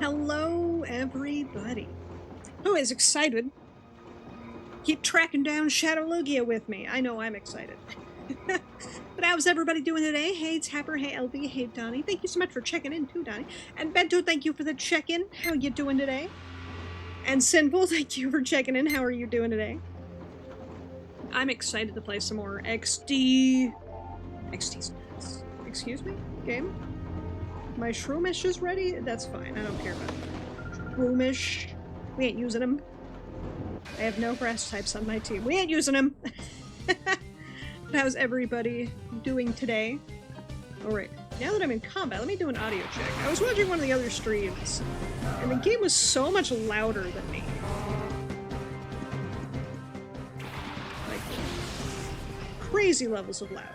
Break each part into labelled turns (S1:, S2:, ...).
S1: Hello, everybody. Who is excited? Keep tracking down Shadow Logia with me. I know I'm excited. But how's everybody doing today? Hey, Tapper. Hey, LB. Hey, Donnie. Thank you so much for checking in, too, Donnie. And Bento, thank you for the check-in. How you doing today? And Sinful, thank you for checking in. How are you doing today? I'm excited to play some more XD. Excuse me? Game? My Shroomish is ready? That's fine. I don't care about it. Shroomish. We ain't using him. I have no grass types on my team. We ain't using him. How's everybody doing today? Alright, now that I'm in combat, let me do an audio check. I was watching one of the other streams, and the game was so much louder than me. Like, crazy levels of loud.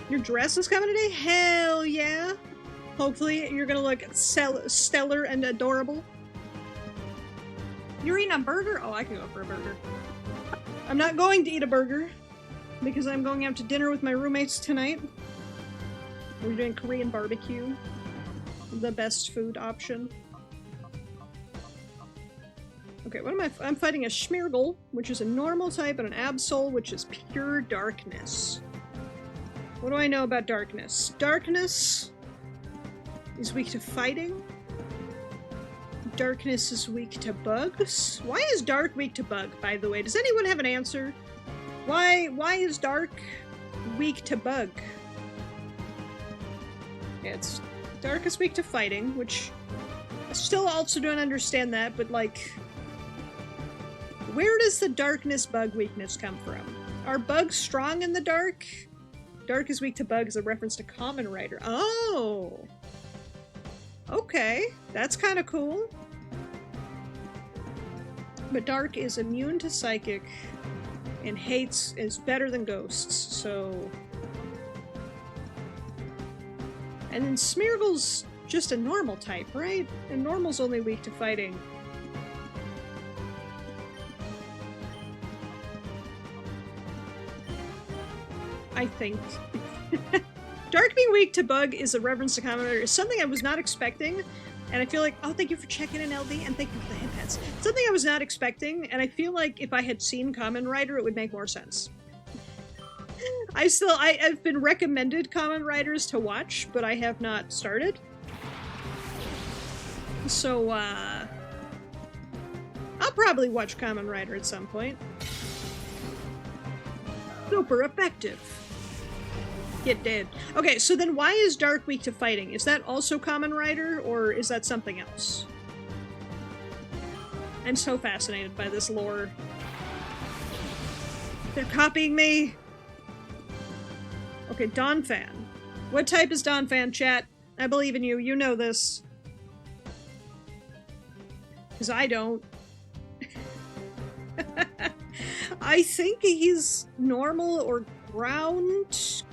S1: Your dress is coming today? Hell yeah! Hopefully you're gonna look stellar and adorable. You're eating a burger? Oh, I can go for a burger. I'm not going to eat a burger, because I'm going out to dinner with my roommates tonight. We're doing Korean barbecue. The best food option. Okay, what am I? I'm fighting a Schmirgle, which is a normal type, and an Absol, which is pure darkness. What do I know about darkness? Darkness is weak to fighting. Darkness is weak to bugs. Why is dark weak to bug, by the way? Does anyone have an answer? Why is dark weak to bug? Yeah, it's dark is weak to fighting, which I still also don't understand that, but like, where does the darkness bug weakness come from? Are bugs strong in the dark? Dark is weak to bug is a reference to Common Rider. Oh! Okay, that's kind of cool. But Dark is immune to Psychic and is better than Ghosts, so... And then Smeargle's just a normal type, right? And Normal's only weak to fighting. I think. Dark being weak to bug is a reference to Common Rider. It's something I was not expecting, and I feel like, oh, thank you for checking in, LD, and thank you for the headpats. Something I was not expecting, and I feel like if I had seen Common Rider, it would make more sense. I've been recommended Common Riders to watch, but I have not started. So, I'll probably watch Common Rider at some point. Super effective. Get dead. Okay, so then why is Dark weak to fighting? Is that also Common Rider, or is that something else? I'm so fascinated by this lore. They're copying me! Okay, Donphan. What type is Donphan, chat? I believe in you. You know this. Because I don't. I think he's normal or ground.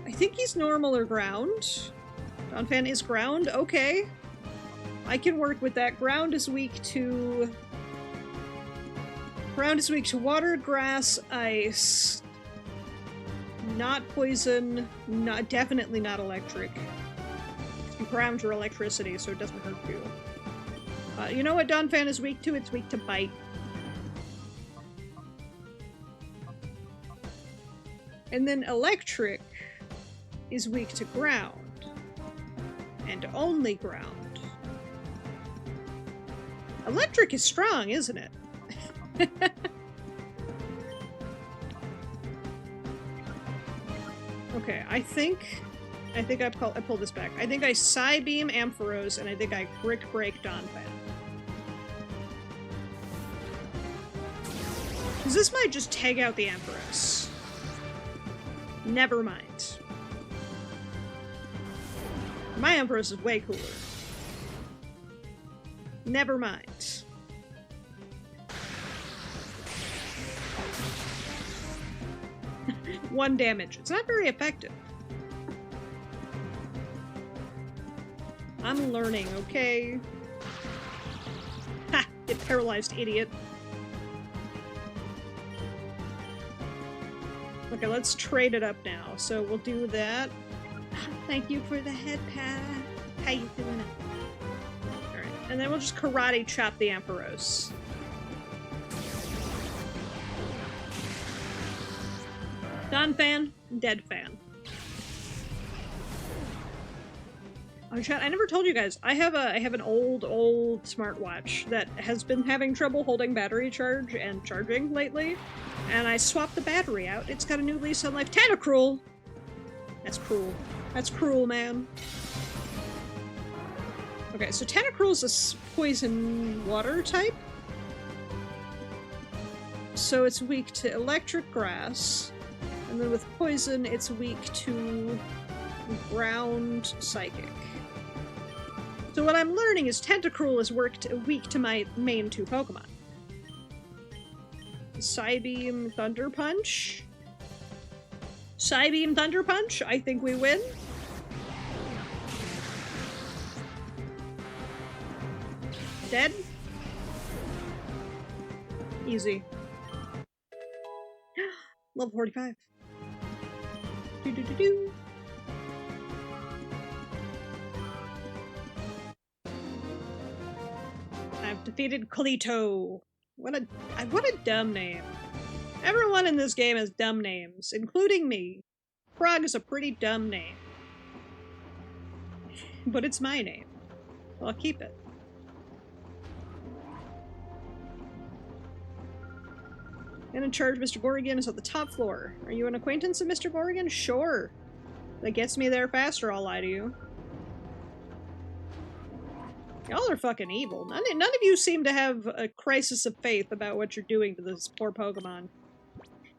S1: I think he's normal or ground. Donphan is ground? Okay. I can work with that. Ground is weak to water, grass, ice. Not poison. Definitely not electric. Ground or electricity, so it doesn't hurt you. You know what Donphan is weak to? It's weak to bite. And then electric is weak to ground. And only ground. Electric is strong, isn't it? Okay, I think I pull this back. I think I Psybeam Ampharos, and I think I Brick Break Donphan. Because this might just tag out the Ampharos. Never mind. My Ampharos is way cooler. Never mind. One damage. It's not very effective. I'm learning, okay? Ha! Get paralyzed, idiot. Okay, let's trade it up now. So we'll do that. Thank you for the head pat. How you doing? Alright, and then we'll just karate chop the Ampharos. Non-fan, dead fan. Oh, chat, I never told you guys. I have an old smartwatch that has been having trouble holding battery charge and charging lately, and I swapped the battery out. It's got a new lease on life. Tentacruel! That's cruel. That's cruel, man. Okay, so Tentacruel is a poison water type. So it's weak to electric grass, and then with poison, it's weak to ground psychic. So what I'm learning is Tentacruel is weak to my main 2 Pokemon. Psybeam, Thunder Punch. Psybeam, Thunder Punch. I think we win. Dead. Easy. Level 45. Do-do-do-do. I've defeated Cleto. What a dumb name. Everyone in this game has dumb names, including me. Frog is a pretty dumb name. But it's my name. So I'll keep it. And in charge, Mr. Gorrigan is at the top floor. Are you an acquaintance of Mr. Gorrigan? Sure. That gets me there faster, I'll lie to you. Y'all are fucking evil. None of you seem to have a crisis of faith about what you're doing to this poor Pokemon.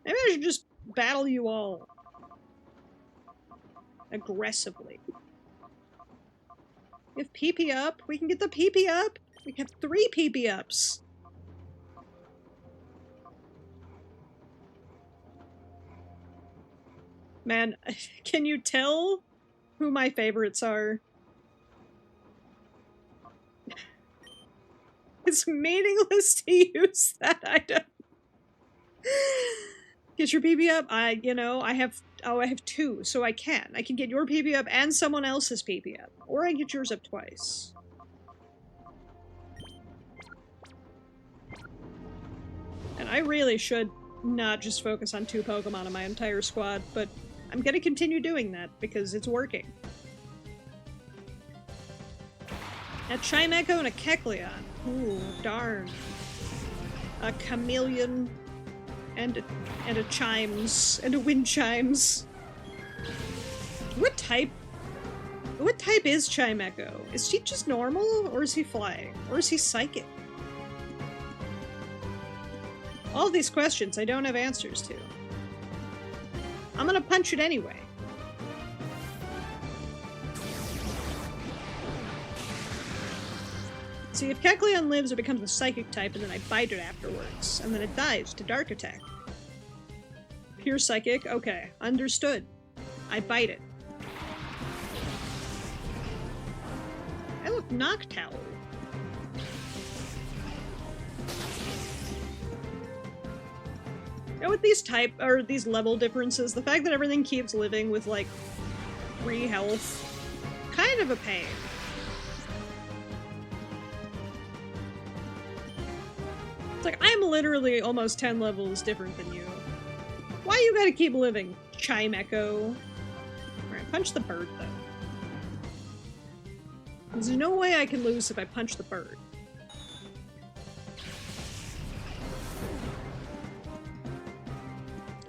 S1: Maybe I should just battle you all. Aggressively. We have PP up. We can get the PP up. We have 3 PP ups. Man, can you tell who my favorites are? It's meaningless to use that item. Get your PB up? I have 2, so I can. I can get your PB up and someone else's PB up. Or I can get yours up twice. And I really should not just focus on 2 Pokemon in my entire squad, but I'm gonna continue doing that because it's working. A Chimecho and a Kecleon. Ooh, darn. A Chameleon and a Chimes and a Wind Chimes. What type is Chimecho? Is he just normal, or is he flying? Or is he psychic? All these questions I don't have answers to. I'm gonna punch it anyway. See, if Kecleon lives, it becomes a psychic type, and then I bite it afterwards, and then it dies to Dark Attack. Pure psychic? Okay, understood. I bite it. I look Noctowl. And with these level differences, the fact that everything keeps living with like 3 health, kind of a pain. It's like, I'm literally almost 10 levels different than you. Why you gotta keep living, Chimecho? Alright, punch the bird, though. There's no way I can lose if I punch the bird.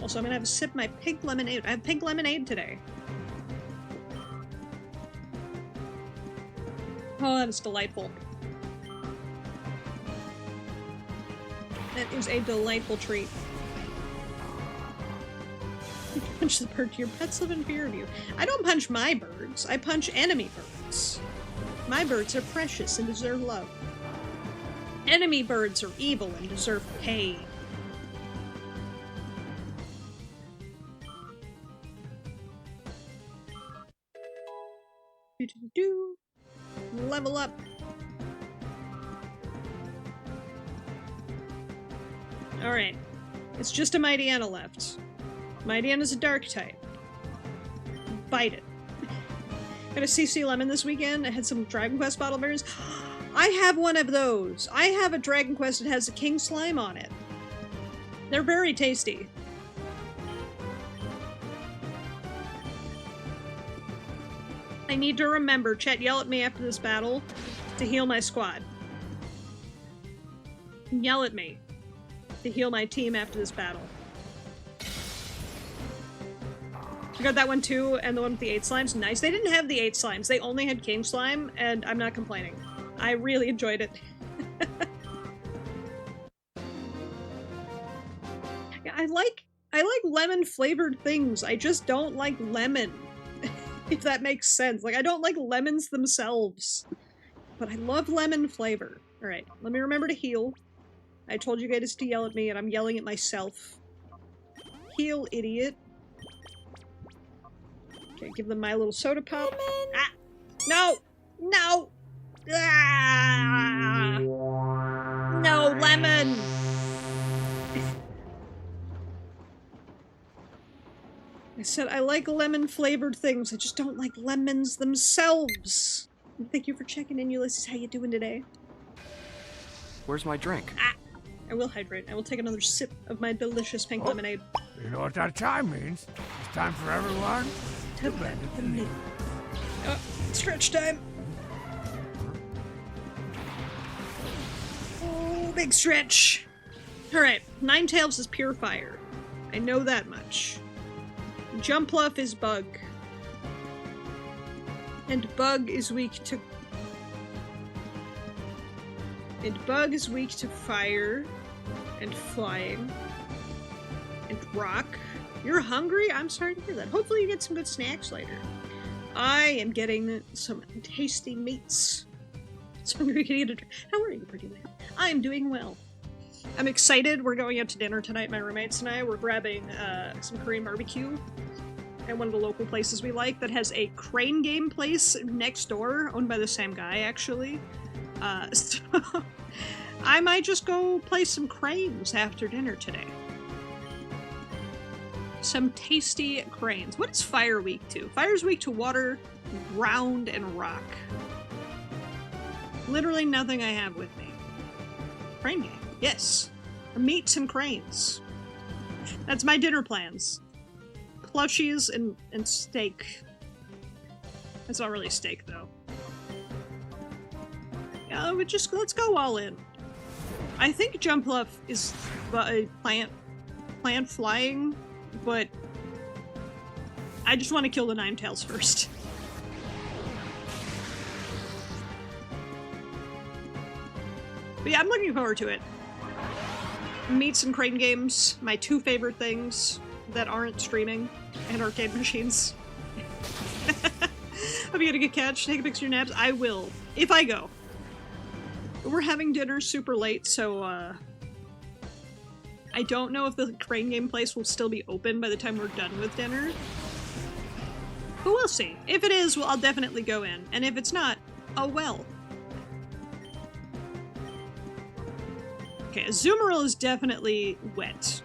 S1: Also, I'm gonna have a sip of my pink lemonade. I have pink lemonade today. Oh, that is delightful. That is a delightful treat. You punch the bird. Your pets live in fear of you. I don't punch my birds. I punch enemy birds. My birds are precious and deserve love. Enemy birds are evil and deserve pain. Do-do-do. Level up. Alright. It's just a Mightyena left. Mighty is a dark type. Bite it. Got a CC Lemon this weekend. I had some Dragon Quest bottle bears. I have one of those. I have a Dragon Quest that has a king slime on it. They're very tasty. I need to remember, chat, yell at me after this battle to heal my squad. Yell at me to heal my team after this battle. I got that one too, and the one with the 8 slimes. Nice. They didn't have the 8 slimes. They only had king slime, and I'm not complaining. I really enjoyed it. I like lemon flavored things. I just don't like lemon. If that makes sense. Like, I don't like lemons themselves. But I love lemon flavor. Alright, let me remember to heal. I told you guys to yell at me, and I'm yelling at myself. Heal, idiot. Okay, give them my little soda pop. Lemon. Ah! No! No! Ah! No, lemon! I said I like lemon-flavored things. I just don't like lemons themselves. And thank you for checking in, Ulysses. How you doing today?
S2: Where's my drink?
S1: Ah! I will hydrate. I will take another sip of my delicious pink lemonade.
S3: You know what that time means? It's time for everyone to bend at the knee.
S1: Oh, stretch time. Oh, big stretch. Alright, Ninetales is pure fire. I know that much. Jumpluff is bug. And bug is weak to... And bug is weak to fire. And flying. And rock. You're hungry? I'm sorry to hear that. Hopefully you get some good snacks later. I am getting some tasty meats. So I'm gonna eat a... How are you, pretty lady? I am doing well. I'm excited. We're going out to dinner tonight, my roommates and I. We're grabbing some Korean barbecue at one of the local places we like that has a crane game place next door, owned by the same guy, actually. So I might just go play some cranes after dinner today. Some tasty cranes. What is fire weak to? Fire's weak to water, ground, and rock. Literally nothing I have with me. Crane game. Yes. Meats and cranes. That's my dinner plans. Plushies and steak. That's not really steak, though. Yeah, let's go all in. I think Jumpluff is a plant flying, but I just want to kill the Ninetales first. But yeah, I'm looking forward to it. Meats and crane games, my 2 favorite things that aren't streaming, and arcade machines. Hope you get a good catch. Take a picture of your naps. I will, if I go. We're having dinner super late, so I don't know if the crane game place will still be open by the time we're done with dinner. But we'll see. If it is, well, I'll definitely go in. And if it's not, oh well. Okay, Azumarill is definitely wet.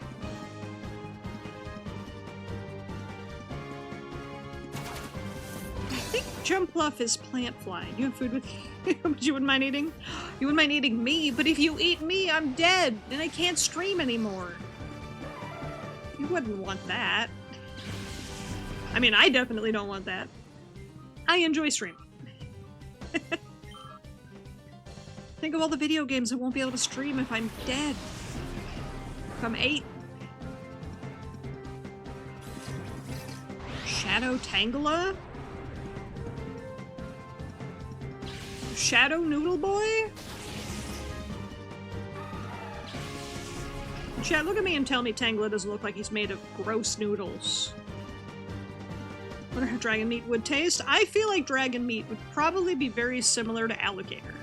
S1: I think Jumpluff is plant flying. You have food with you, but you wouldn't mind eating? You wouldn't mind eating me, but if you eat me, I'm dead, and I can't stream anymore. You wouldn't want that. I mean, I definitely don't want that. I enjoy streaming. Think of all the video games I won't be able to stream if I'm dead. If I'm 8. Shadow Tangela? Shadow Noodle Boy? Chat, look at me and tell me Tangela doesn't look like he's made of gross noodles. Wonder how dragon meat would taste. I feel like dragon meat would probably be very similar to alligator.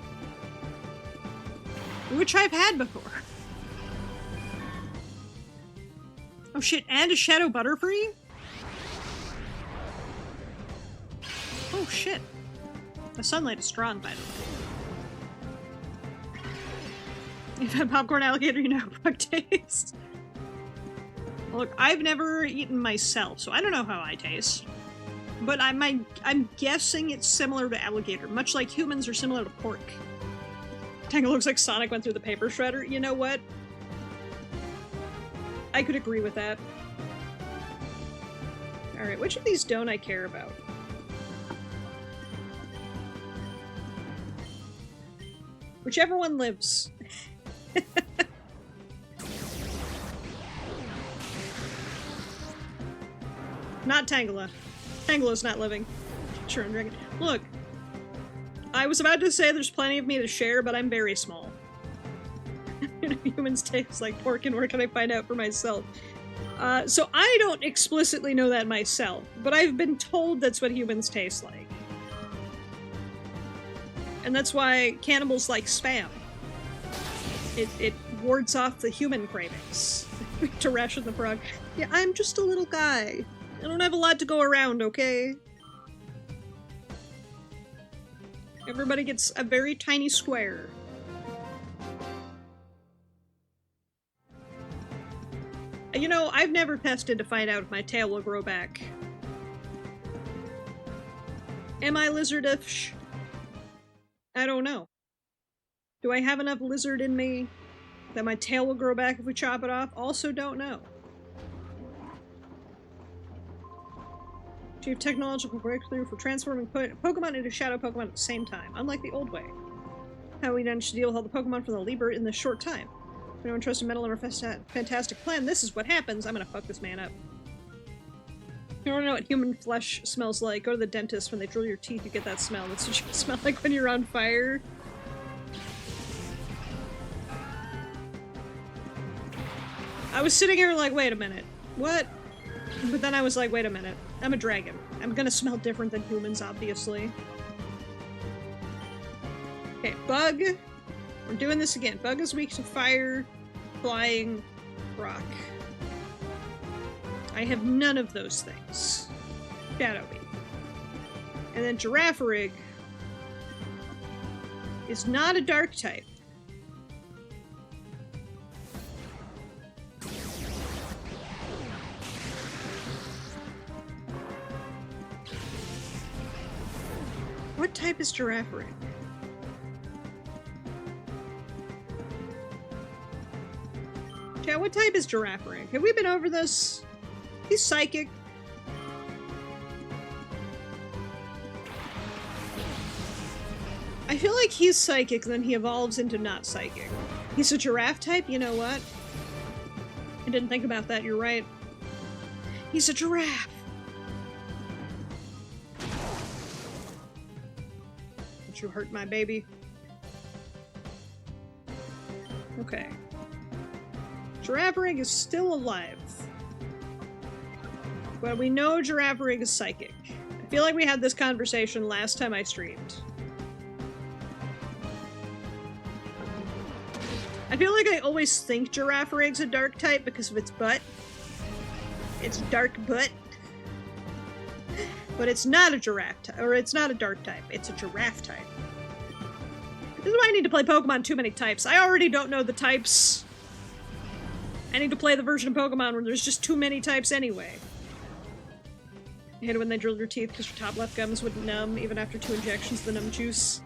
S1: Which I've had before. Oh shit, and a Shadow Butterfree? Oh shit. The sunlight is strong, by the way. You've had popcorn alligator, you know how bug taste. Look, I've never eaten myself, so I don't know how I taste. But I'm guessing it's similar to alligator, much like humans are similar to pork. Tango looks like Sonic went through the paper shredder. You know what? I could agree with that. Alright, which of these don't I care about? Whichever one lives. Not Tangela. Tangela's not living. Sure, I'm drinking. Look, I was about to say there's plenty of me to share, but I'm very small. Humans taste like pork, and where can I find out for myself? So I don't explicitly know that myself, but I've been told that's what humans taste like. And that's why cannibals like Spam. It wards off the human cravings. To ration the frog. Yeah, I'm just a little guy. I don't have a lot to go around, okay? Everybody gets a very tiny square. You know, I've never tested to find out if my tail will grow back. Am I lizardish? I don't know. Do I have enough lizard in me that my tail will grow back if we chop it off? Also don't know. Achieve technological breakthrough for transforming Pokemon into Shadow Pokemon at the same time, unlike the old way. How we managed to deal with all the Pokemon from the Liber in this short time. If anyone trusts a metal in our fantastic plan, this is what happens. I'm gonna fuck this man up. If you want to know what human flesh smells like, go to the dentist. When they drill your teeth, you get that smell. That's what you smell like when you're on fire. I was sitting here like, wait a minute. What? But then I was like, wait a minute. I'm a dragon. I'm gonna smell different than humans, obviously. Okay, Bug. We're doing this again. Bug is weak to fire, flying, rock. I have none of those things. Shadowy. And then Girafarig is not a dark type. What type is Girafarig? Yeah, what type is Girafarig? Have we been over this? He's psychic. I feel like he's psychic, then he evolves into not psychic. He's a giraffe type? You know what? I didn't think about that, you're right. He's a giraffe! Don't you hurt my baby? Okay. Girafarig is still alive. But we know Girafarig is psychic. I feel like we had this conversation last time I streamed. I feel like I always think Girafarig's a dark type because of its butt. It's dark butt. But it's not a giraffe type, or it's not a dark type. It's a giraffe type. This is why I need to play Pokemon too many types. I already don't know the types. I need to play the version of Pokemon where there's just too many types anyway. I hate it when they drilled your teeth because your top left gums would numb even after 2 injections of the numb juice.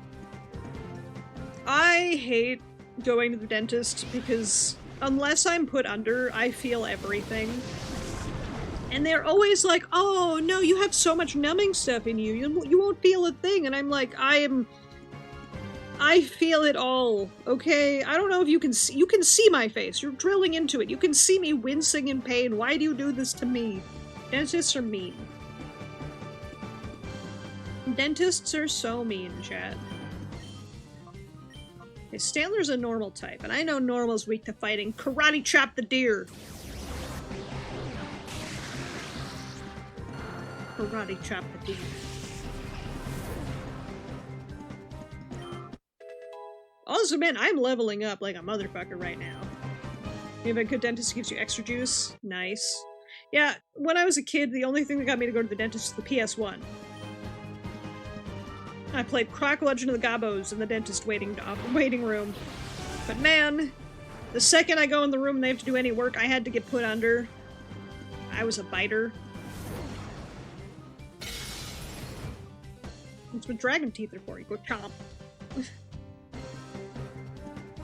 S1: I hate going to the dentist because unless I'm put under, I feel everything. And they're always like, oh no, you have so much numbing stuff in you, you won't feel a thing. And I'm like, I feel it all, okay? I don't know if you can see my face. You're drilling into it. You can see me wincing in pain. Why do you do this to me? Dentists are mean. Dentists are so mean, chat. Okay, Stantler's a normal type, and I know normal's weak to fighting. Karate chop the deer! Karate chop the deer. Also, man, I'm leveling up like a motherfucker right now. You have a good dentist who gives you extra juice? Nice. Yeah, when I was a kid, the only thing that got me to go to the dentist was the PS1. I played Croc Legend of the Gobos in the dentist waiting room. But man, the second I go in the room and they have to do any work, I had to get put under. I was a biter. That's what dragon teeth are for. You go chomp.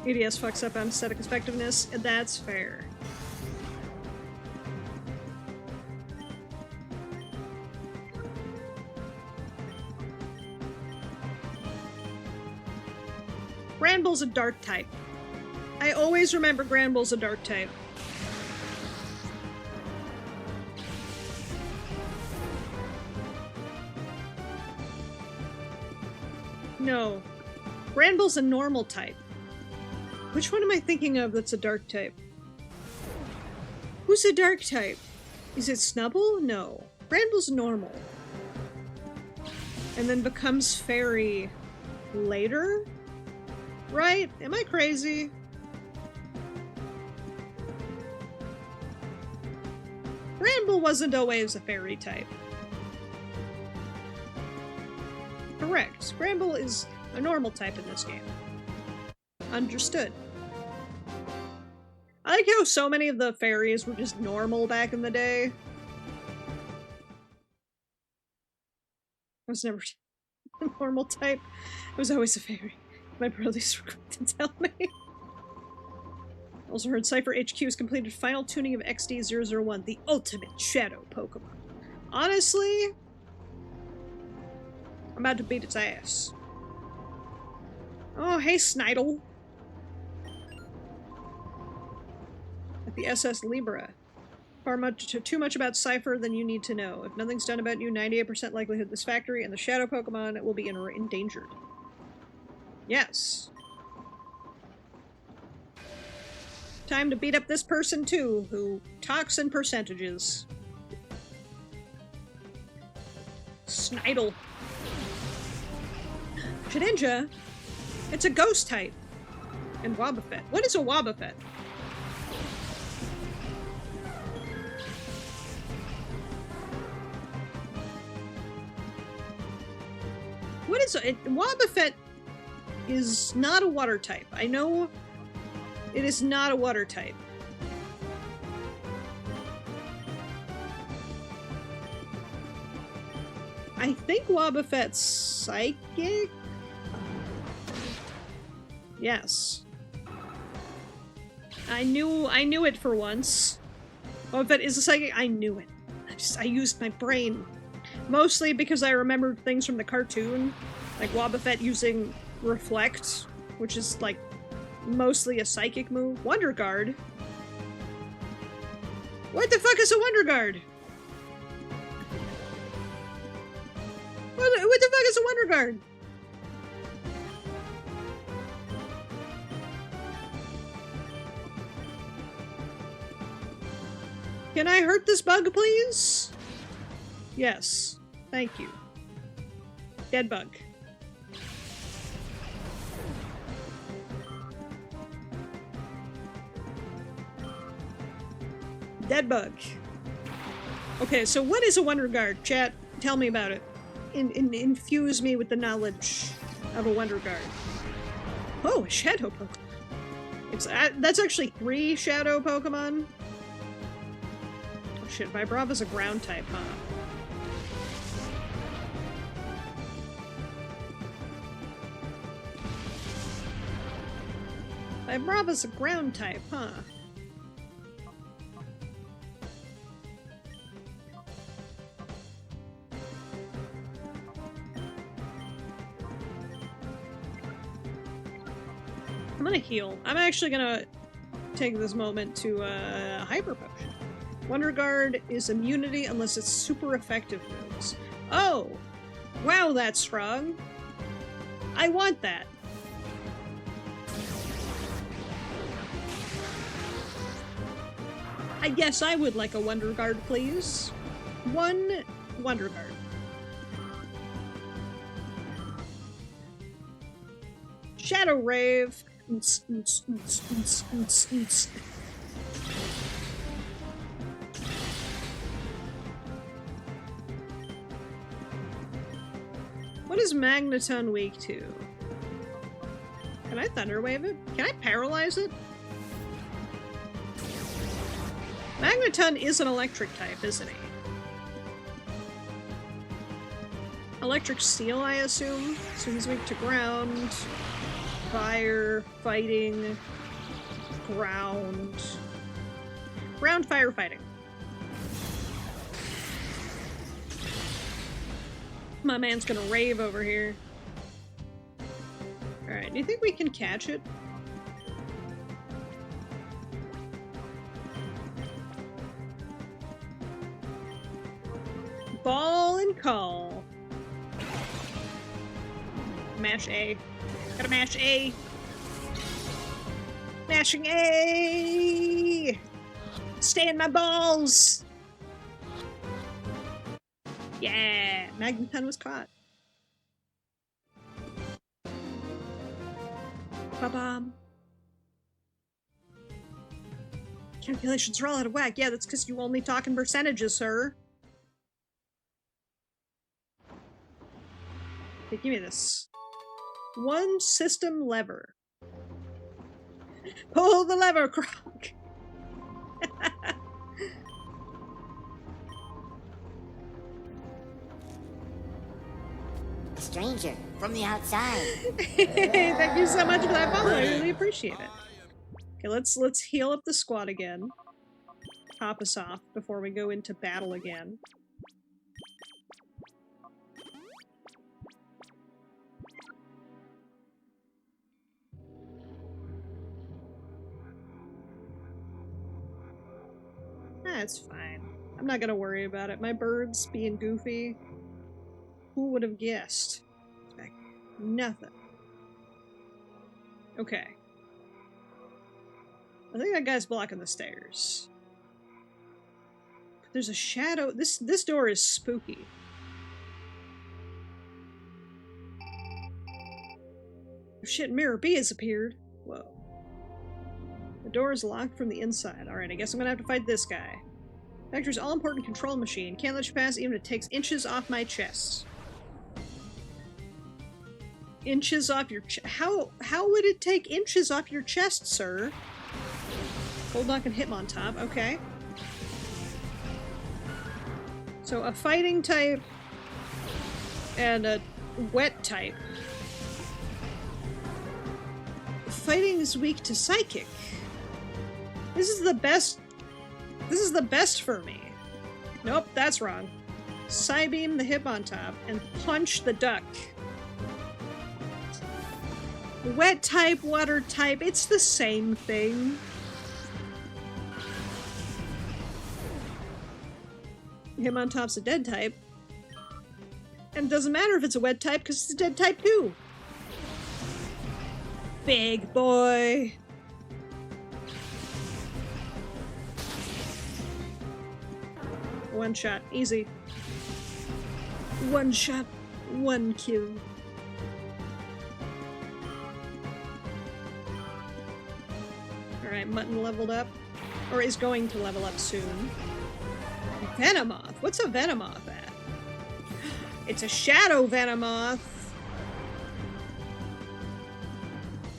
S1: EDS fucks up on aesthetic effectiveness, and that's fair. Granbull's a dark type. I always remember Granbull's a dark type. No. Granbull's a normal type. Which one am I thinking of that's a dark type? Who's a dark type? Is it Snubbull? No. Granbull's normal. And then becomes fairy later? Right? Am I crazy? Granbull wasn't always a fairy type. Correct. Granbull is a normal type in this game. Understood. I like how so many of the fairies were just normal back in the day. I was never a normal type. I was always a fairy. My brothers were quick to tell me. Also heard Cypher HQ has completed final tuning of XD001, the ultimate shadow Pokemon. Honestly, I'm about to beat its ass. Oh, hey, Snidle. At the SS Libra. Too much about Cypher than you need to know. If nothing's done about you, 98% likelihood this factory and the shadow Pokemon will be endangered. Yes. Time to beat up this person too, who talks in percentages. Snidle. Shedinja? It's a ghost type. And Wobbuffet. What is a Wobbuffet? What is it? Wobbuffet is not a water type. I know it is not a water type. I think Wobbuffet's psychic? Yes. I knew it for once. Wobbuffet is a psychic. I knew it. I used my brain. Mostly because I remembered things from the cartoon. Like Wobbuffet using Reflect, which is like mostly a psychic move. Wonder Guard? What the fuck is a Wonder Guard? What the fuck is a Wonder Guard? Can I hurt this bug, please? Yes. Thank you. Dead bug. Dead bug. Okay, so what is a Wonder Guard? Chat, tell me about it. Infuse me with the knowledge of a Wonder Guard. Oh, a Shadow Pokemon. That's actually 3 Shadow Pokemon. Oh shit, Vibrava's a ground type, huh? Vibrava's a ground type, huh? I'm gonna heal. I'm actually gonna take this moment to Hyper Potion. Wonder Guard is immunity unless it's super effective moves. Oh! Wow, that's strong. I want that. I guess I would like a Wonder Guard, please. One Wonder Guard. Shadow Rave. What is Magneton weak to? Can I Thunder Wave it? Can I paralyze it? Magneton is an electric type, isn't he? Electric Steel, I assume. So he's weak to ground, fire, fighting, ground. Ground, fire, fighting. My man's gonna rave over here. Alright, do you think we can catch it? Ball and call. Mash A. Gotta mash A. Mashing A! Stay in my balls! Yeah! Magneton was caught. Ba-bam. Calculations are all out of whack. Yeah, that's because you only talk in percentages, sir. Okay, give me this. One system lever. Pull the lever, Croc!
S4: Stranger from the outside.
S1: Thank you so much for that follow. I really appreciate it. Okay, let's heal up the squad again. Top us off before we go into battle again. That's fine. I'm not gonna worry about it. My bird's being goofy. Who would have guessed? Like, nothing. Okay. I think that guy's blocking the stairs. But there's a shadow. This door is spooky. Oh shit, Mirror B has appeared. Whoa. The door is locked from the inside. Alright, I guess I'm gonna have to fight this guy. Vector's all-important control machine. Can't let you pass even if it takes inches off my chest. Inches off your chest? How would it take inches off your chest, sir? Cold Knock and Hitmontop, okay. So a fighting type and a wet type. Fighting is weak to psychic. This is the best. This is the best for me. Nope, that's wrong. Psybeam the Hitmontop and punch the duck. Wet type, water type, it's the same thing. Hitmontop's a dead type. And it doesn't matter if it's a wet type because it's a dead type too. Big boy. One shot, easy. One shot, one kill. Alright, Mutton leveled up. Or is going to level up soon. Venomoth? What's a Venomoth at? It's a Shadow Venomoth!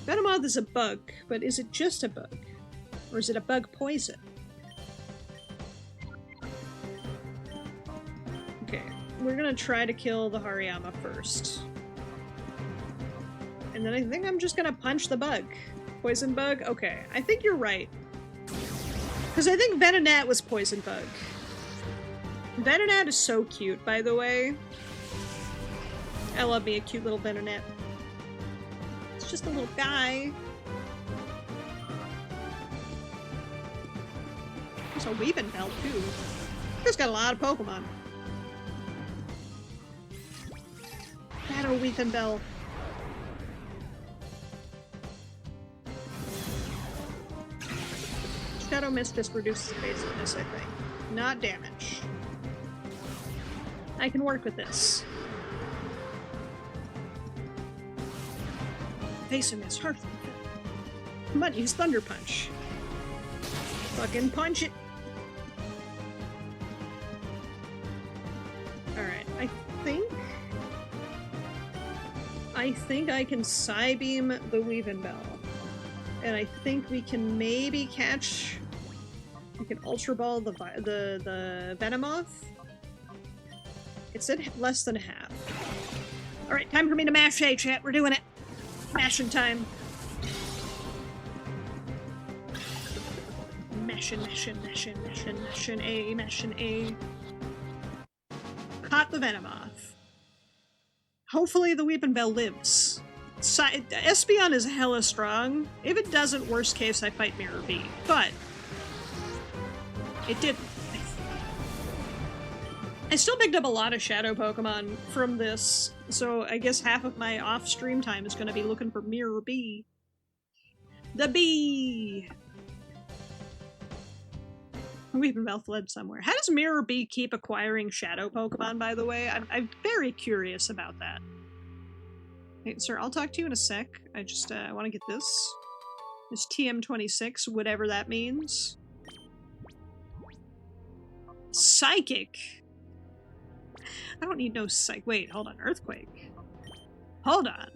S1: Venomoth is a bug, but is it just a bug? Or is it a bug poison? Okay, we're gonna try to kill the Hariyama first. And then I think I'm just gonna punch the bug. Poison bug? Okay, I think you're right. Because I think Venonat was poison bug. Venonat is so cute, by the way. I love me a cute little Venonat. It's just a little guy. There's a Weaving Bell, too. He's got a lot of Pokemon. Shadow Weaving Bell. Shadow Mist just reduces evasiveness, I think. Not damage. I can work with this. Evasiveness, hurt. Come on, use Thunder Punch. Fucking punch it! Alright, I think I can Psybeam the Weaving Bell. And I think we can maybe catch You can Ultra Ball the Venomoth. It said less than half. Alright, time for me to mash A, chat. We're doing it. Mashing time. Mashing A, mashing A. Caught the Venomoth. Hopefully the Weeping Bell lives. Espeon is hella strong. If it doesn't, worst case, I fight Mirror B. But it didn't. I still picked up a lot of Shadow Pokemon from this, so I guess half of my off-stream time is going to be looking for Mirror B. The bee! Weeping Bell fled somewhere. How does Mirror B keep acquiring Shadow Pokemon, by the way? I'm very curious about that. Hey, sir, I'll talk to you in a sec. I just, I want to get this. This TM26, whatever that means. Psychic! I don't need no wait, hold on. Earthquake. Hold on.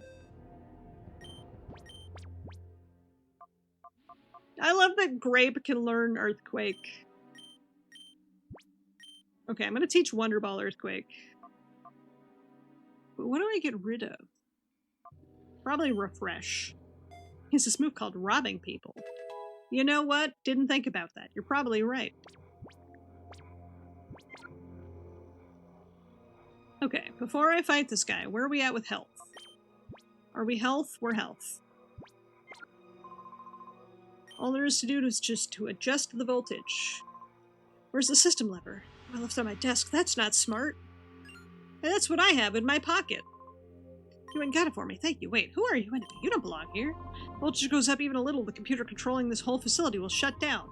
S1: I love that Grape can learn Earthquake. Okay, I'm gonna teach Wonder Ball Earthquake. But what do I get rid of? Probably Refresh. It's this move called Robbing People. You know what? Didn't think about that. You're probably right. Okay, before I fight this guy, where are we at with health? Are we health? We're health. All there is to do is just to adjust the voltage. Where's the system lever? I left it on my desk. That's not smart. Hey, that's what I have in my pocket. You went and got it for me. Thank you. Wait, who are you anyway? You don't belong here. Voltage goes up even a little. The computer controlling this whole facility will shut down.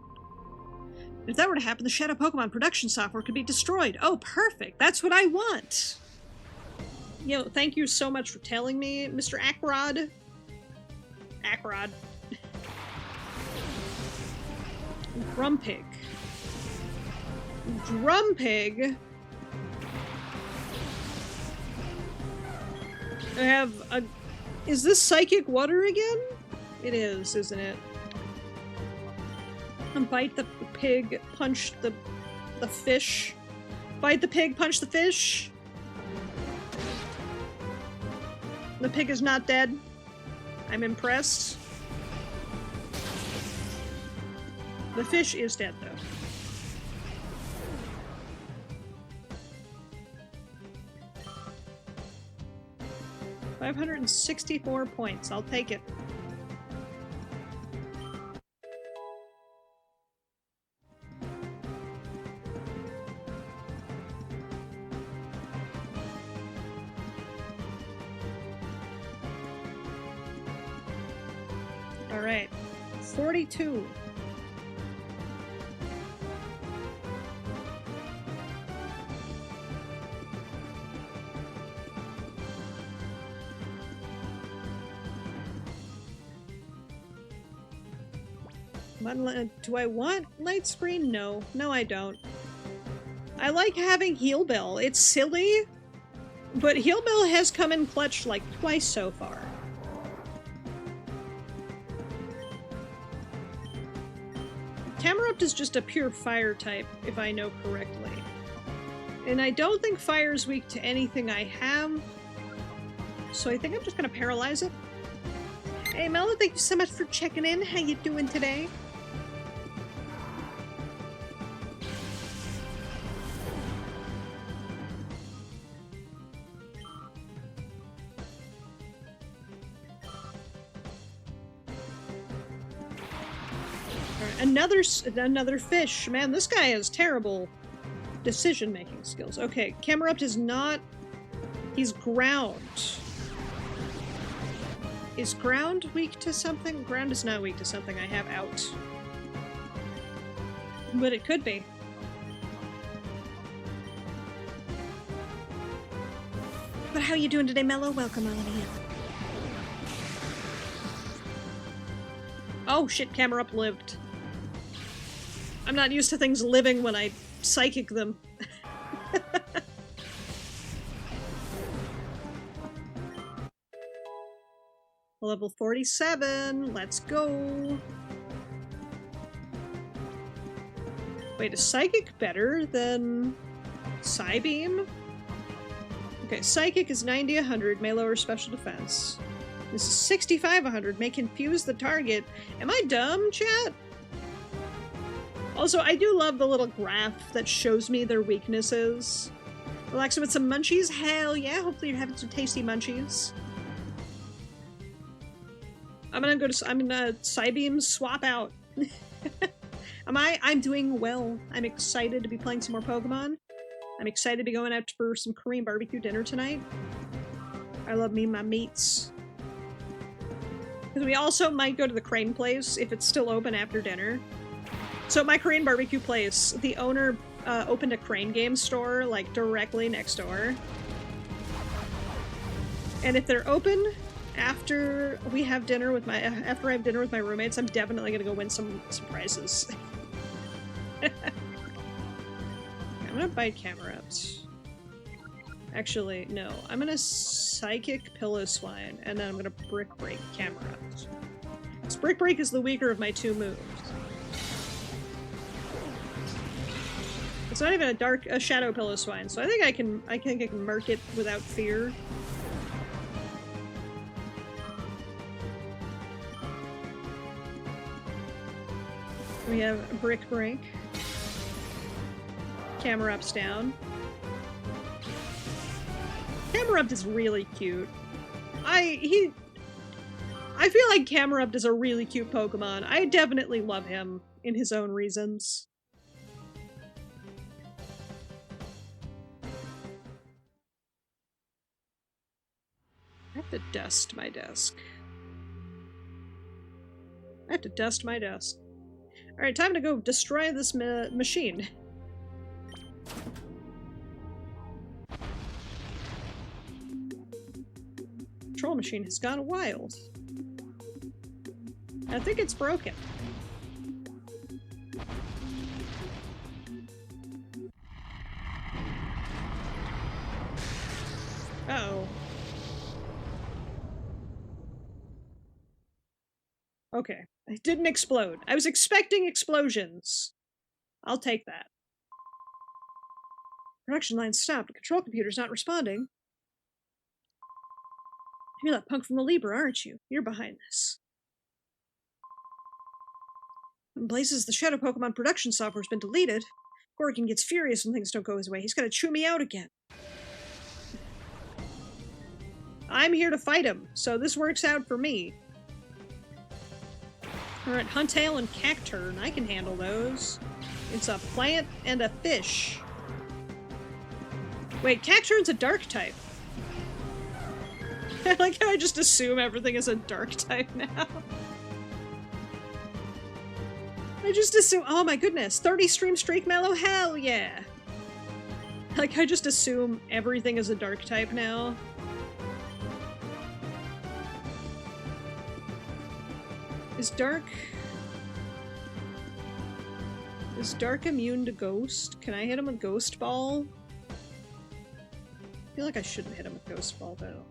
S1: If that were to happen, the Shadow Pokemon production software could be destroyed. Oh, perfect. That's what I want. You know, thank you so much for telling me, Mr. Akrod. Akrod. Grumpig. Grumpig. I have a... Is this Psychic Water again? It is, isn't it? And bite the pig, punch the fish. Bite the pig, punch the fish. The pig is not dead. I'm impressed. The fish is dead, though. $564 points. I'll take it. All right, 42. Do I want light screen? No. No, I don't. I like having Heal Bell. It's silly, but Heal Bell has come in clutch like twice so far. Camerupt is just a pure fire type, if I know correctly. And I don't think fire is weak to anything I have, so I think I'm just gonna paralyze it. Hey Mela, thank you so much for checking in. How you doing today? Another fish. Man, this guy has terrible decision-making skills. Okay, Camerupt is not... He's ground. Is ground weak to something? Ground is not weak to something I have out. But it could be. But how you doing today, Mello? Welcome on in. Oh shit, Camerupt lived. I'm not used to things living when I psychic them. Level 47, let's go. Wait, is Psychic better than Psybeam? Okay, Psychic is 90-100, may lower special defense. This is 65-100, may confuse the target. Am I dumb, chat? Also, I do love the little graph that shows me their weaknesses. Relaxing with some munchies? Hell yeah, hopefully you're having some tasty munchies. I'm gonna Psybeam swap out. I'm doing well. I'm excited to be playing some more Pokemon. I'm excited to be going out for some Korean barbecue dinner tonight. I love me my meats. Because we also might go to the Crane place if it's still open after dinner. So my Korean barbecue place, the owner opened a Crane game store like directly next door. And if they're open after we have dinner with after I have dinner with my roommates, I'm definitely gonna go win some prizes. I'm gonna bite Camerupt. Actually, no. I'm gonna Psychic Pillow-Swine, and then I'm gonna Brick Break Camerupt. This Brick Break is the weaker of my two moves. It's not even a Shadow Pillow-Swine, so I think I can murk it without fear. We have Brick Break. Camerupt's down. Camerupt is really cute. I feel like Camerupt is a really cute Pokemon. I definitely love him in his own reasons. I have to dust my desk. Alright, time to go destroy this machine. Control machine has gone wild. I think it's broken. Uh-oh. Okay. It didn't explode. I was expecting explosions. I'll take that. Production line stopped. The control computer's not responding. You're that punk from the Libra, aren't you? You're behind this. In Blazes, the Shadow Pokemon production software's been deleted. Gorgon gets furious when things don't go his way. He's gonna chew me out again. I'm here to fight him, so this works out for me. Alright, Huntail and Cacturn. I can handle those. It's a plant and a fish. Wait, Cacturn's a dark type. I like how I just assume everything is a dark type now. I just assume- oh my goodness, 30 stream streak mellow? Hell yeah! Like, I just assume everything is a dark type now. Is dark immune to ghost? Can I hit him with Ghost Ball? I feel like I shouldn't hit him with Ghost Ball, though.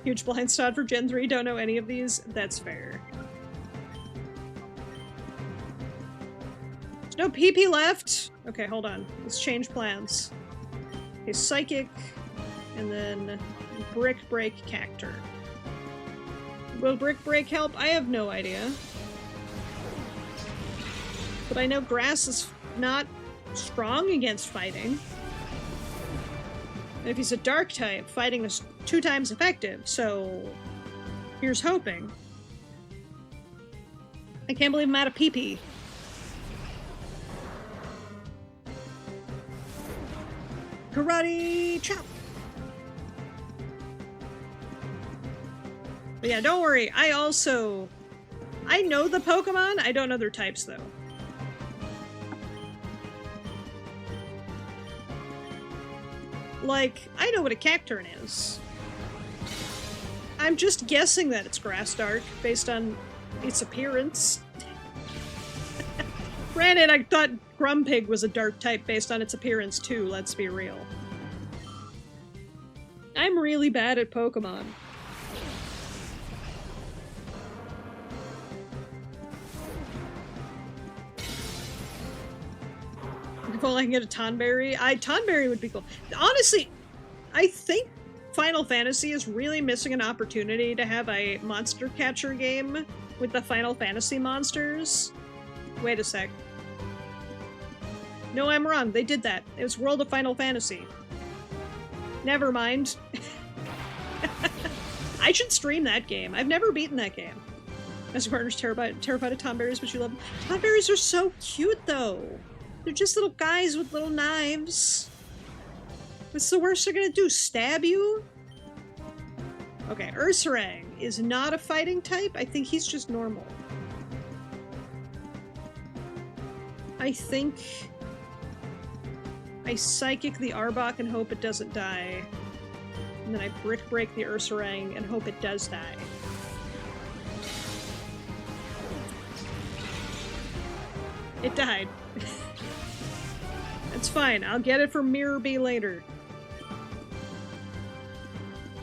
S1: Huge blind spot for Gen 3, don't know any of these. That's fair. There's no PP left! Okay, hold on. Let's change plans. Okay, Psychic, and then Brick Break Cacturn. Will Brick Break help? I have no idea. But I know Grass is not strong against fighting. And if he's a dark type, fighting is 2 times effective, so here's hoping. I can't believe I'm out of PP. Karate chop! But yeah, don't worry, I know the Pokemon, I don't know their types though. Like, I know what a Cacturn is. I'm just guessing that it's Grass Dark, based on its appearance. Granted, I thought Grumpig was a Dark type based on its appearance too, let's be real. I'm really bad at Pokemon. calling it a Tonberry. Tonberry would be cool. Honestly, I think Final Fantasy is really missing an opportunity to have a monster catcher game with the Final Fantasy monsters. Wait a sec. No, I'm wrong. They did that. It was World of Final Fantasy. Never mind. I should stream that game. I've never beaten that game. As partners terrified of Tonberries, but you love them. Tonberries are so cute, though. They're just little guys with little knives. What's the worst they're gonna do? Stab you? Okay, Ursaring is not a fighting type. I think he's just normal. I think I Psychic the Arbok and hope it doesn't die. And then I Brick Break the Ursaring and hope it does die. It died. It's fine. I'll get it from Mirror B later.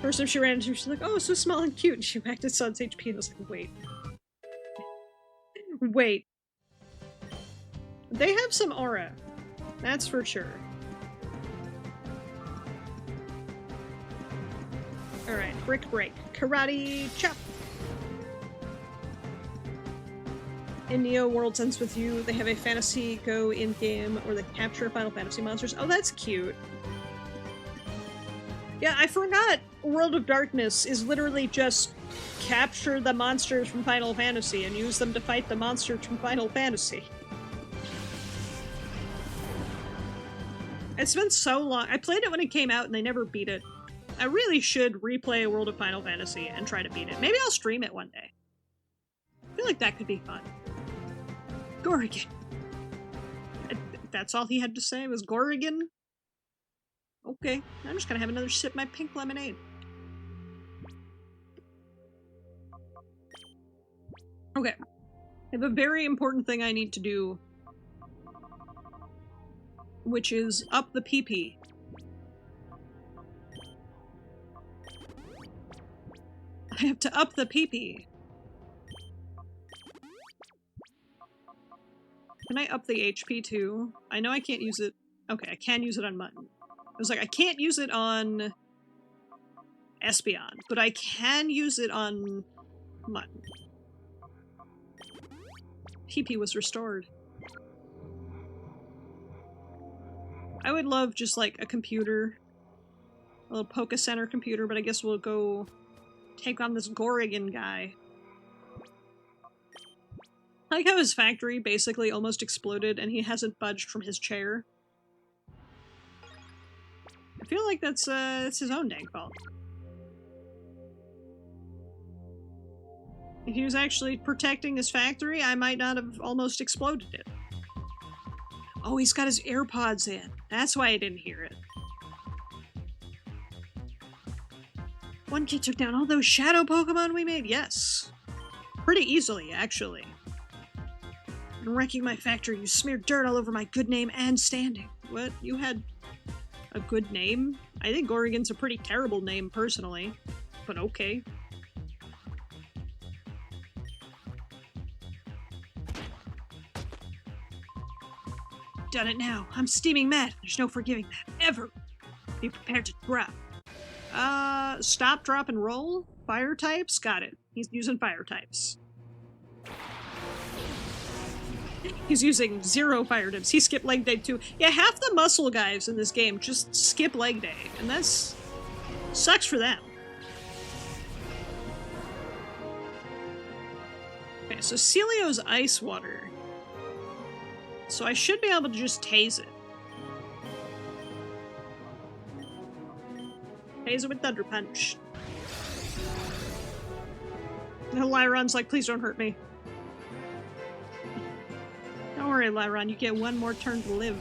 S1: First time she ran into her, she's like, oh, so small and cute. And she whacked its son's HP and I was like, wait. Wait. They have some aura. That's for sure. Alright, Brick Break. Karate Chop! In Neo, Worlds Ends With You, they have a fantasy go in-game where they capture Final Fantasy monsters. Oh, that's cute. Yeah, I forgot World of Darkness is literally just capture the monsters from Final Fantasy and use them to fight the monsters from Final Fantasy. It's been so long. I played it when it came out and they never beat it. I really should replay World of Final Fantasy and try to beat it. Maybe I'll stream it one day. I feel like that could be fun. Gorrigan. That's all he had to say was Gorrigan? Okay, I'm just gonna have another sip of my pink lemonade. Okay. I have a very important thing I need to do, which is up the PP. I have to up the PP. Can I up the HP too? I know I can't use it. Okay, I can use it on Mutton. I was like, I can't use it on Espeon, but I can use it on Mutton. PP was restored. I would love just like a computer. A little Poké Center computer, but I guess we'll go take on this Gorrigan guy. I like how his factory basically almost exploded and he hasn't budged from his chair. I feel like that's his own dang fault. If he was actually protecting his factory, I might not have almost exploded it. Oh, he's got his AirPods in. That's why I didn't hear it. One kid took down all those shadow Pokemon we made? Yes. Pretty easily, actually. In wrecking my factory, you smeared dirt all over my good name and standing. What? You had a good name? I think Gorrigan's a pretty terrible name, personally. But okay. Done it now. I'm steaming mad. There's no forgiving that. Ever. Be prepared to drop. Stop, drop, and roll? Fire types? Got it. He's using fire types. He's using 0 fire types. He skipped leg day too. Yeah, half the muscle guys in this game just skip leg day, and that's sucks for them. Okay, so Celio's ice water. So I should be able to just tase it. Tase it with Thunder Punch. And Lyron's like, please don't hurt me. Don't worry, Lyron, you get one more turn to live.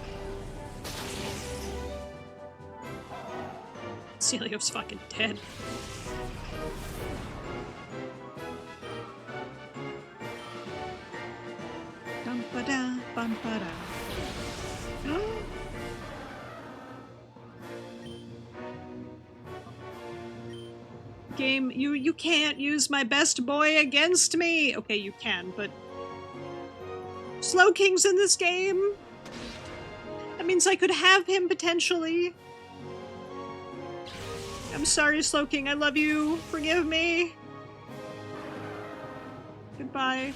S1: Celio's fucking dead. Dum-ba-da, bum-ba-da. Oh. Game, you can't use my best boy against me! Okay, you can, but... Slow King's in this game? That means I could have him potentially. I'm sorry, Slowking. I love you. Forgive me. Goodbye.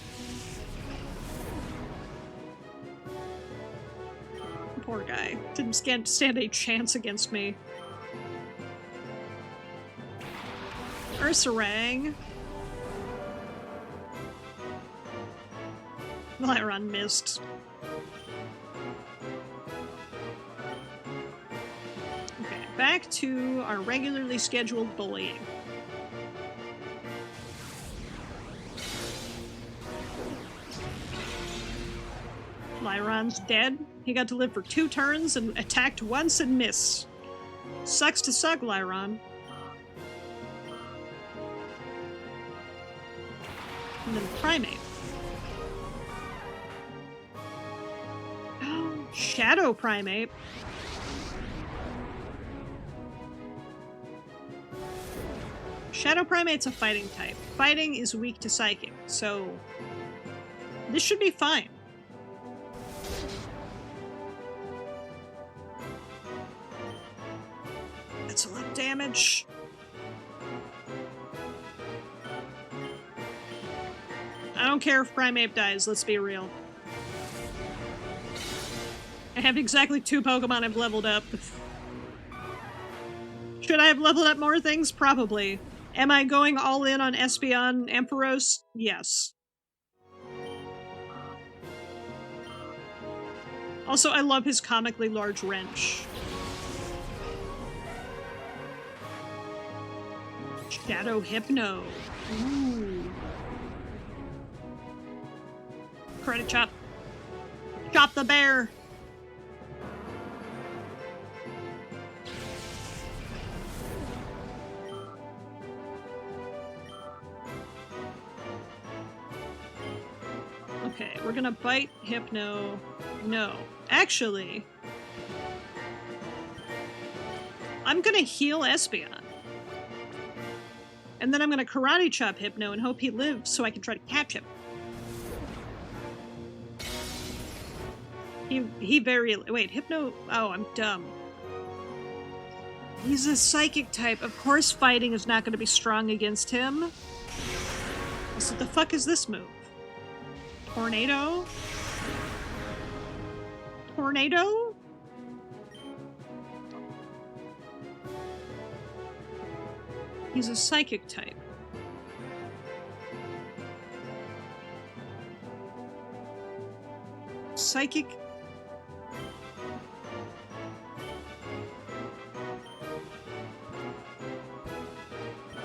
S1: Poor guy. Didn't stand a chance against me. Ursaring. Lyron missed. Okay, back to our regularly scheduled bullying. Lyron's dead. He got to live for 2 turns and attacked once and missed. Sucks to suck, Lyron. And then Primate. Oh, Shadow Primate. Shadow Primate's a fighting type. Fighting is weak to Psychic, so this should be fine. That's a lot of damage. I don't care if Primeape dies, let's be real. I have exactly 2 Pokemon I've leveled up. Should I have leveled up more things? Probably. Am I going all in on Espeon Ampharos? Yes. Also, I love his comically large wrench. Shadow Hypno. Ooh. Karate chop. Chop the bear. Okay, we're gonna bite Hypno. No. Actually, I'm gonna heal Espeon. And then I'm gonna karate chop Hypno and hope he lives so I can try to catch him. He very... Wait, Hypno... Oh, I'm dumb. He's a psychic type. Of course fighting is not going to be strong against him. So what the fuck is this move? Tornado? Tornado? He's a psychic type. Psychic...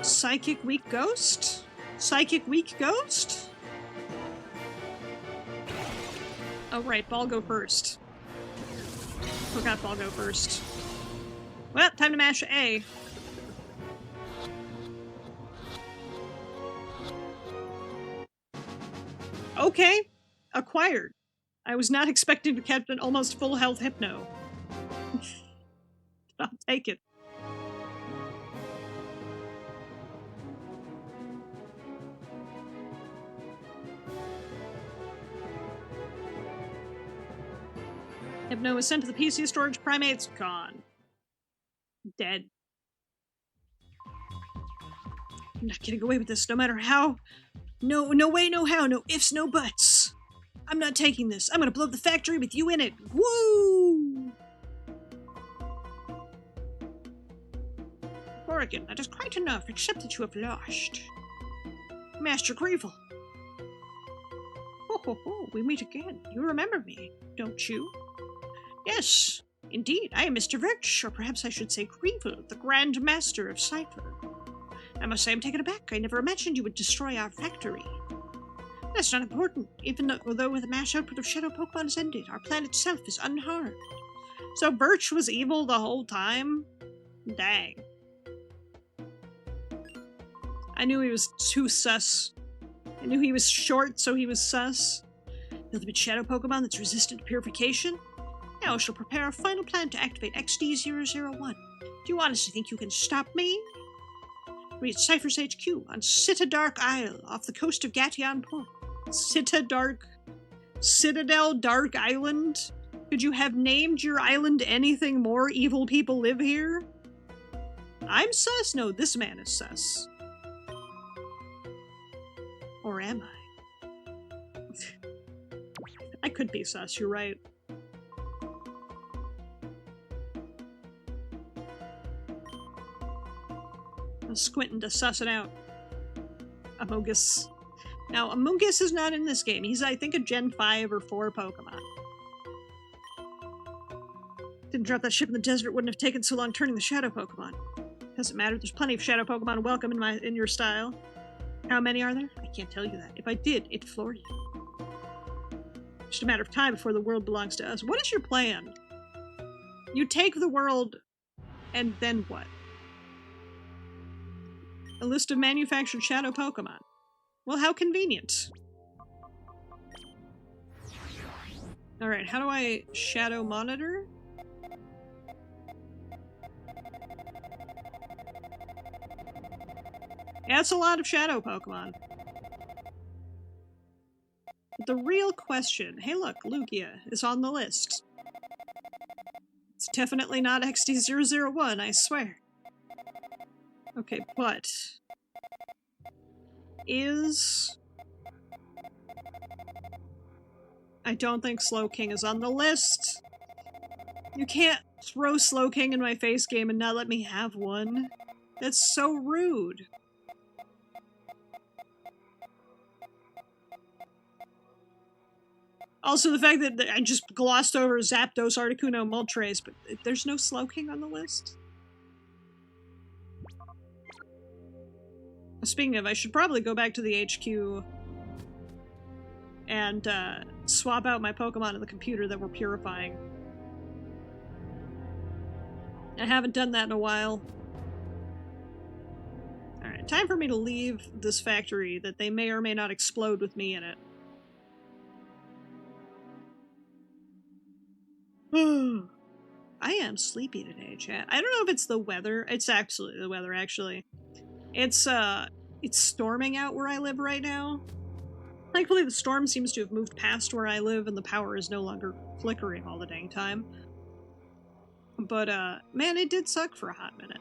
S1: Psychic Weak Ghost? Psychic Weak Ghost? Oh right, Ball go first. Forgot Ball go first. Well, time to mash A. Okay, acquired. I was not expecting to catch an almost full health Hypno. I'll take it. Hypno was sent to the PC storage. Primate's gone. Dead. I'm not getting away with this, no matter how. No way, no how, no ifs, no buts. I'm not taking this. I'm gonna blow up the factory with you in it. Woo! Oregon, that is quite enough, except that you have lost. Master Greevil. Ho ho ho, we meet again. You remember me, don't you? Yes, indeed, I am Mr. Virch, or perhaps I should say Greevil, the Grand Master of Cipher. I must say I'm taken aback. I never imagined you would destroy our factory. That's not important. Although the mass output of Shadow Pokemon has ended, our plan itself is unharmed. So Birch was evil the whole time? Dang. I knew he was too sus. I knew he was short, so he was sus. The ultimate Shadow Pokemon that's resistant to purification? Now I shall prepare a final plan to activate XD001. Do you honestly think you can stop me? Reach Cypher's HQ on Citadark Isle off the coast of Gatian Port. Citadel Dark Island? Could you have named your island anything more? Evil people live here? I'm sus? No, this man is sus. Or am I? I could be sus, you're right. I'm squinting to suss it out. Amogus. Now, Amogus is not in this game. He's, I think, a Gen 5 or 4 Pokemon. Didn't drop that ship in the desert, wouldn't have taken so long turning the Shadow Pokemon. Doesn't matter, there's plenty of Shadow Pokemon welcome in your style. How many are there? I can't tell you that. If I did, it'd floor you. Just a matter of time before the world belongs to us. What is your plan? You take the world, and then what? A list of manufactured Shadow Pokemon. Well, how convenient. Alright, how do I Shadow Monitor? Yeah, it's a lot of Shadow Pokemon. The real question... Hey look, Lugia is on the list. It's definitely not XD001, I swear. Okay, but... I don't think Slowking is on the list. You can't throw Slowking in my face game and not let me have one. That's so rude. Also, the fact that I just glossed over Zapdos, Articuno, Moltres, but there's no Slowking on the list? Speaking of, I should probably go back to the HQ and swap out my Pokemon in the computer that we're purifying. I haven't done that in a while. Alright, time for me to leave this factory that they may or may not explode with me in it. I am sleepy today, chat. I don't know if it's the weather. It's absolutely the weather, actually. It's storming out where I live right now. Thankfully, the storm seems to have moved past where I live and the power is no longer flickering all the dang time. But, man, it did suck for a hot minute.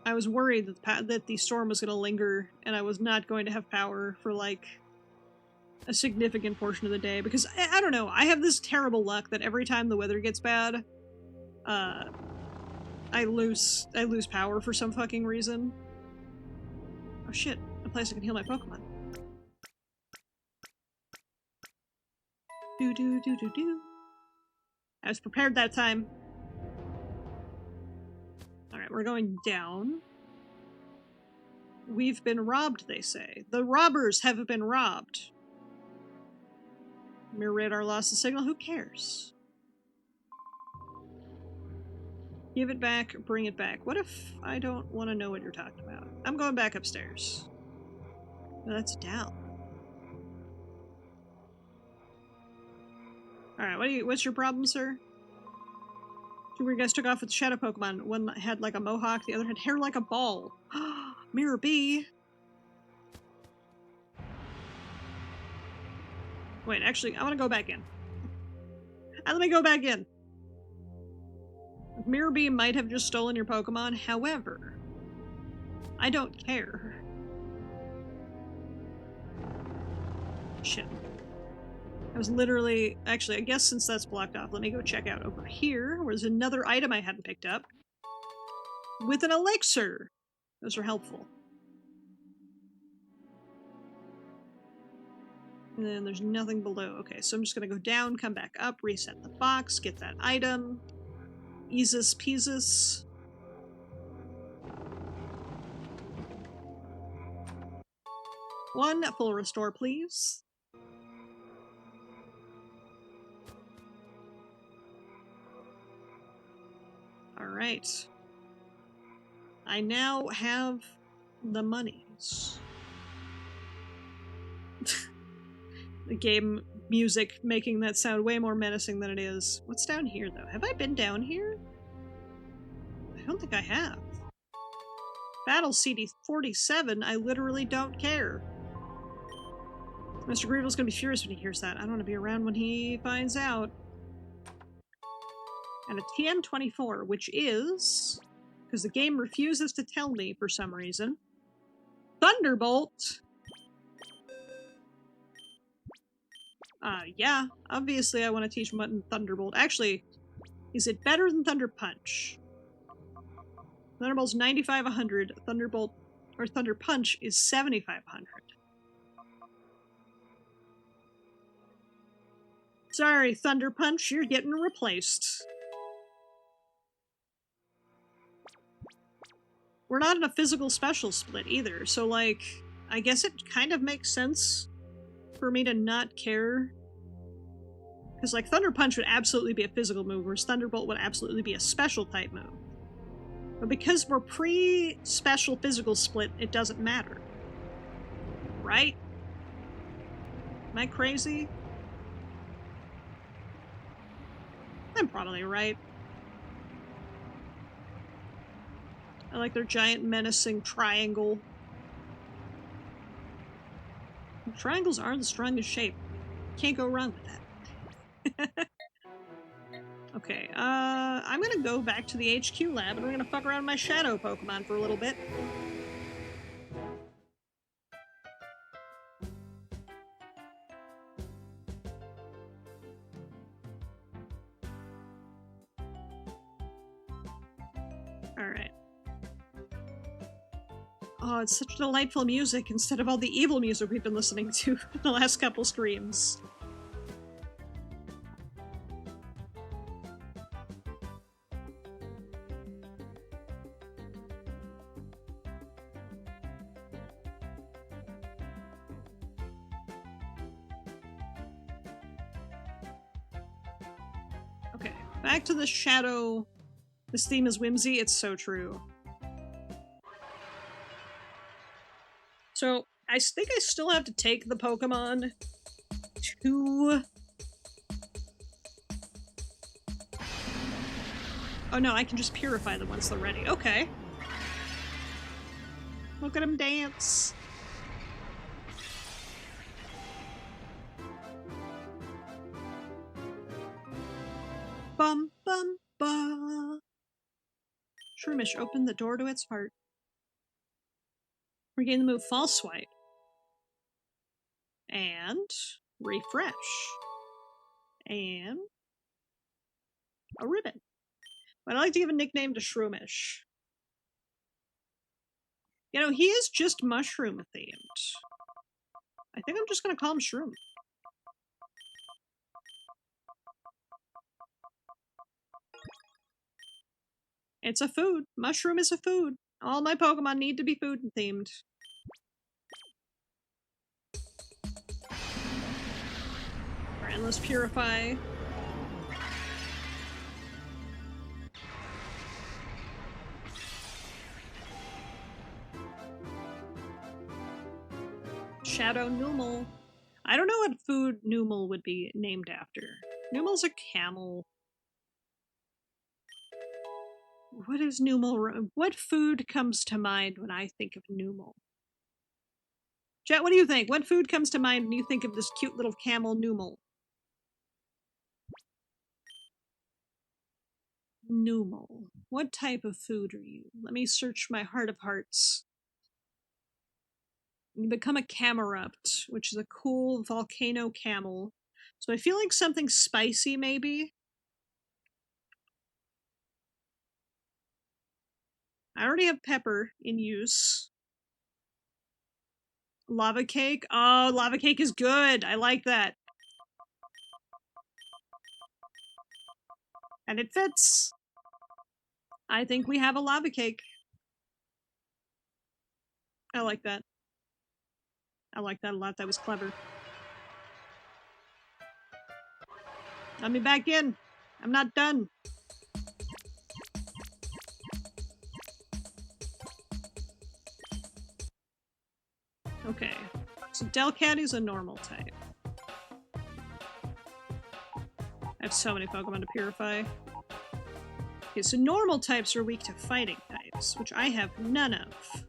S1: I was worried that the storm was going to linger and I was not going to have power for, like, a significant portion of the day. Because, I don't know, I have this terrible luck that every time the weather gets bad, I lose power for some fucking reason. Oh shit, a place I can heal my Pokemon. Do. I was prepared that time. Alright, we're going down. We've been robbed, they say. The robbers have been robbed. Mirror radar lost the signal, who cares? Give it back, bring it back. What if I don't want to know what you're talking about? I'm going back upstairs. No, that's down. Alright, what's your problem, sir? Two of you guys took off with the Shadow Pokemon. One had like a mohawk, the other had hair like a ball. Mirror B. Wait, actually, I want to go back in. Let me go back in. Mirror B might have just stolen your Pokemon, however, I don't care. Shit. I was literally... Actually, I guess since that's blocked off, let me go check out over here, where there's another item I hadn't picked up. With an elixir! Those are helpful. And then there's nothing below. Okay, so I'm just gonna go down, come back up, reset the box, get that item. Easus Peasus. One full restore, please. Alright. I now have the monies. The game music making that sound way more menacing than it is. What's down here, though? Have I been down here? I don't think I have. Battle CD 47, I literally don't care. Mr. Greedle's gonna be furious when he hears that. I don't want to be around when he finds out. And a TM24, which is, because the game refuses to tell me for some reason, Thunderbolt. Yeah, obviously I want to teach him Thunderbolt. Actually, is it better than Thunder Punch? Thunderbolt's 9500, Thunderbolt, or Thunder Punch is 7500. Sorry, Thunder Punch, you're getting replaced. We're not in a physical special split either, so like, I guess it kind of makes sense for me to not care. Because like, Thunder Punch would absolutely be a physical move, whereas Thunderbolt would absolutely be a special type move. But because we're pre-special physical split, it doesn't matter. Right? Am I crazy? I'm probably right. I like their giant menacing triangle. Triangles are the strongest shape. Can't go wrong with that. Okay, I'm gonna go back to the HQ lab and we're gonna fuck around with my shadow Pokemon for a little bit. Alright. Oh, it's such delightful music instead of all the evil music we've been listening to the last couple streams. Okay, back to the shadow. This theme is whimsy, it's so true. So, I think I still have to take the Pokemon to... Oh no, I can just purify them once they're ready. Okay. Look at him dance. Bum bum ba. Shroomish opened the door to its heart. Regain the move False Swipe. And refresh. And a ribbon. But I like to give a nickname to Shroomish. You know, he is just mushroom themed. I think I'm just gonna call him Shroom. It's a food. Mushroom is a food. All my Pokemon need to be food themed. Alright, let's purify. Shadow Numel. I don't know what food Numel would be named after. Numel's a camel. What is Numel? What food comes to mind when I think of Numel? Chat, what do you think? What food comes to mind when you think of this cute little camel Numel? Numel. What type of food are you? Let me search my heart of hearts. You become a Camerupt, which is a cool volcano camel. So I feel like something spicy, maybe? I already have pepper in use. Lava cake? Oh, lava cake is good. I like that. And it fits. I think we have a lava cake. I like that. I like that a lot. That was clever. Let me back in. I'm not done. Okay. So Delcat is a normal type. I have so many Pokemon to purify. Okay, so normal types are weak to fighting types, which I have none of.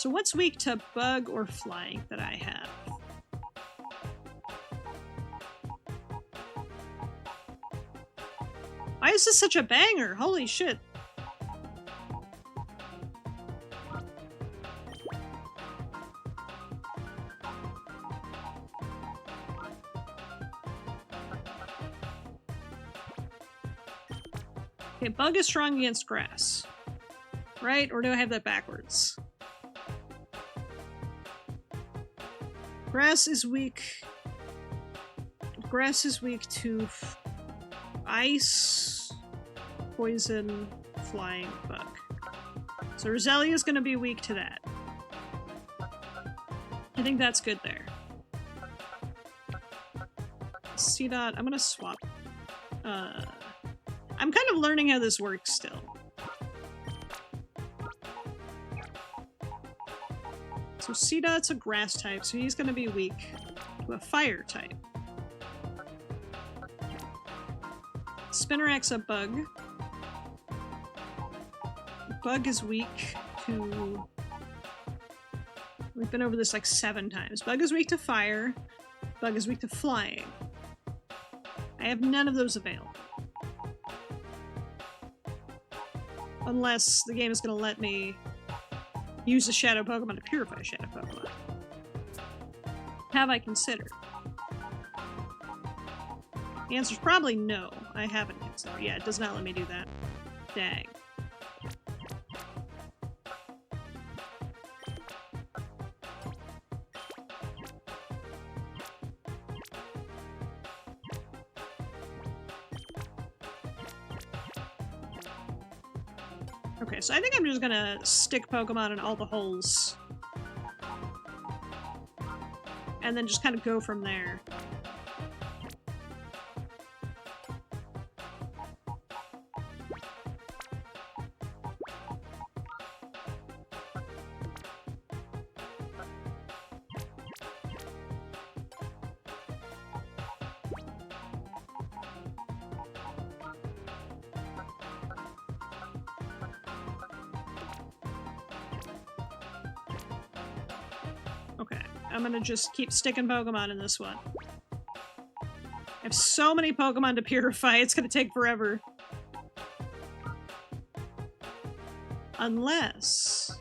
S1: So what's weak to bug or flying that I have? Why is this such a banger? Holy shit. Okay, bug is strong against grass. Right? Or do I have that backwards? Grass is weak. Grass is weak to ice, poison, flying, bug. So Roselia is going to be weak to that. I think that's good there. C-Dot, I'm going to swap. I'm kind of learning how this works still. So C-Dot's a grass type, so he's going to be weak to a fire type. Spinnerak's a bug. Bug is weak to... We've been over this like 7 times. Bug is weak to fire. Bug is weak to flying. I have none of those available. Unless the game is going to let me use the Shadow Pokemon to purify Shadow Pokemon. Have I considered? The answer's probably no. I haven't considered. Yeah, it does not let me do that. Dang. Okay, so I think I'm just gonna stick Pokemon in all the holes. And then just kind of go from there. I'm gonna just keep sticking Pokemon in this one. I have so many Pokemon to purify, it's gonna take forever. Unless...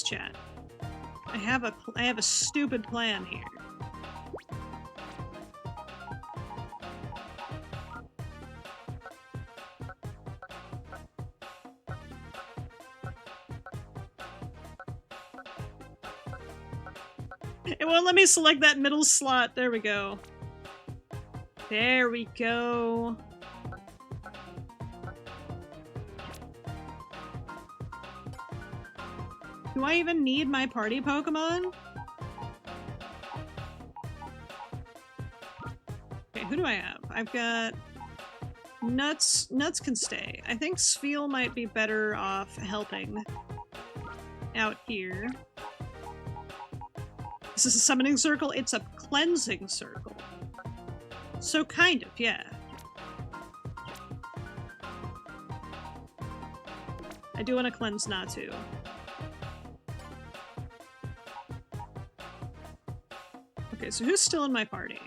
S1: chat. I have a stupid plan here. It won't let me select that middle slot. There we go. There we go. Do I even need my party Pokemon? Okay, who do I have? I've got Nuts. Nuts can stay. I think Spheal might be better off helping out here. Is this a summoning circle? It's a cleansing circle. So kind of, yeah. I do want to cleanse Natu. Okay, so who's still in my party?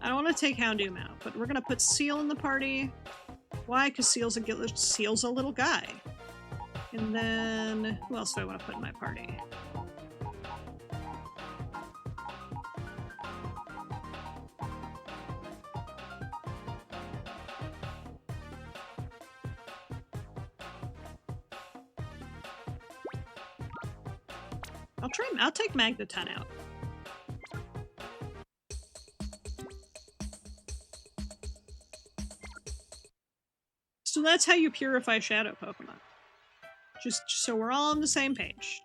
S1: I don't want to take Houndoom out, but we're gonna put Seal in the party. Why? Because Seal's a little guy. And then who else do I want to put in my party? I'll take Magneton out. So that's how you purify Shadow Pokemon. Just so we're all on the same page.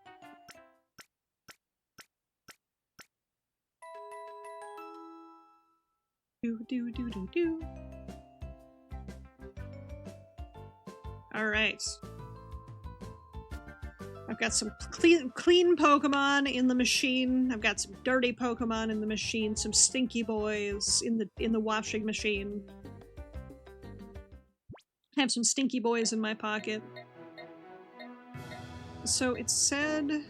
S1: Do. Alright. I've got some clean Pokemon in the machine. I've got some dirty Pokemon in the machine. Some stinky boys in the washing machine. I have some stinky boys in my pocket. So it said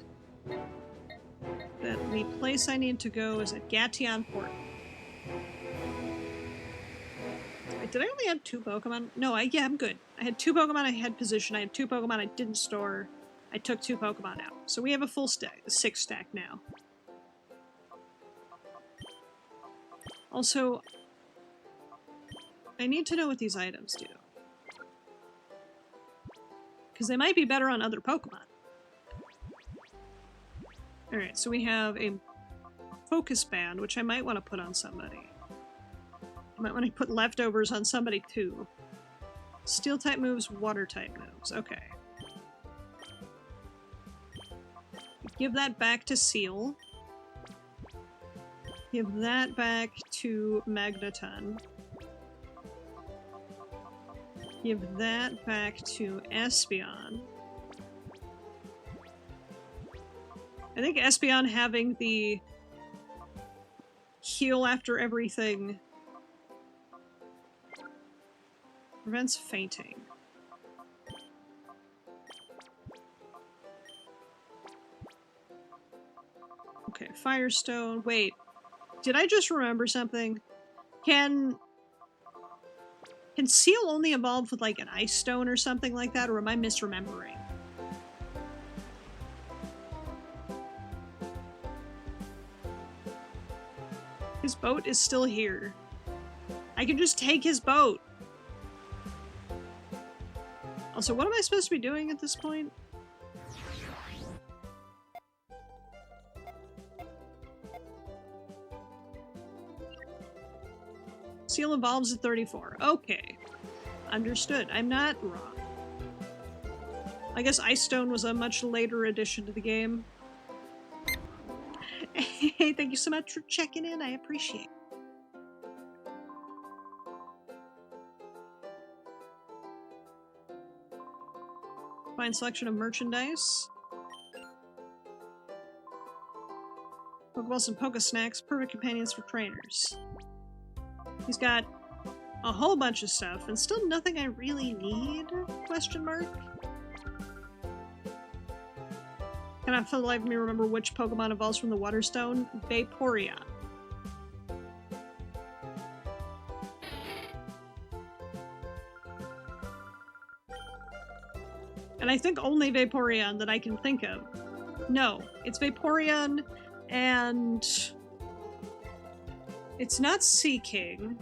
S1: that the place I need to go is at Gation Port. Wait, did I only have 2 Pokemon? No, yeah, I'm good. I had 2 Pokemon I had position. I had 2 Pokemon I didn't store. I took 2 Pokemon out. So we have a full stack, a 6 stack now. Also, I need to know what these items do. Because they might be better on other Pokemon. Alright, so we have a Focus Band, which I might want to put on somebody. I might want to put leftovers on somebody too. Steel-type moves, Water-type moves. Okay. Give that back to Seal. Give that back to Magneton. Give that back to Espeon. I think Espeon having the heal after everything prevents fainting. Okay, Firestone. Wait, did I just remember something? Can Seal only evolve with like an Ice Stone or something like that, or am I misremembering? His boat is still here. I can just take his boat. Also, what am I supposed to be doing at this point? Seal evolves at 34. Okay. Understood. I'm not wrong. I guess Ice Stone was a much later addition to the game. Hey, thank you so much for checking in. I appreciate it. Fine selection of merchandise. Pokeballs and Pokesnacks, perfect companions for trainers. He's got a whole bunch of stuff, and still nothing I really need? Question mark? Can I for the life of me remember which Pokemon evolves from the Water Stone? Vaporeon. And I think only Vaporeon that I can think of. No, it's Vaporeon, and it's not Seaking.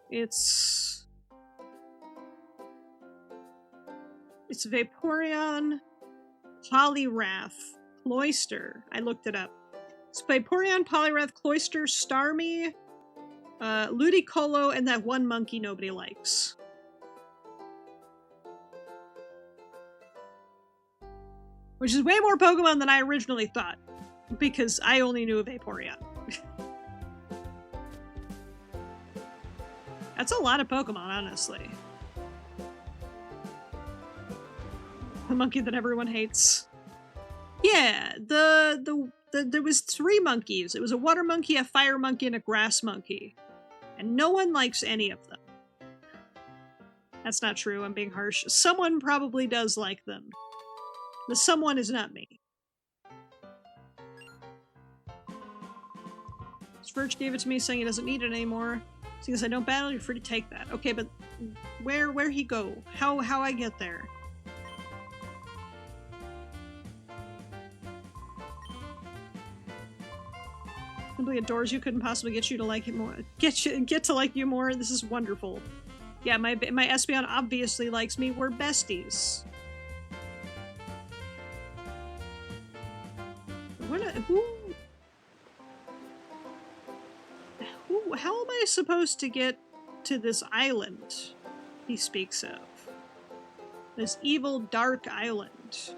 S1: It's Vaporeon, Poliwrath, Cloyster. I looked it up. It's Vaporeon, Poliwrath, Cloyster, Starmie, Ludicolo, and that one monkey nobody likes. Which is way more Pokemon than I originally thought, because I only knew of Vaporeon. That's a lot of Pokemon, honestly. The monkey that everyone hates. Yeah, there was 3 monkeys. It was a water monkey, a fire monkey, and a grass monkey. And no one likes any of them. That's not true, I'm being harsh. Someone probably does like them. The someone is not me. Svirch gave it to me saying he doesn't need it anymore. Since I don't battle, you're free to take that. Okay, but where he go? How I get there? Simply adores you, couldn't possibly get you to like it more. Get to like you more. This is wonderful. Yeah, my Espeon obviously likes me. We're besties. How am I supposed to get to this island he speaks of? This evil, dark island.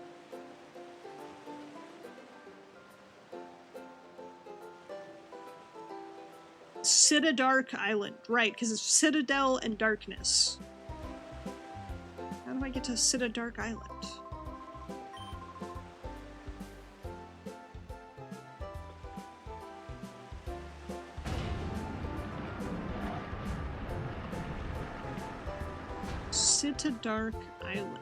S1: Citadark Island. Right, because it's Citadel and Darkness. How do I get to Citadark Island? Citadark Island.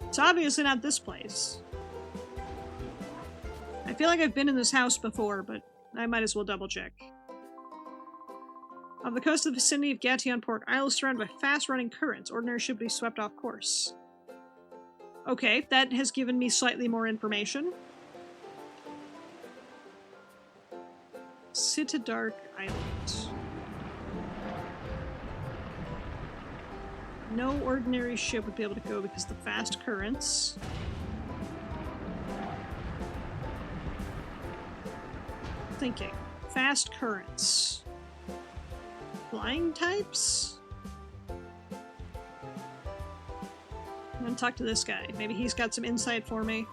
S1: It's obviously not this place. I feel like I've been in this house before, but I might as well double check. Off the coast of the vicinity of Gation Port, Isle is surrounded by fast-running currents. Ordinary should be swept off course. Okay, that has given me slightly more information. Citadark Island. No ordinary ship would be able to go because of the fast currents. Thinking. Fast currents. Flying types? I'm gonna talk to this guy. Maybe he's got some insight for me.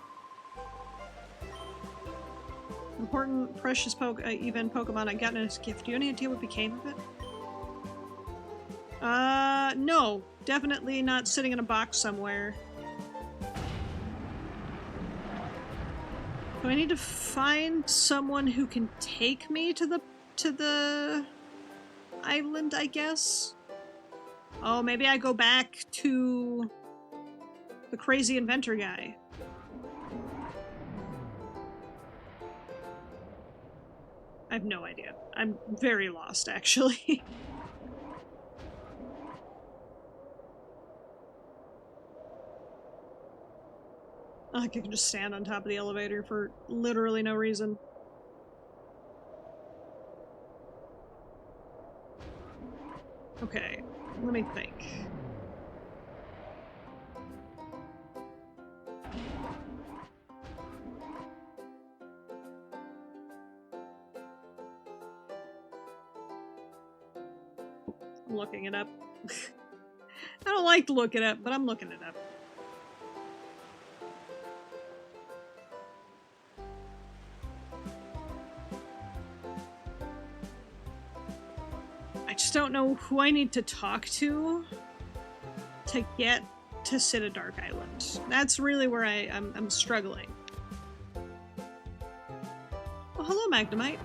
S1: Important, precious event Pokemon I got in as a gift. Do you have any idea what became of it? No. Definitely not sitting in a box somewhere. Do I need to find someone who can take me to the island, I guess? Oh, maybe I go back to the crazy inventor guy. I have no idea. I'm very lost, actually. I can just stand on top of the elevator for literally no reason. Okay, let me think. I'm looking it up. I don't like to look it up, but I'm looking it up. I just don't know who I need to talk to get to Citadark Island. That's really where I'm struggling. Oh, hello, Magnemite.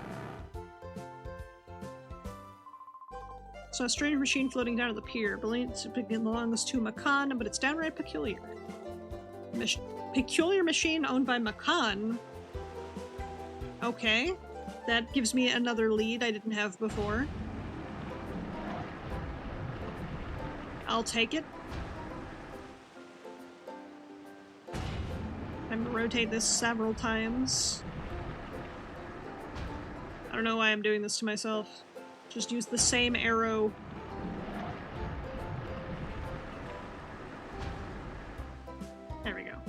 S1: So a strange machine floating down to the pier. Belongs to Makan, but it's downright peculiar. Peculiar machine owned by Makan? Okay. That gives me another lead I didn't have before. I'll take it. I'm gonna rotate this several times. I don't know why I'm doing this to myself. Just use the same arrow. There we go.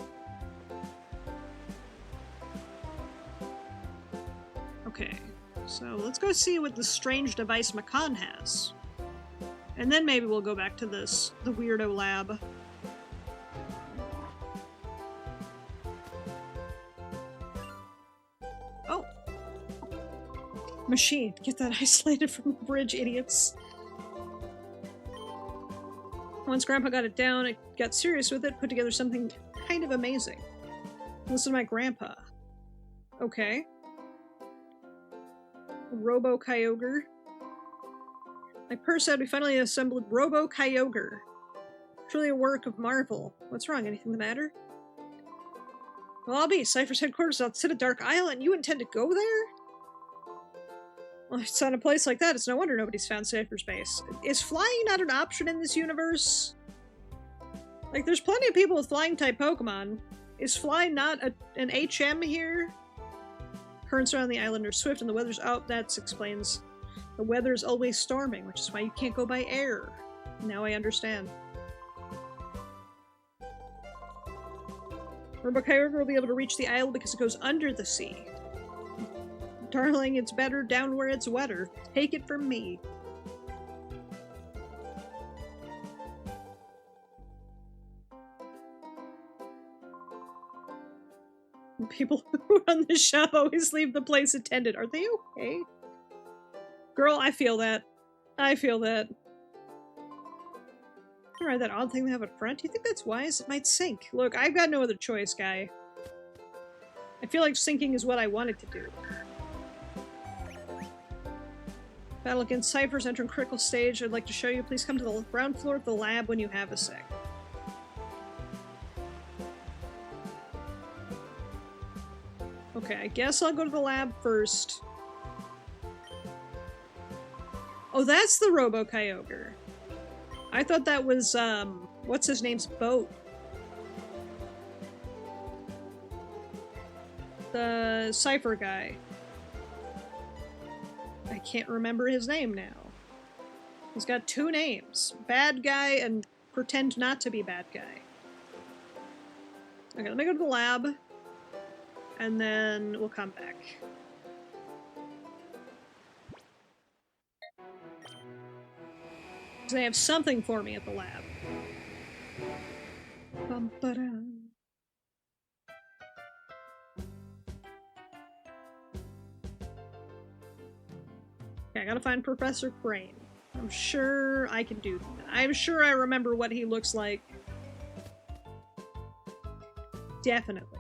S1: Okay, so let's go see what the strange device Makan has. And then maybe we'll go back to the weirdo lab. Oh! Machine, get that isolated from the bridge, idiots. Once Grandpa got it down, it got serious with it, put together something kind of amazing. Listen to my grandpa. Okay. Robo-Kyogre. My purse said we finally assembled Robo-Kyogre. Truly a work of marvel. What's wrong? Anything the matter? Well, I'll be. Cypher's headquarters on Citadark Island. You intend to go there? Well, it's on a place like that. It's no wonder nobody's found Cypher's base. Is flying not an option in this universe? Like, there's plenty of people with flying-type Pokemon. Is flying not an HM here? Currents around the island are swift and the weather's... Oh, that explains... The weather's always storming, which is why you can't go by air. Now I understand. Robo-Kyogre will be able to reach the isle because it goes under the sea. Darling, it's better down where it's wetter. Take it from me. People who run the shop always leave the place attended. Are they okay? Girl, I feel that. I feel that. Alright, that odd thing they have up front. Do you think that's wise? It might sink. Look, I've got no other choice, guy. I feel like sinking is what I wanted to do. Battle against ciphers entering critical stage. I'd like to show you. Please come to the ground floor of the lab when you have a sec. Okay, I guess I'll go to the lab first. Oh, that's the Robo-Kyogre. I thought that was, what's his name's boat? The Cypher guy. I can't remember his name now. He's got two names. Bad guy and pretend not to be bad guy. Okay, let me go to the lab. And then we'll come back. Because they have something for me at the lab. Bum-ba-dum. Okay, I gotta find Professor Crane. I'm sure I can do that. I'm sure I remember what he looks like. Definitely.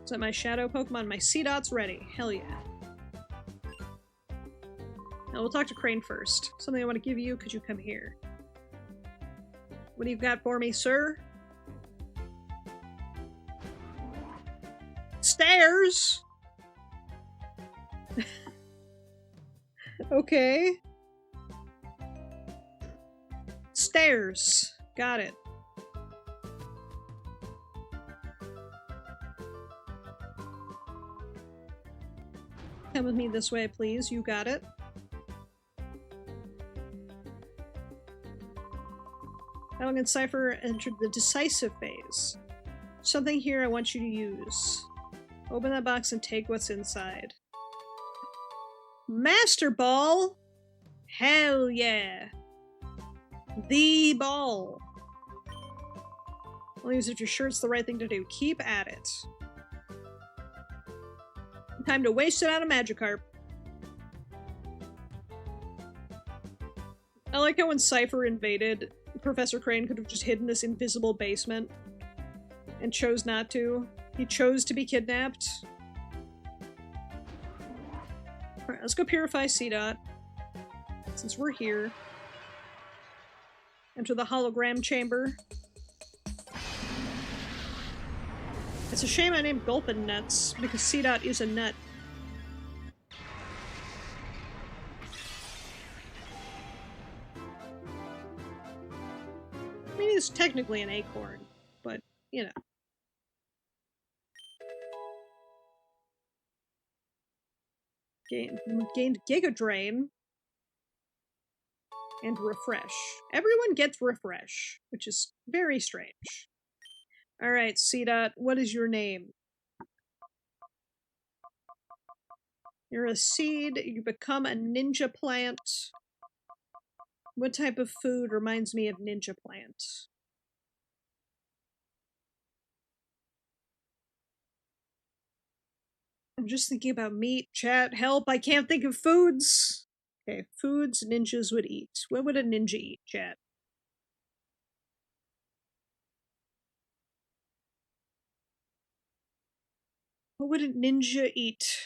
S1: Is that my shadow Pokemon? My Seedot's ready. Hell yeah. Now we'll talk to Crane first. Something I want to give you. Could you come here? What do you got for me, sir? Stairs! Okay. Stairs. Got it. Come with me this way, please. You got it. Elegant Cypher entered the decisive phase. Something here I want you to use. Open that box and take what's inside. Master Ball! Hell yeah! The ball! Only use it if you're sure it's the right thing to do. Keep at it. Time to waste it on a Magikarp. I like how when Cypher invaded, Professor Crane could have just hidden this invisible basement and chose not to. He chose to be kidnapped. Alright, let's go purify Seedot. Since we're here. Enter the hologram chamber. It's a shame I named Gulpin Nuts, because Seedot is a nut. I mean, he's technically an acorn, but, you know. Gained Giga Drain. And Refresh. Everyone gets Refresh, which is very strange. Alright, Seedot, what is your name? You're a seed, you become a ninja plant. What type of food reminds me of ninja plant? I'm just thinking about meat, chat, help, I can't think of foods! Okay, foods ninjas would eat. What would a ninja eat, chat? What would a ninja eat?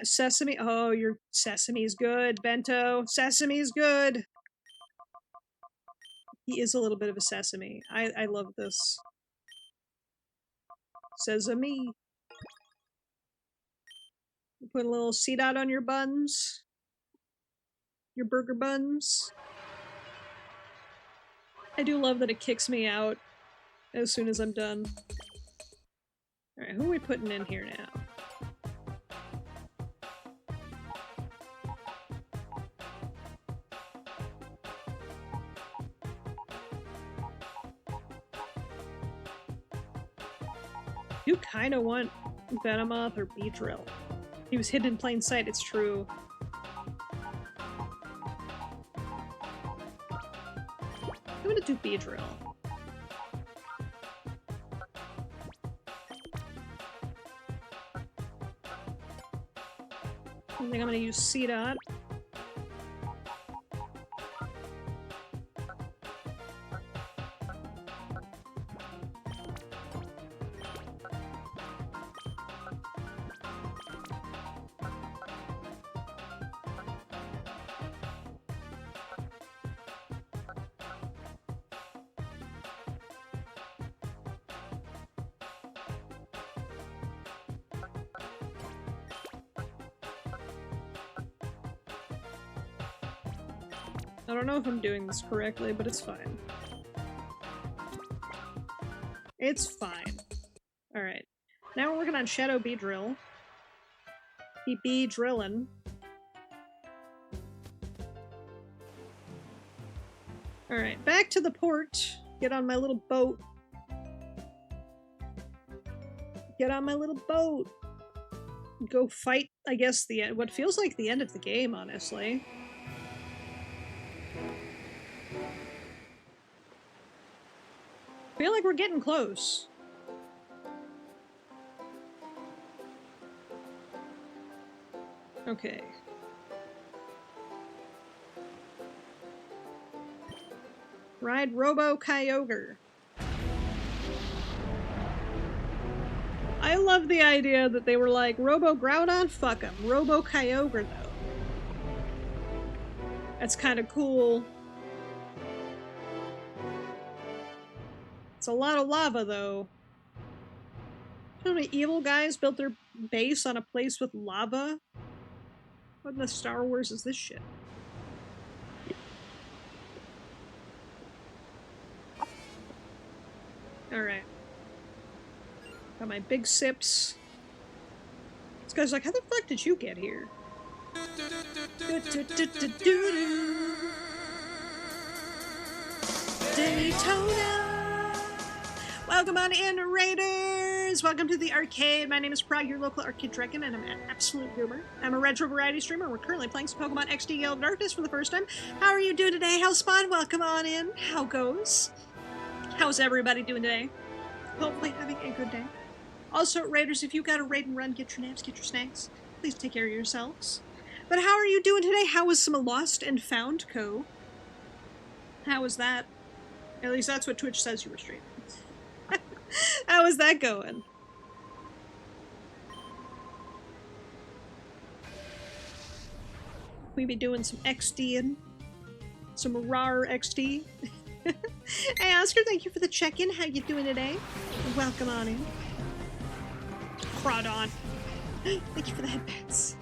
S1: Sesame. Oh, your sesame's good, Bento. Sesame's good! He is a little bit of a sesame. I love this. Sesame. Put a little Seedot on your buns. Your burger buns. I do love that it kicks me out as soon as I'm done. Alright, who are we putting in here now? You kinda want Venomoth or Beedrill. He was hidden in plain sight, it's true. I'm gonna do Beedrill. think I'm gonna use C-Dot. I don't know if I'm doing this correctly, but it's fine. It's fine. Alright. Now we're working on Shadow Bee Drill. Bee drillin'. Alright, back to the port. Get on my little boat. Get on my little boat. Go fight, I guess, what feels like the end of the game, honestly. Feel like we're getting close. Okay. Ride Robo Kyogre. I love the idea that they were like, Robo Groudon? Fuck him. Robo Kyogre, though. That's kind of cool. It's a lot of lava, though. How many evil guys built their base on a place with lava? What in the Star Wars is this shit? Alright. Got my big sips. This guy's like, how the fuck did you get here? Daytona! Welcome on in, Raiders! Welcome to the arcade. My name is Prague, your local arcade dragon, and I'm an absolute goober. I'm a retro variety streamer. We're currently playing some Pokemon XD Yellow Darkness for the first time. How are you doing today, Hellspawn? Welcome on in. How goes? How's everybody doing today? Hopefully having a good day. Also, Raiders, if you got a raid and run, get your naps, get your snacks. Please take care of yourselves. But how are you doing today? How was some Lost and Found Co? How was that? At least that's what Twitch says you were streaming. How is that going? We be doing some XD-ing. Some RAR XD. Hey Oscar, thank you for the check-in. How you doing today? Welcome on in. Crawdon. Thank you for the headpats.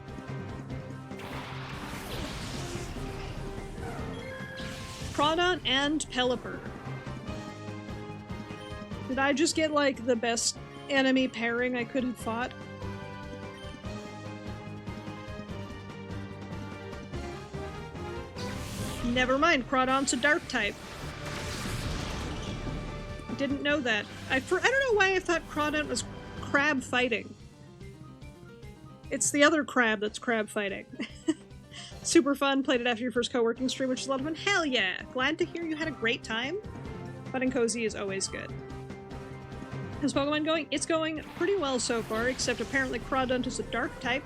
S1: Crawdon and Pelipper. Did I just get, like, the best enemy pairing I could have fought? Never mind, Crawdon's a dark type. Didn't know that. I don't know why I thought Crawdon was crab fighting. It's the other crab that's crab fighting. Super fun. Played it after your first co-working stream, which is a lot of fun. Hell yeah! Glad to hear you had a great time. Fun and cozy is always good. How's Pokemon going? It's going pretty well so far, except apparently Crawdon is a dark type.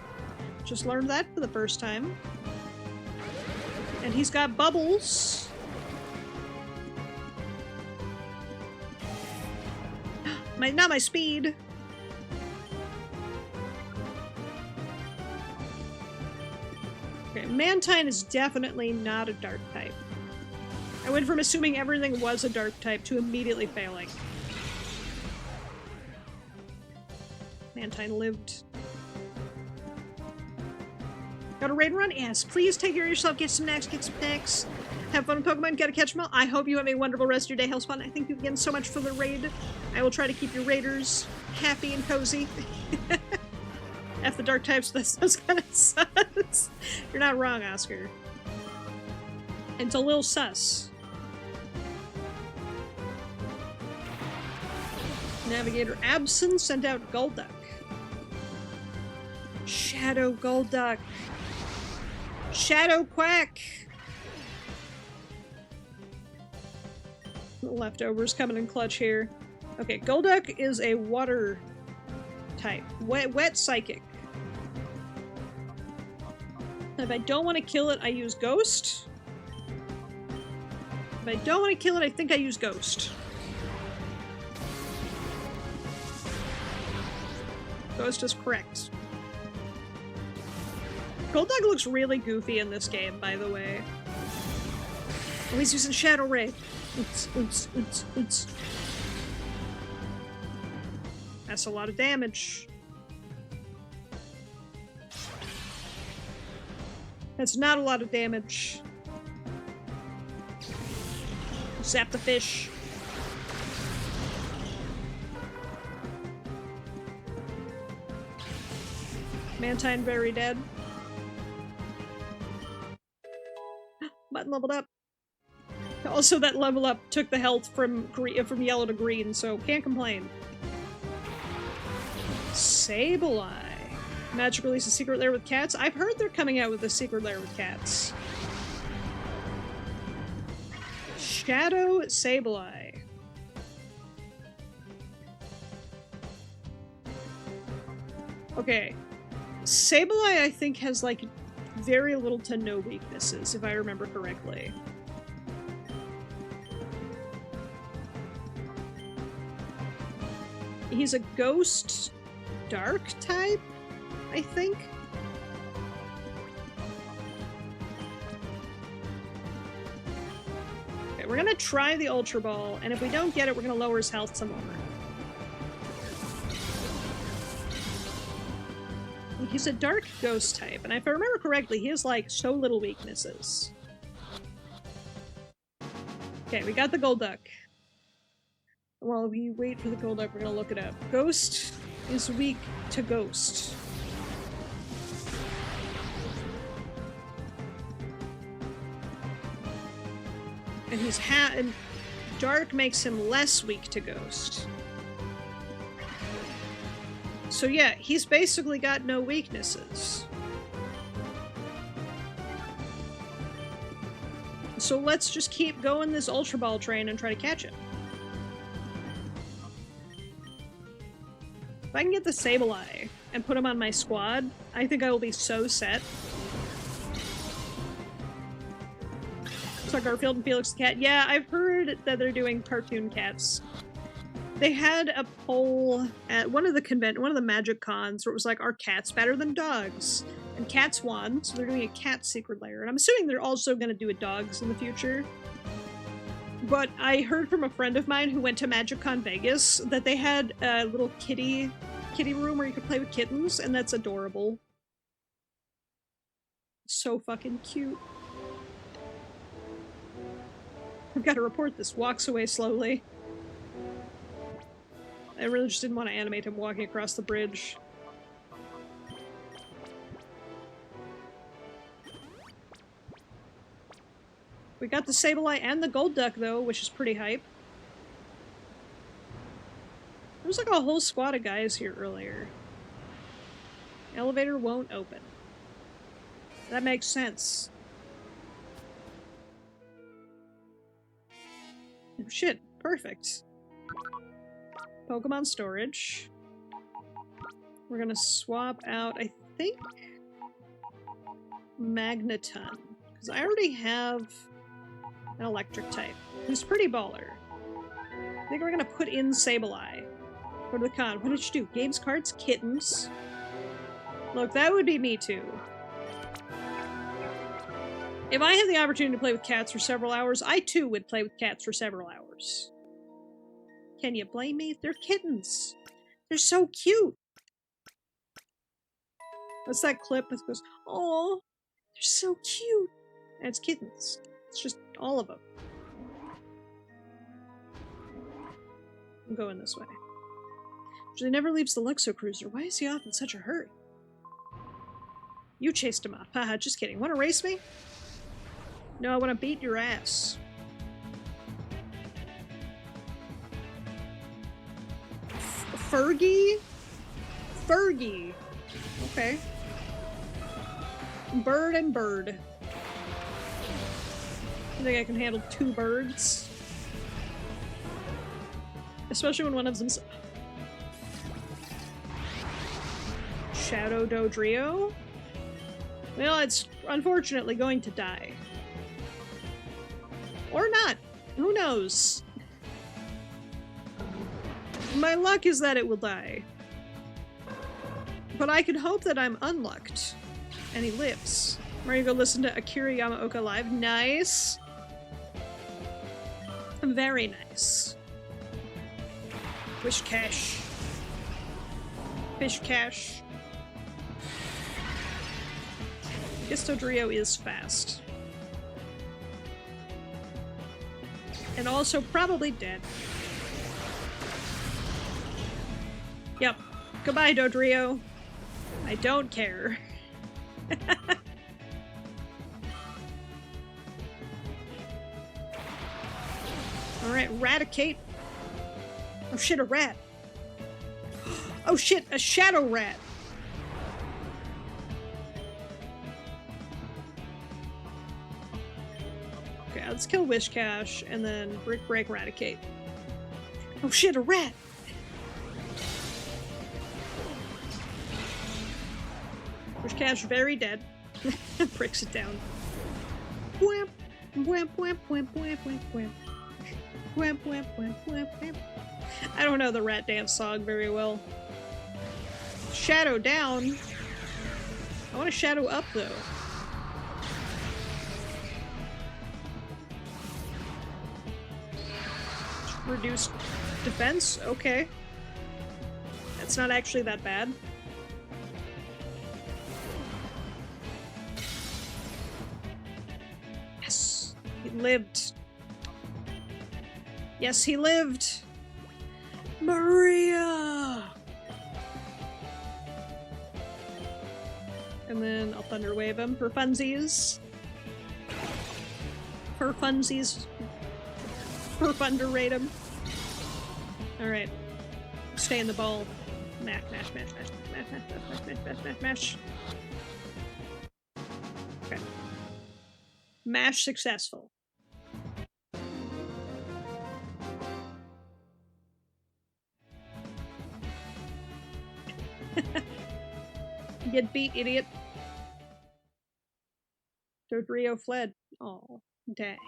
S1: Just learned that for the first time. And he's got bubbles. Not my speed. Okay, Mantine is definitely not a dark type. I went from assuming everything was a dark type to immediately failing. Mantine lived. Got a raid run? Yes. Please take care of yourself, get some snacks, get some picks. Have fun with Pokemon, gotta catch them all. I hope you have a wonderful rest of your day, Hellspawn. I thank you again so much for the raid. I will try to keep your raiders happy and cozy. F the dark types, that sounds kind of sus. You're not wrong, Oscar. It's a little sus. Navigator Absent sent out Golduck. Shadow Golduck. Shadow Quack. Leftovers coming in clutch here. Okay, Golduck is a water type. Wet psychic. If I don't want to kill it, I use Ghost. If I don't want to kill it, I think I use Ghost. Ghost is correct. Golduck looks really goofy in this game, by the way. Oh, he's using Shadow Ray. Oops, oops, oops, oops. That's a lot of damage. That's not a lot of damage. Zap the fish. Mantine very dead. Button leveled up. Also, that level up took the health from yellow to green, so can't complain. Sableye. Magic release a secret lair with cats. I've heard they're coming out with a secret lair with cats. Shadow Sableye. Okay. Sableye, I think, has, like, very little to no weaknesses, if I remember correctly. He's a ghost dark type, I think. Okay, we're gonna try the Ultra Ball, and if we don't get it, we're gonna lower his health some more. He's a dark ghost type, and if I remember correctly, he has, like, so little weaknesses. Okay, we got the Golduck. While we wait for the Golduck, we're gonna look it up. Ghost is weak to Ghost. And and Dark makes him less weak to Ghost. So yeah, he's basically got no weaknesses. So let's just keep going this Ultra Ball train and try to catch it. If I can get the Sableye and put him on my squad, I think I will be so set. So Garfield and Felix the Cat. Yeah, I've heard that they're doing cartoon cats. They had a poll at one of the Magic Cons where it was like, are cats better than dogs? And cats won, so they're doing a cat secret lair. And I'm assuming they're also going to do a dogs in the future. But I heard from a friend of mine who went to Magic Con Vegas that they had a little kitty room where you could play with kittens, and that's adorable. So fucking cute. I've got to report this. Walks away slowly. I really just didn't want to animate him walking across the bridge. We got the Sableye and the Golduck, though, which is pretty hype. There was like a whole squad of guys here earlier. Elevator won't open. That makes sense. Oh, shit, perfect. Pokemon storage. We're gonna swap out, I think, Magneton. Because I already have an electric type, who's pretty baller. I think we're gonna put in Sableye. Go to the con. What did you do? Games, cards, kittens. Look, that would be me too. If I had the opportunity to play with cats for several hours, I too would play with cats for several hours. Can you blame me? They're kittens. They're so cute. What's that clip that goes, "Aw, they're so cute." And it's kittens. It's just all of them. I'm going this way. He never leaves the Luxo Cruiser. Why is he off in such a hurry? You chased him off. Haha, just kidding. Want to race me? No, I want to beat your ass. Fergie? Fergie. Okay. Bird and bird. I think I can handle 2 birds. Especially when one of them's... Shadow Dodrio? Well, it's unfortunately going to die. Or not. Who knows? My luck is that it will die. But I could hope that I'm unlucked. And he lives. We're gonna go listen to Akira Yamaoka live. Nice. Very nice. Wish cash. Fish cash. Dodrio is fast. And also probably dead. Yep. Goodbye, Dodrio. I don't care. Alright, Raticate. Oh shit, a rat. Oh shit, a shadow rat. Okay, let's kill Wishcash and then Brick Break Raticate. Oh shit, a rat! Wishcash very dead. Breaks it down. Wham! Wham, wham, wham, wham, wham, wham. Wham, wham, wham, wham, wham. I don't know the rat dance song very well. Shadow down. I want to shadow up though. Reduced defense? Okay. That's not actually that bad. Yes! He lived. Yes, he lived! Maria! And then I'll Thunder Wave him for funsies. For funsies. For Thunder Raid him. Alright. Stay in the ball. Mash, mash, mash, mash, mash, mash, mash, mash, mash, mash, mash. Okay. Mash successful. Get beat, idiot. Dodrio fled. Oh, dang.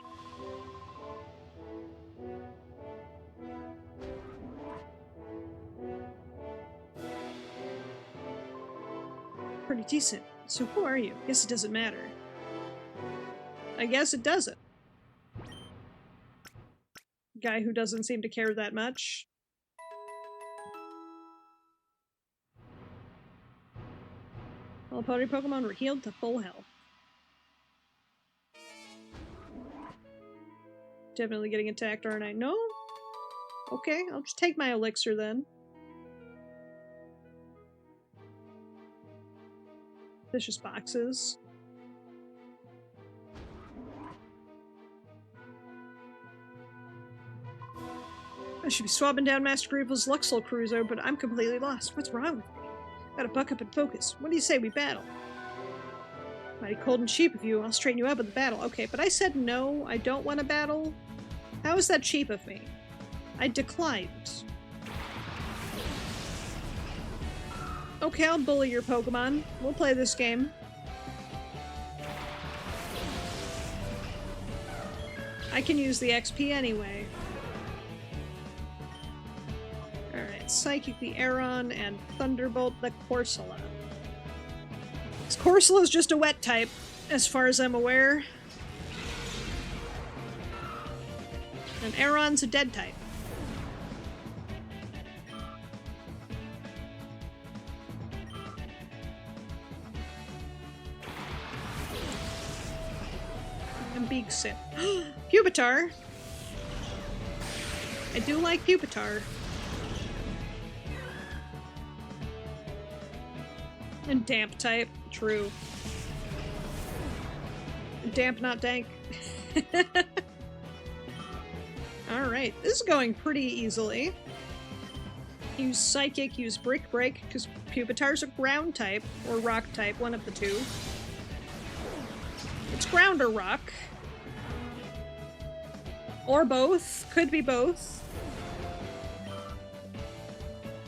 S1: Pretty decent. So who are you? Guess it doesn't matter. I guess it doesn't. Guy who doesn't seem to care that much. All party Pokemon were healed to full health. Definitely getting attacked, aren't I? No? Okay, I'll just take my elixir then. Vicious boxes. I should be swapping down Master Greevil's Luxel Cruiser, but I'm completely lost. What's wrong with me? Gotta buck up and focus. What do you say we battle? Mighty cold and cheap of you. I'll straighten you up in the battle. Okay, but I said no, I don't want to battle. How is that cheap of me? I declined. Okay, I'll bully your Pokemon. We'll play this game. I can use the XP anyway. Alright, Psychic the Aeron and Thunderbolt the Corsola. Corsola's just a wet type, as far as I'm aware. And Aeron's a dead type. And Big Sip. Pupitar! I do like Pupitar. And Damp type. True. Damp, not dank. Alright, this is going pretty easily. Use Psychic, use Brick Break, because Pupitar's a ground type, or rock type, one of the two. It's ground or rock. Or both. Could be both.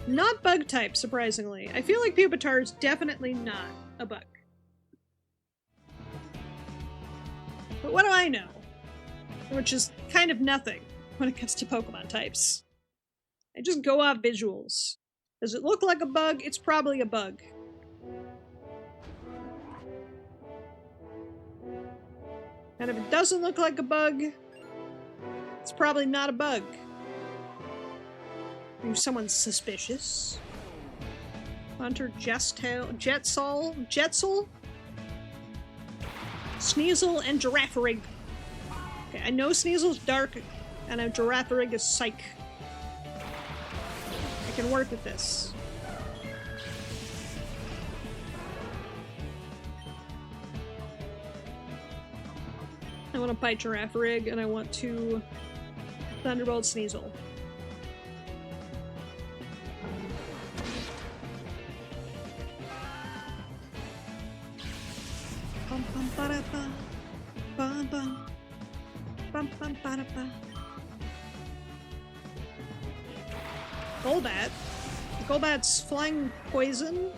S1: Not bug type, surprisingly. I feel like Pupitar is definitely not a bug. But what do I know? Which is kind of nothing when it comes to Pokemon types. I just go off visuals. Does it look like a bug? It's probably a bug. And if it doesn't look like a bug, it's probably not a bug. Maybe someone's suspicious. Hunter Jetsol, Sneasel, and Girafarig. Okay, I know Sneasel's dark, and a Girafarig is psych. I can work with this. I want to bite Girafarig, and I want to Thunderbolt Sneasel. Bum bum ba da ba, bum bum, bum bum ba da ba. Golbat. Golbat's flying poison,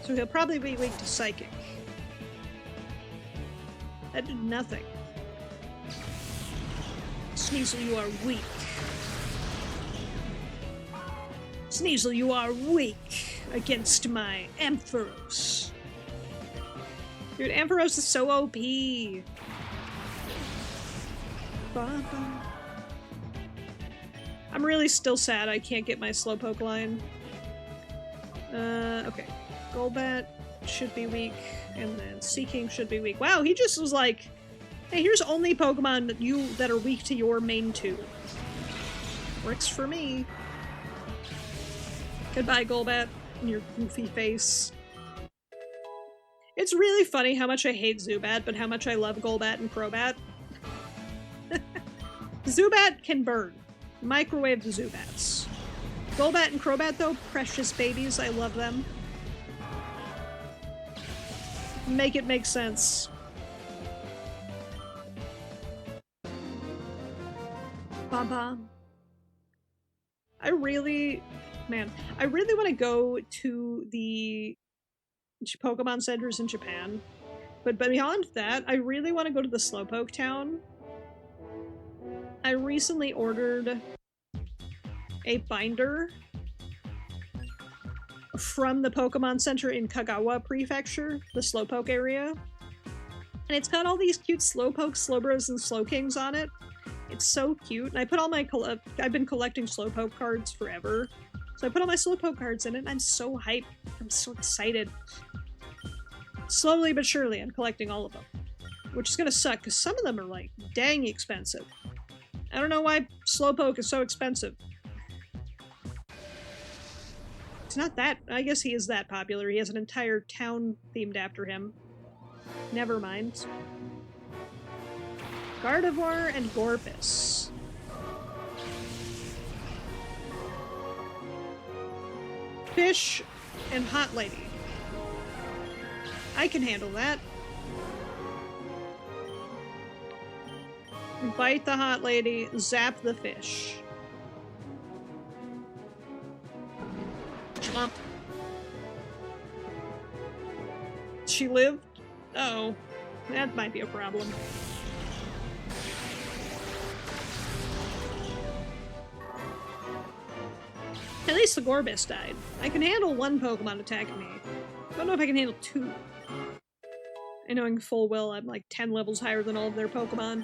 S1: so he'll probably be weak to psychic. That did nothing. Sneasel, you are weak. Sneasel, you are weak against my Ampharos. Dude, Ampharos is so OP. I'm really still sad I can't get my Slowpoke line. Okay. Golbat should be weak, and then Seaking should be weak. Wow, he just was like, hey, here's only Pokemon that are weak to your main two. Works for me. Goodbye, Golbat, and your goofy face. It's really funny how much I hate Zubat, but how much I love Golbat and Crobat. Zubat can burn. Microwave the Zubats. Golbat and Crobat, though, precious babies. I love them. Make it make sense. Baba. I really want to go to the Pokemon centers in Japan. But beyond that, I really want to go to the Slowpoke town. I recently ordered a binder from the Pokemon Center in Kagawa Prefecture, the Slowpoke area. And it's got all these cute Slowpoke, Slowbros, and Slowkings on it. It's so cute. And I put all my I've been collecting Slowpoke cards forever. So I put all my Slowpoke cards in it, and I'm so hyped. I'm so excited. Slowly but surely, I'm collecting all of them. Which is gonna suck, because some of them are, like, dang expensive. I don't know why Slowpoke is so expensive. It's not that... I guess he is that popular. He has an entire town themed after him. Never mind. Gardevoir and Gorpus. Fish and Hot Lady. I can handle that. Bite the Hot Lady, zap the fish. Chomp. She lived? Uh-oh. That might be a problem. At least the Gorbis died. I can handle one Pokemon attacking me. I don't know if I can handle two. And knowing full well I'm like 10 levels higher than all of their Pokemon.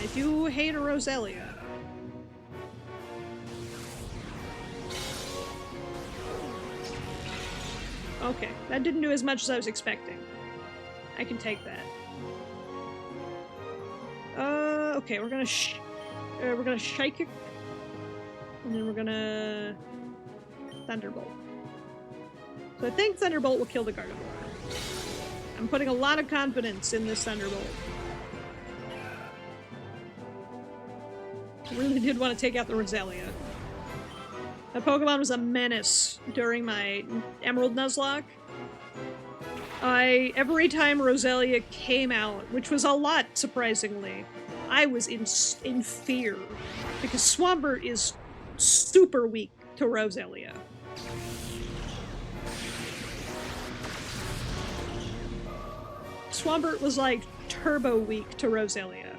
S1: I do hate a Roselia. Okay, that didn't do as much as I was expecting. I can take that. Okay, we're gonna Shake it, and then we're gonna Thunderbolt. So I think Thunderbolt will kill the Gardevoir. I'm putting a lot of confidence in this Thunderbolt. I really did want to take out the Roselia. That Pokemon was a menace during my Emerald Nuzlocke. Every time Roselia came out, which was a lot, surprisingly, I was in fear. Because Swampert is super weak to Roselia. Swampert was like turbo weak to Roselia.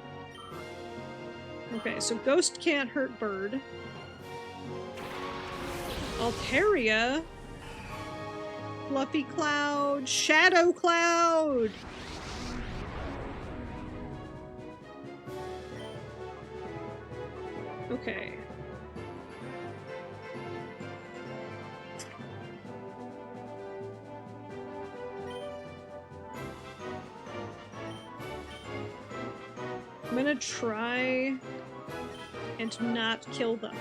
S1: Okay, so Ghost can't hurt Bird. Altaria. Fluffy Cloud. Shadow Cloud! Okay. I'm gonna try and not kill them.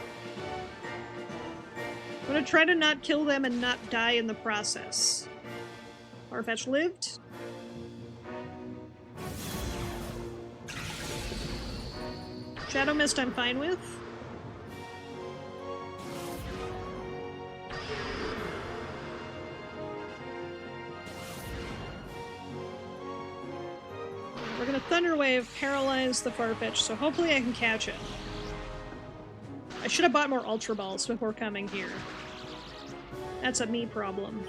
S1: I'm gonna try to not kill them and not die in the process. Farfetch lived. Shadow Mist I'm fine with. We're gonna Thunder Wave, paralyze the Farfetch, so hopefully I can catch it. I should have bought more Ultra Balls before coming here. That's a me problem.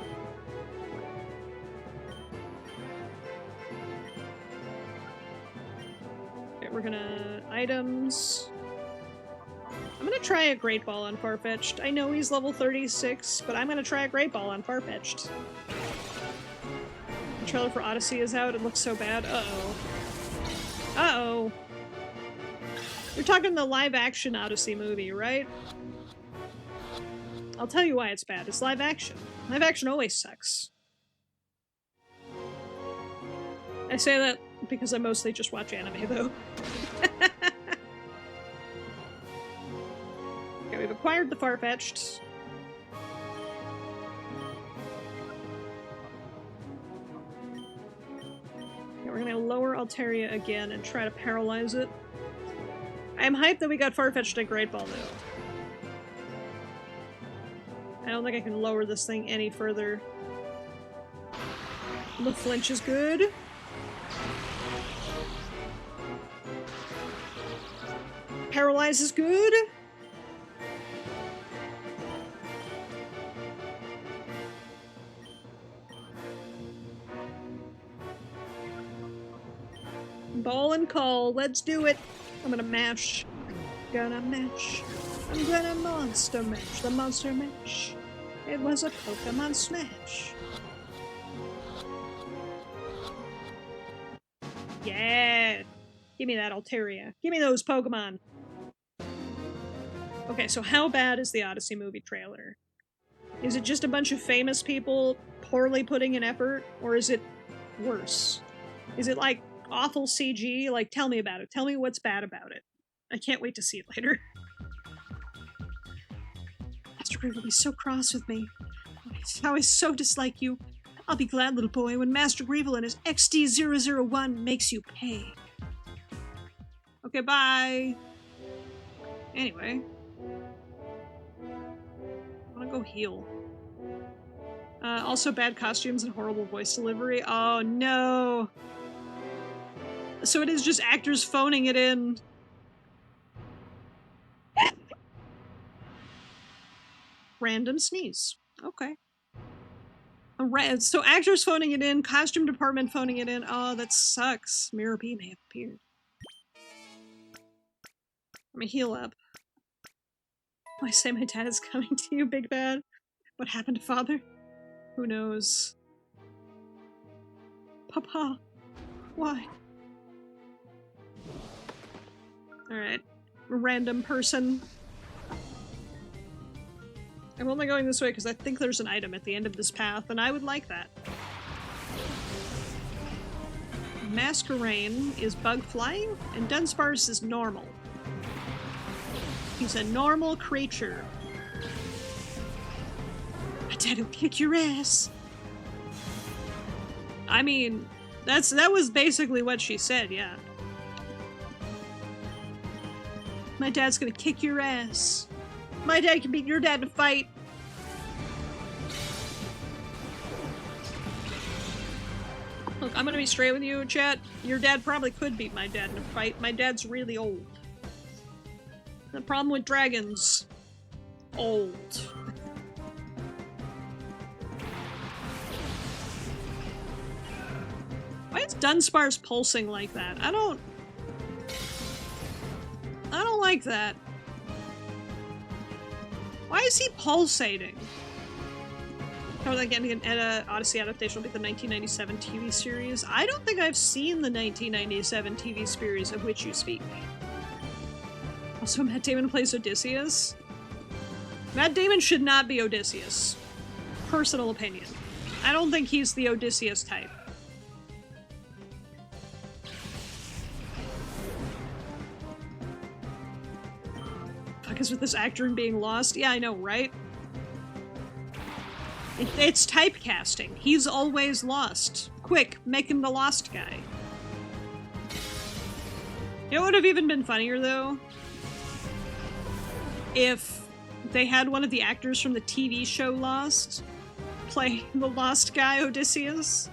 S1: Okay, we're gonna... items... I'm gonna try a Great Ball on Farfetch'd. I know he's level 36, but I'm gonna try a Great Ball on Farfetch'd. The trailer for Odyssey is out, it looks so bad. Uh-oh. Uh-oh. You're talking the live-action Odyssey movie, right? I'll tell you why it's bad. It's live-action. Live-action always sucks. I say that because I mostly just watch anime, though. Okay, we've acquired the Farfetch'd. Okay, we're gonna lower Altaria again and try to paralyze it. I'm hyped that we got Farfetch'd a Great Ball, though. I don't think I can lower this thing any further. The flinch is good. Paralyze is good. Ball and call, let's do it. I'm gonna mash. Gonna mash. I'm gonna monster mash. The monster mash. It was a Pokemon Smash. Yeah! Give me that Altaria. Give me those Pokemon! Okay, so how bad is the Odyssey movie trailer? Is it just a bunch of famous people poorly putting in effort? Or is it worse? Is it like awful CG? Like, tell me about it. Tell me what's bad about it. I can't wait to see it later. Master Grave will be so cross with me. How I so dislike you. I'll be glad, little boy, when Master Greevil and his XD001 makes you pay. Okay, bye! Anyway. I wanna go heal. Also bad costumes and horrible voice delivery. Oh no! So it is just actors phoning it in. Random sneeze. Okay. So actors phoning it in, costume department phoning it in. Oh, that sucks. Mirror B may have appeared. Let me heal up. I say my dad is coming to you, Big Bad. What happened to father? Who knows? Papa. Why? Alright. Random person. I'm only going this way because I think there's an item at the end of this path, and I would like that. Masquerain is bug flying, and Dunsparce is normal. He's a normal creature. My dad will kick your ass. I mean, that was basically what she said, yeah. My dad's gonna kick your ass. My dad can beat your dad in a fight. Look, I'm gonna be straight with you, chat. Your dad probably could beat my dad in a fight. My dad's really old. The problem with dragons. Old. Why Dunspar's pulsing like that. I don't like that. Why is he pulsating? Oh, again, an Odyssey adaptation will be the 1997 TV series. I don't think I've seen the 1997 TV series of which you speak. Also, Matt Damon plays Odysseus. Matt Damon should not be Odysseus. Personal opinion. I don't think he's the Odysseus type. Fuck is with this actor and being lost? Yeah, I know, right? It's typecasting. He's always lost. Quick, make him the lost guy. You know what would have even been funnier, though? If they had one of the actors from the TV show Lost play the lost guy, Odysseus.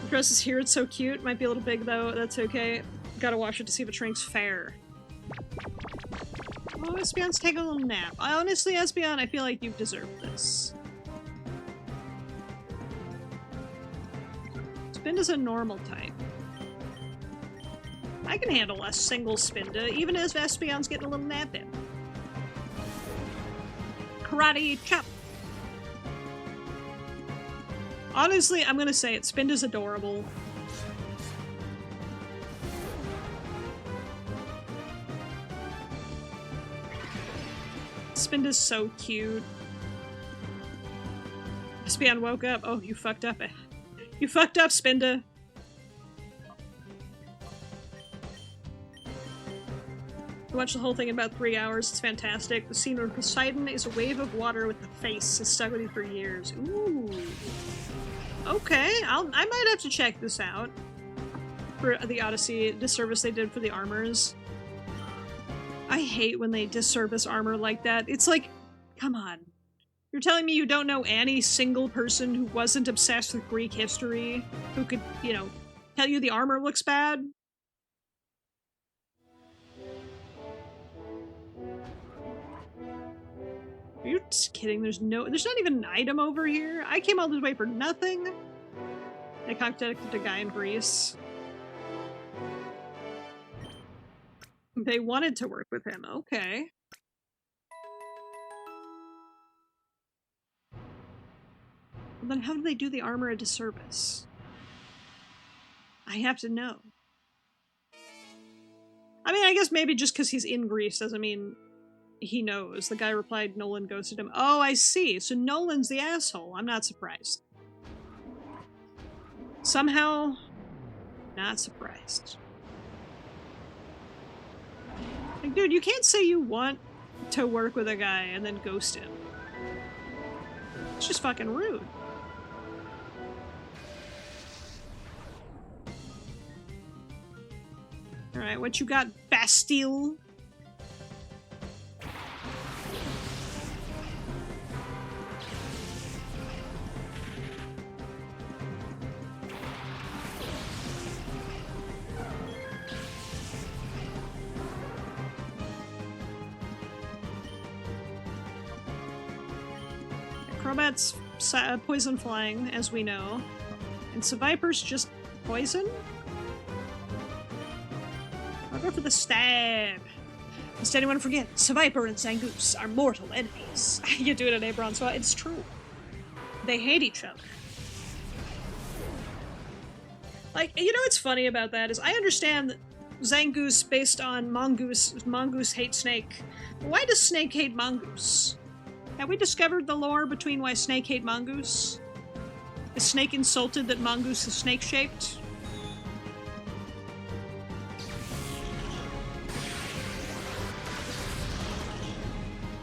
S1: The dress is here, it's so cute. Might be a little big, though. That's okay. Gotta wash it to see if it shrinks fair. Oh, Espeon's taking a little nap. Honestly, Espeon, I feel like you've deserved this. Spinda's a normal type. I can handle a single Spinda, even as Espeon's getting a little nap in. Karate chop! Honestly, I'm gonna say it. Spinda's adorable. Spinda's so cute. Espeon woke up. Oh, you fucked up. You fucked up, Spinda. I watched the whole thing in about 3 hours. It's fantastic. The scene where Poseidon is a wave of water with the face has stuck with me for years. Ooh. Okay, I might have to check this out. For the Odyssey disservice they did for the armors. I hate when they disservice armor like that. It's like, come on. You're telling me you don't know any single person who wasn't obsessed with Greek history who could, you know, tell you the armor looks bad? Are you just kidding? There's not even an item over here? I came all this way for nothing? They contacted a guy in Greece. They wanted to work with him, okay. Well, then how do they do the armor a disservice? I have to know. I mean, I guess maybe just because he's in Greece doesn't mean he knows. The guy replied Nolan ghosted him. Oh, I see. So Nolan's the asshole. I'm not surprised. Somehow, not surprised. Like, dude, you can't say you want to work with a guy and then ghost him. It's just fucking rude. Alright, what you got, Bastille? Crobat's poison flying, as we know. And Seviper's just poison? I'll go for the stab. Lest anyone forget, Seviper and Zangoose are mortal enemies. You do it at Abron's. Well, it's true. They hate each other. Like, you know what's funny about that is I understand Zangoose based on Mongoose. Mongoose hates Snake. Why does Snake hate Mongoose? Have we discovered the lore between why Snake hate Mongoose? Is Snake insulted that Mongoose is snake-shaped?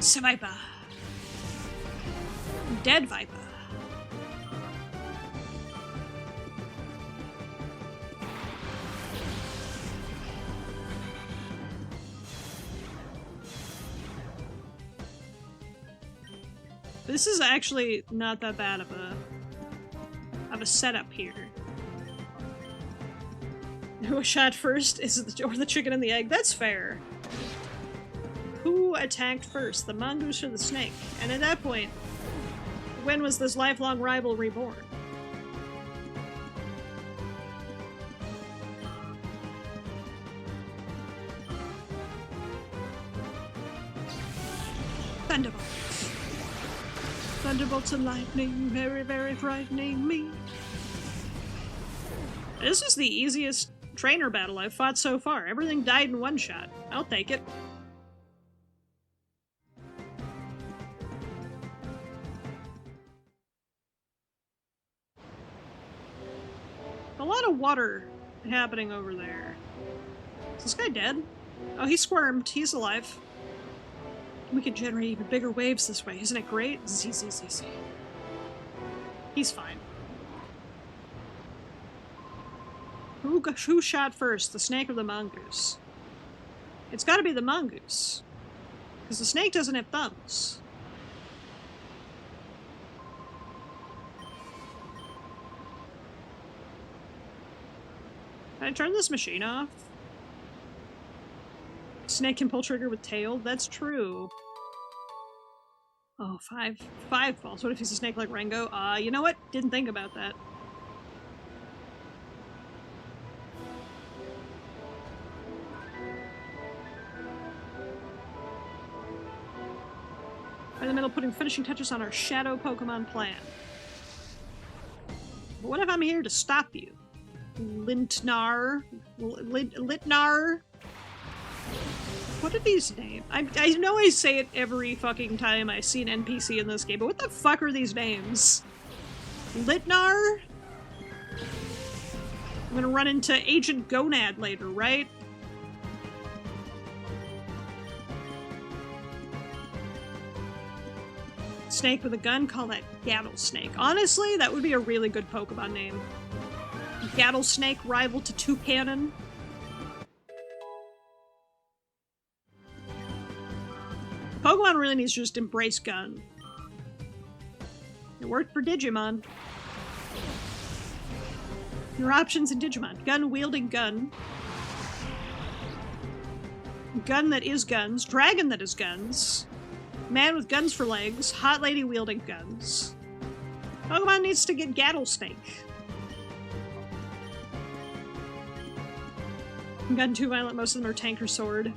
S1: Viper. Dead Viper. This is actually not that bad of a setup here. Who was shot first? Is it or the chicken and the egg? That's fair. Who attacked first, the mongoose or the snake? And at that point, when was this lifelong rivalry born? thunderbolts and lightning, very, very frightening me. This is the easiest trainer battle I've fought so far. Everything died in one shot. I'll take it. A lot of water happening over there. Is this guy dead? Oh, he squirmed. He's alive. We can generate even bigger waves this way. Isn't it great? Z. He's fine. Who shot first, the snake or the mongoose? It's gotta be the mongoose. Because the snake doesn't have thumbs. Can I turn this machine off? Snake can pull trigger with tail? That's true. Oh, five falls. What if he's a snake like Rengo? You know what? Didn't think about that. We're in the middle of putting finishing touches on our shadow Pokemon plan. But what if I'm here to stop you? Lintnar? Litnar? What are these names? I know I say it every fucking time I see an NPC in this game, but what the fuck are these names? Litnar? I'm gonna run into Agent Gonad later, right? Snake with a gun? Call that Gattlesnake. Honestly, that would be a really good Pokemon name. Gattlesnake, rival to Toucannon. Pokemon really needs to just embrace gun. It worked for Digimon. Your options in Digimon. Gun-wielding gun. Gun that is guns. Dragon that is guns. Man with guns for legs. Hot lady wielding guns. Pokemon needs to get Gattlesnake. Gun too violent, most of them are tank or sword.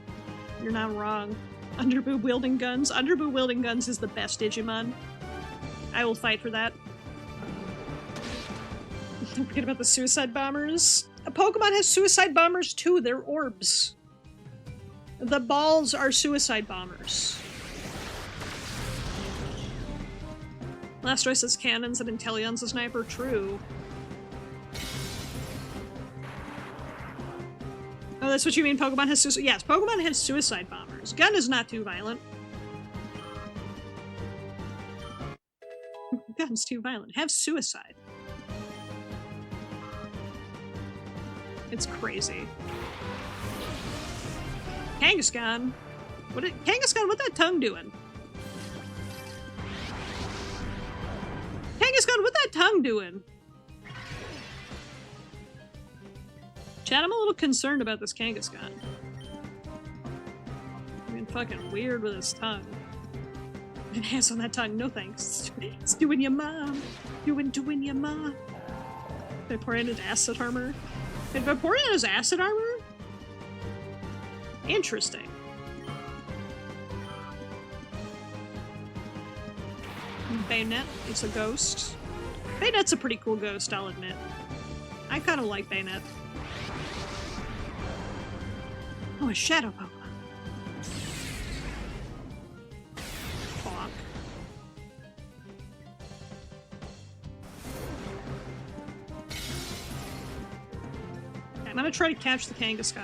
S1: You're not wrong. Underboob wielding guns. Underboob wielding guns is the best Digimon. I will fight for that. Don't forget about the suicide bombers. A Pokemon has suicide bombers too. They're orbs. The balls are suicide bombers. Blastoise says cannons and Inteleon's a sniper. True. Oh, that's what you mean Pokemon has suicide... Yes, Pokemon has suicide bombers. Gun is not too violent. Gun's too violent. Have suicide. It's crazy. Kangaskhan. Kangaskhan, what that tongue doing? Kangaskhan, what that tongue doing? Chad, I'm a little concerned about this Kangaskhan. I mean, fucking weird with his tongue. Enhance on that tongue, no thanks. It's doing your mom. Doing your mom. Vaporeon has acid armor. Did Vaporeon has acid armor? Interesting. Bayonet, it's a ghost. Bayonet's a pretty cool ghost, I'll admit. I kind of like Bayonet. Oh, a shadow Pokemon. Bonk. Okay, I'm gonna try to catch the Kangaskhan.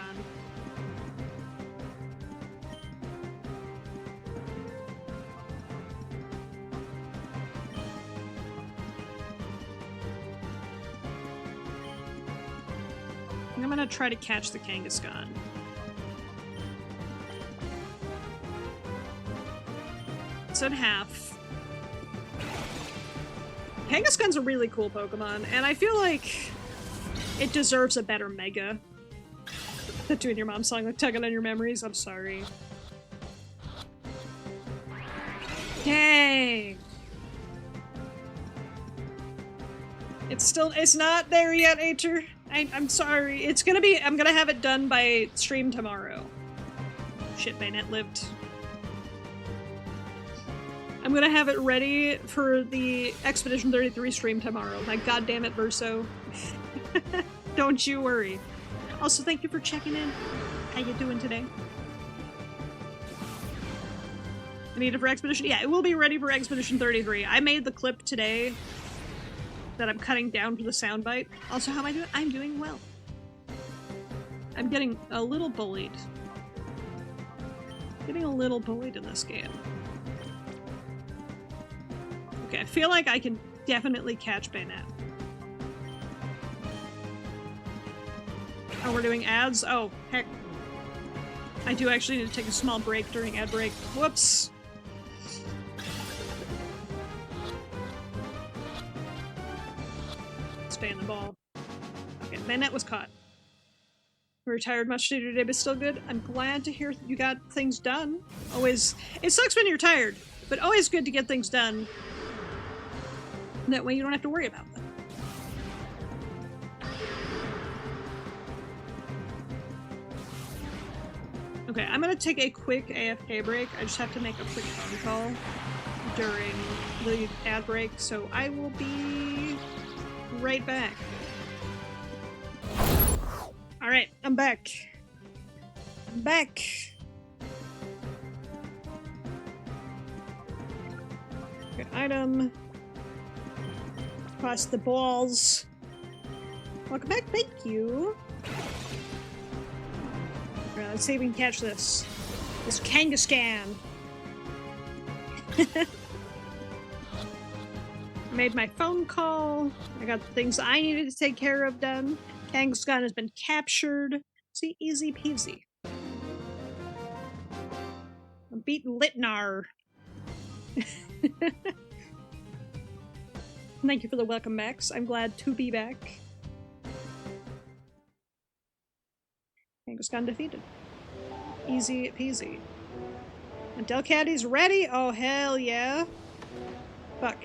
S1: I'm gonna try to catch the Kangaskhan. It's at half. Kangaskhan's a really cool Pokemon, and I feel like it deserves a better Mega. Doing your mom's song like tugging on your memories. I'm sorry. Dang. It's not there yet, Aether. I'm sorry. I'm gonna have it done by stream tomorrow. Shit, Bayonet lived. I'm gonna have it ready for the Expedition 33 stream tomorrow. My goddamn it, Verso. Don't you worry. Also, thank you for checking in. How you doing today? I need it for Expedition. Yeah, it will be ready for Expedition 33. I made the clip today that I'm cutting down for the soundbite. Also, how am I doing? I'm doing well. I'm getting a little bullied. Getting a little bullied in this game. Okay, I feel like I can definitely catch Bayonet. Oh, we're doing ads? Oh, heck. I do actually need to take a small break during ad break. Whoops! Stay in the ball. Okay, Bayonet was caught. We retired much to do today, but still good. I'm glad to hear you got things done. Always, it sucks when you're tired, but always good to get things done. That way you don't have to worry about them. Okay, I'm gonna take a quick AFK break. I just have to make a quick phone call during the ad break, so I will be right back. Alright, I'm back. I'm back. Okay, item. Cross the balls. Welcome back, thank you. Alright, let's see if we can catch this. This Kangaskhan. Made my phone call. I got the things I needed to take care of done. Kangaskhan has been captured. See, easy peasy. I beat Litnar. Thank you for the welcome, Max. I'm glad to be back. Kangaskhan defeated. Easy peasy. And Delcatty's ready? Oh, hell yeah. Fuck.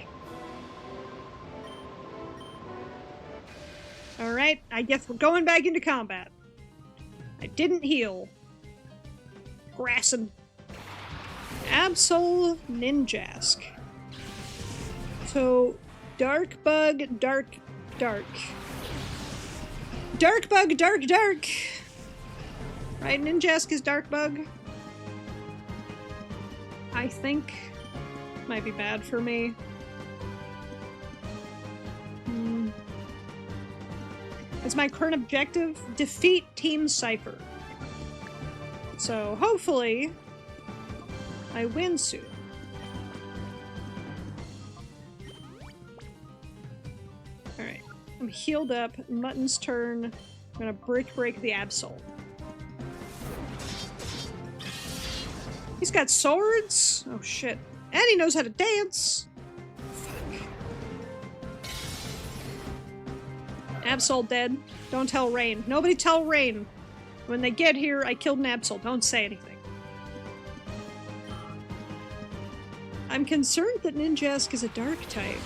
S1: Alright, I guess we're going back into combat. I didn't heal. Grassin. Absol Ninjask. So, Dark Bug, Dark. Dark Bug, Dark. Right, Ninjask is Dark Bug. I think might be bad for me. It's my current objective, defeat Team Cypher. So hopefully I win soon. Alright, I'm healed up. Mutton's turn. I'm gonna break the Absol. He's got swords? Oh shit. And he knows how to dance! Absol dead. Don't tell Rain. Nobody tell Rain. When they get here, I killed an Absol. Don't say anything. I'm concerned that Ninjask is a dark type.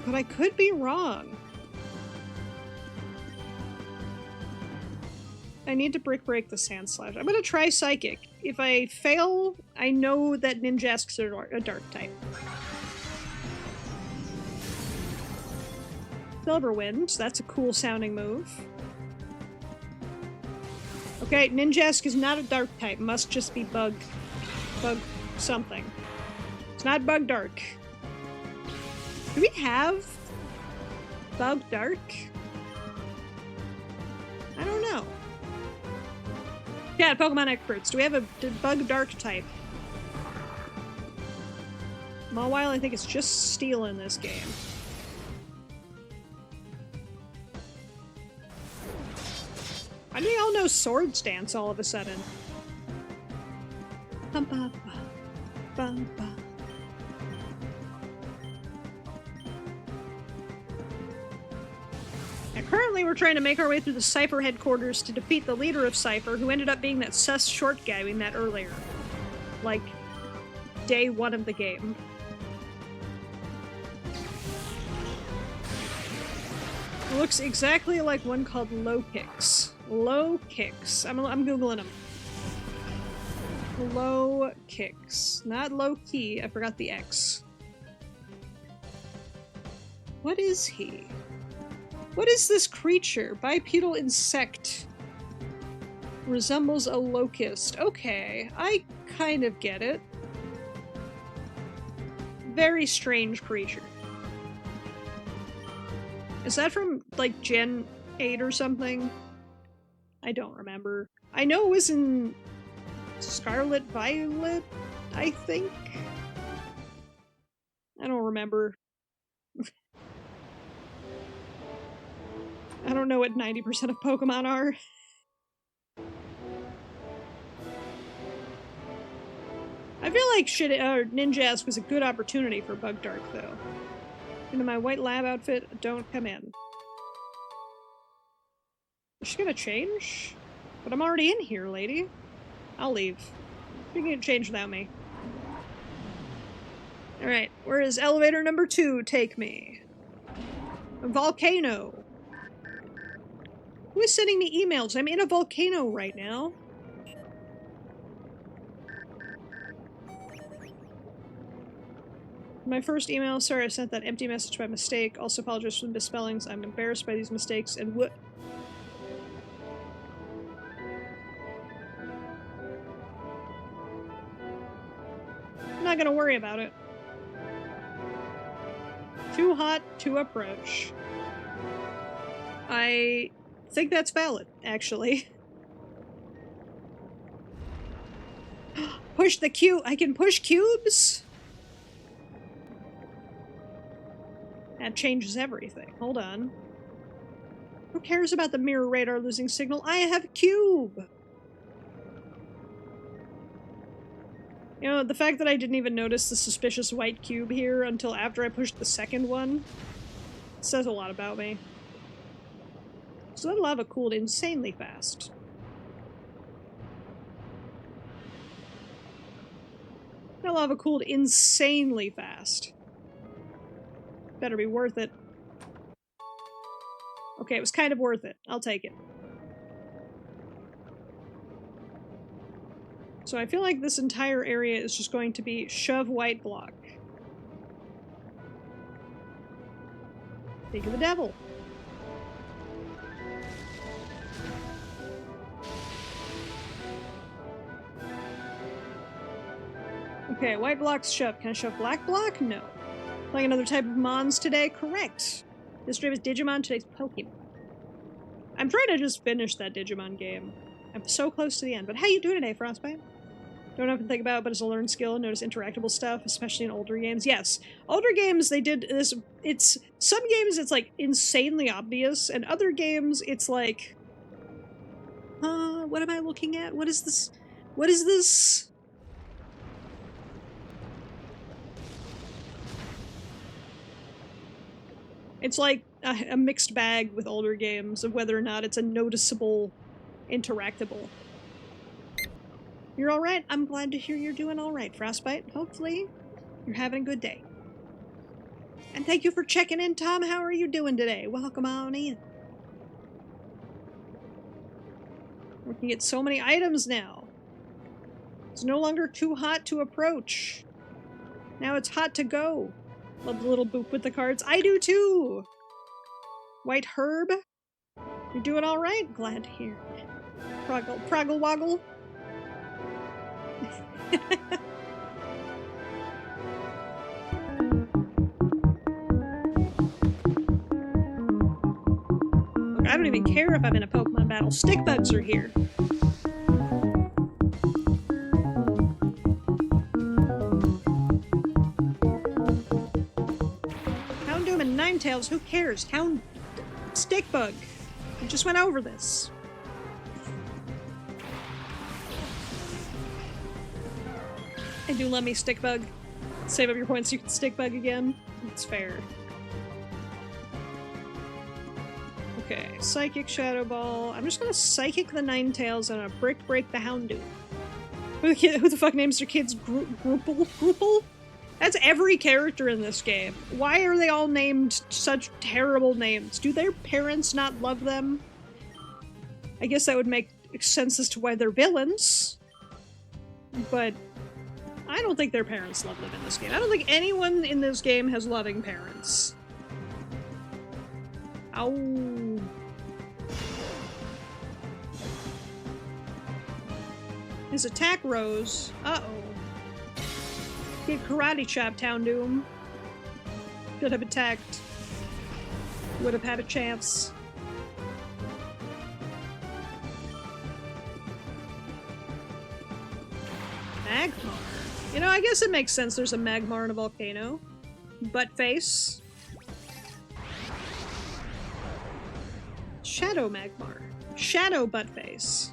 S1: But I could be wrong. I need to break the Sand Slash. I'm gonna try Psychic. If I fail, I know that Ninjask's a dark type. Silverwind, that's a cool sounding move. Okay, Ninjask is not a dark type, must just be bug something. It's not bug dark. Do we have bug dark? I don't know. Yeah, Pokemon experts, do we have a bug dark type? Mawile, I think it's just steel in this game. Why do we all know Swords Dance all of a sudden? Bum, bum, bum, bum, bum. Now, currently we're trying to make our way through the Cypher headquarters to defeat the leader of Cypher, who ended up being that sus short guy we met earlier. Like, day 1 of the game. It looks exactly like one called Low Kicks. Low Kicks. I'm googling them. Low kicks. Not low key. I forgot the X. What is he? What is this creature? Bipedal insect. Resembles a locust. Okay, I kind of get it. Very strange creature. Is that from, like, Gen 8 or something? I don't remember. I know it was in Scarlet Violet, I think? I don't remember. I don't know what 90% of Pokemon are. I feel like Ninjask was a good opportunity for Bug Dark, though. Into my white lab outfit, don't come in. Is she gonna change? But I'm already in here, lady. I'll leave. You can change without me. Alright, where is elevator number 2 take me? A volcano. Who is sending me emails? I'm in a volcano right now. My first email, sorry I sent that empty message by mistake. Also apologize for the misspellings. I'm embarrassed by these mistakes and what? I'm not gonna worry about it. Too hot to approach. I think that's valid, actually. Push the cube. I can push cubes? That changes everything. Hold on. Who cares about the mirror radar losing signal? I have a cube! You know, the fact that I didn't even notice the suspicious white cube here until after I pushed the second one says a lot about me. So that lava cooled insanely fast. That lava cooled insanely fast. Better be worth it. Okay, it was kind of worth it. I'll take it. So I feel like this entire area is just going to be shove white block. Think of the devil. Okay, white block's shoved. Can I shove black block? No. Playing another type of Mons today? Correct. This stream is Digimon, today's Pokemon. I'm trying to just finish that Digimon game. I'm so close to the end. But how you doing today, Frostbite? Don't know if to think about it, but it's a learned skill. Notice interactable stuff, especially in older games. Yes, older games, they did this. It's some games it's like insanely obvious, and other games it's like, what am I looking at? What is this? What is this? It's like a mixed bag with older games of whether or not it's a noticeable interactable. You're alright? I'm glad to hear you're doing alright, Frostbite. Hopefully, you're having a good day. And thank you for checking in, Tom. How are you doing today? Welcome on in. We can get so many items now. It's no longer too hot to approach. Now it's hot to go. Love the little boop with the cards. I do too! White herb? You're doing alright? Glad to hear. Proggle woggle. Look, I don't even care if I'm in a Pokemon battle. Stick bugs are here. Houndoom and Ninetales, who cares? Stick bug. We just went over this. I do love me stick bug. Save up your points so you can stick bug again. It's fair. Okay, Psychic Shadow Ball. I'm just gonna Psychic the Ninetales and a Brick Break the Houndoom. Who the fuck names their kids Groople? That's every character in this game. Why are they all named such terrible names? Do their parents not love them? I guess that would make sense as to why they're villains. but I don't think their parents love them in this game. I don't think anyone in this game has loving parents. Ow. His attack rose. Uh-oh. Get karate chop down to him. Could have attacked. Would have had a chance. Magmar. You know, I guess it makes sense there's a Magmar in a volcano. Butt face. Shadow Magmar. Shadow butt face.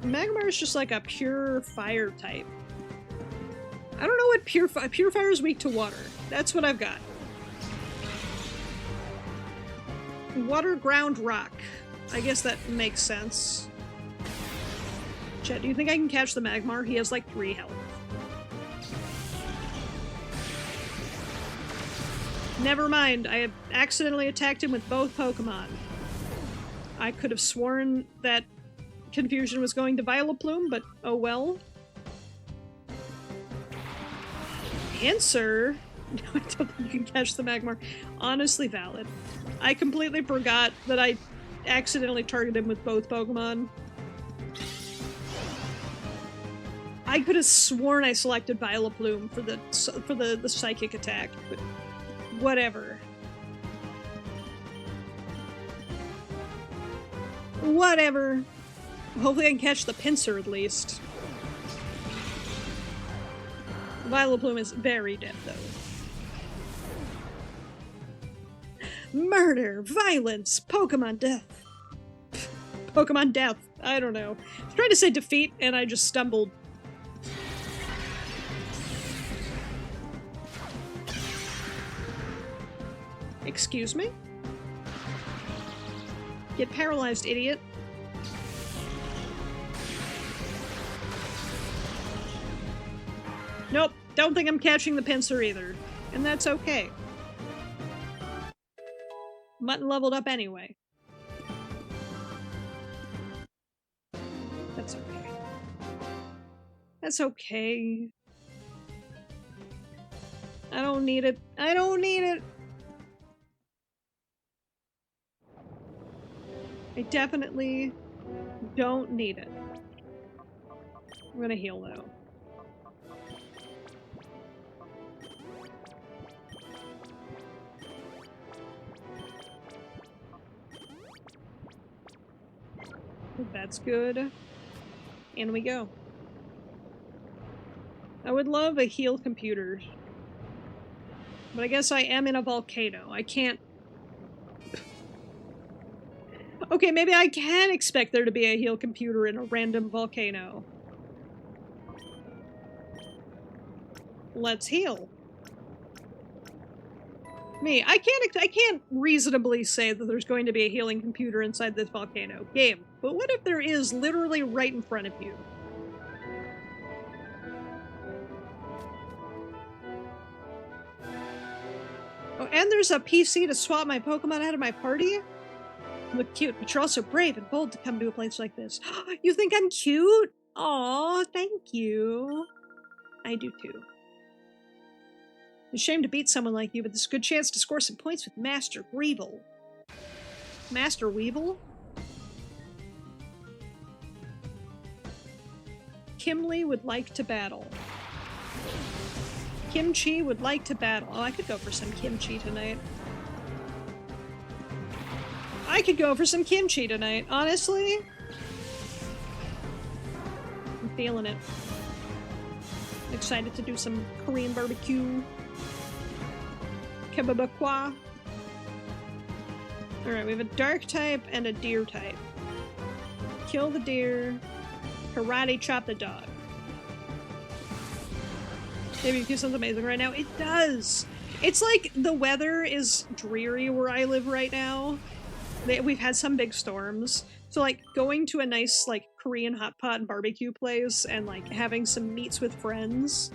S1: Magmar is just like a pure fire type. I don't know what pure fire is weak to water. That's what I've got. Water, ground, rock. I guess that makes sense. Chet, do you think I can catch the Magmar? He has like 3 health. Never mind, I have accidentally attacked him with both Pokemon. I could have sworn that Confusion was going to Vileplume, but oh well. Answer? No, I don't think you can catch the Magmar. Honestly valid. I completely forgot that I accidentally targeted him with both Pokemon. I could have sworn I selected Vileplume for the psychic attack, but whatever. Whatever. Hopefully I can catch the Pinsir at least. Vileplume is very dead, though. Murder, violence, Pokemon death. Pokemon death. I don't know. I was trying to say defeat, and I just stumbled. Excuse me? Get paralyzed, idiot. Nope, don't think I'm catching the Pinsir either. And that's okay. Mutton leveled up anyway. That's okay. That's okay. I don't need it. I don't need it! I definitely don't need it. I'm gonna heal though. That's good. And we go. I would love a heal computer. But I guess I am in a volcano. I can't... Okay, maybe I can expect there to be a heal computer in a random volcano. Let's heal. I can't reasonably say that there's going to be a healing computer inside this volcano game. But what if there is literally right in front of you? Oh, and there's a PC to swap my Pokemon out of my party? Look cute, but you're also brave and bold to come to a place like this. You think I'm cute? Aw, thank you. I do too. It's a shame to beat someone like you, but there's a good chance to score some points with Master Weevil. Master Weevil? Kimli would like to battle. Kimchi would like to battle. Oh, I could go for some kimchi tonight. I could go for some kimchi tonight, honestly. I'm feeling it. I'm excited to do some Korean barbecue. Kebabakwa. Alright, we have a dark type and a deer type. Kill the deer. Karate chop the dog. Maybe it feels amazing right now. It does! It's like the weather is dreary where I live right now. We've had some big storms. So like going to a nice like Korean hot pot and barbecue place and like having some meats with friends.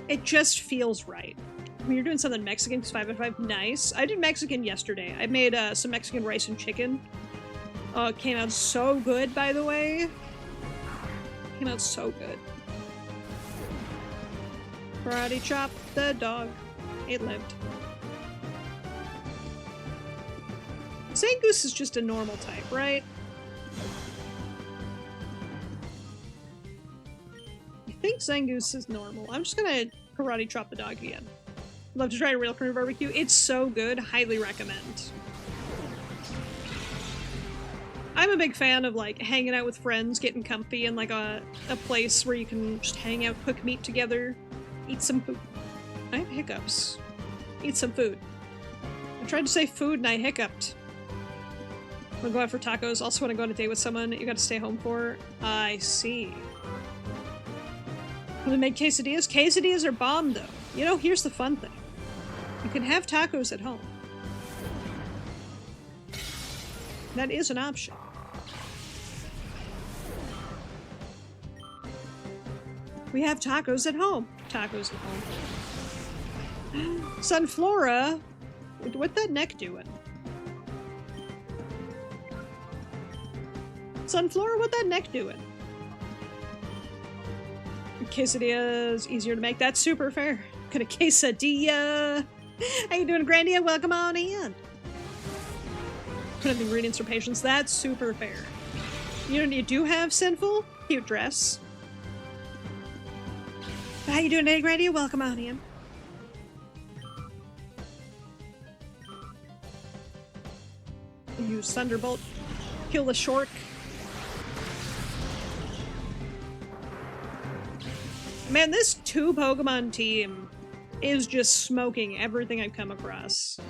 S1: It just feels right. When you're doing something Mexican, 5 out of 5, nice. I did Mexican yesterday. I made some Mexican rice and chicken. Oh, it came out so good, by the way. Came out so good. Karate chop the dog. It lived. Zangoose is just a normal type, right? I think Zangoose is normal. I'm just gonna karate chop the dog again. Love to try a real Korean barbecue. It's so good. Highly recommend. I'm a big fan of like hanging out with friends, getting comfy in like a place where you can just hang out, cook meat together, eat some food. I have hiccups. Eat some food. I tried to say food and I hiccuped. Wanna go out for tacos, also wanna go on a date with someone you gotta stay home for. I see. Wanna make quesadillas? Quesadillas are bomb though. You know, here's the fun thing. You can have tacos at home. That is an option. We have tacos at home. Tacos at home. Sunflora, what that neck doing? Sunflora, what that neck doing? Quesadillas easier to make. That's super fair. Got a quesadilla. How you doing, Grandia? Welcome on in. Put up ingredients for patients. That's super fair. You know, you do have Sinful. Cute dress. How you doing today, Grandia? Welcome on in. Use Thunderbolt. Kill the Shork. Man, this 2 Pokemon team is just smoking everything I've come across.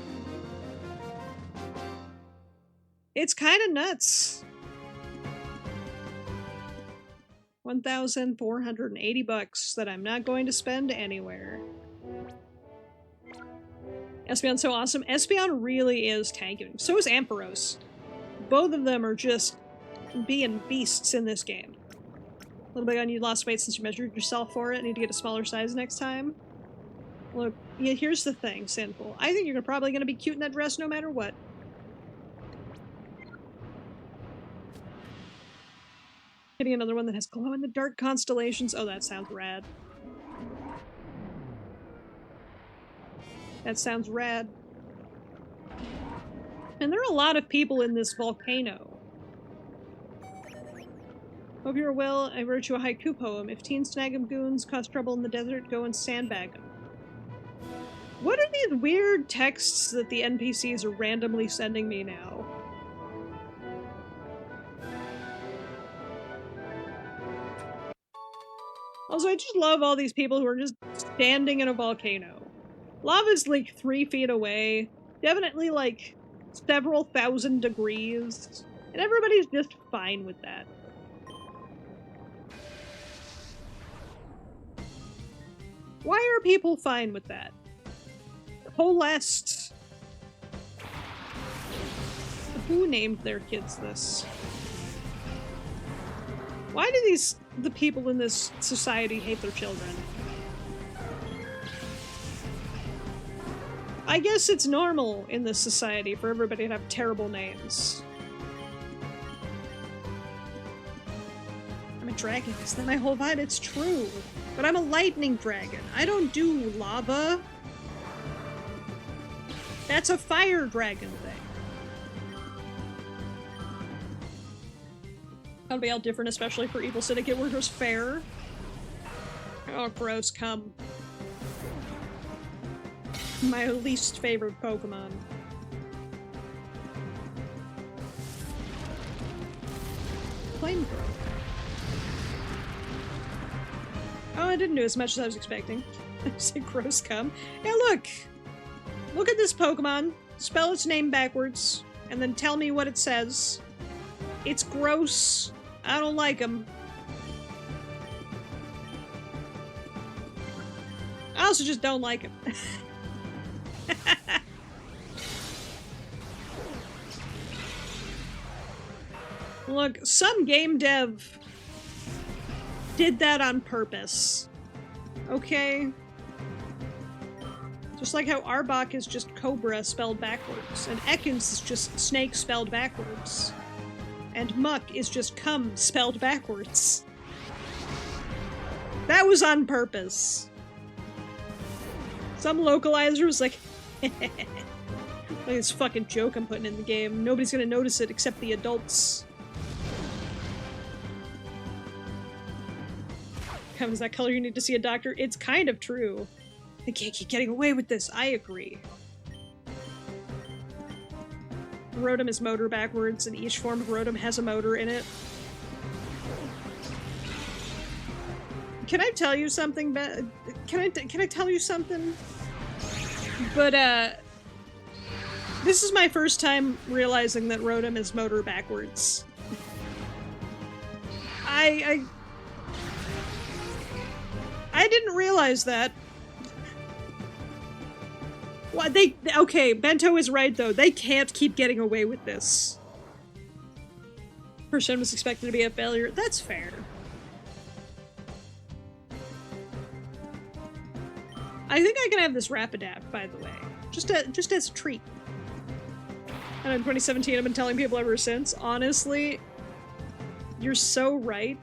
S1: It's kind of nuts. 1,480 bucks that I'm not going to spend anywhere. Espeon's so awesome. Espeon really is tanking. So is Ampharos. Both of them are just being beasts in this game. A little bit on you lost weight since you measured yourself for it. Need to get a smaller size next time. Look, yeah, here's the thing, Sinful. I think you're probably going to be cute in that dress no matter what. Getting another one that has glow-in-the-dark constellations. Oh, that sounds rad. That sounds rad. And there are a lot of people in this volcano. Hope you're well. I wrote you a haiku poem. If teens snag 'em goons cause trouble in the desert, go and sandbag them. What are these weird texts that the NPCs are randomly sending me now? Also, I just love all these people who are just standing in a volcano. Lava's like 3 feet away. Definitely like several thousand degrees. And everybody's just fine with that. Why are people fine with that? Coalesced. Who named their kids this? Why do the people in this society hate their children? I guess it's normal in this society for everybody to have terrible names. I'm a dragon, isn't that my whole vibe? It's true. But I'm a lightning dragon. I don't do lava. That's a fire dragon thing. That'll be all different, especially for Evil Syndicate Workers Fair. Oh, gross, come. My least favorite Pokemon. Flamethrower. Oh, I didn't do as much as I was expecting. I said gross cum. Yeah, look! Look at this Pokemon. Spell its name backwards, and then tell me what it says. It's gross. I don't like him. I also just don't like him. Look, some game dev did that on purpose. Okay? Just like how Arbok is just Cobra spelled backwards, and Ekans is just Snake spelled backwards. and muck is just cum spelled backwards. That was on purpose. Some localizer was like, like this fucking joke I'm putting in the game. Nobody's gonna notice it except the adults. Is that color you need to see a doctor? It's kind of true. They can't keep getting away with this. I agree. Rotom is motor backwards, and each form of Rotom has a motor in it. Can I tell you something? Can I tell you something? But this is my first time realizing that Rotom is motor backwards. I didn't realize that. What okay, Bento is right though. They can't keep getting away with this. First gen was expected to be a failure. That's fair. I think I can have this Rapidash, by the way. Just as a treat. And in 2017, I've been telling people ever since. Honestly, you're so right.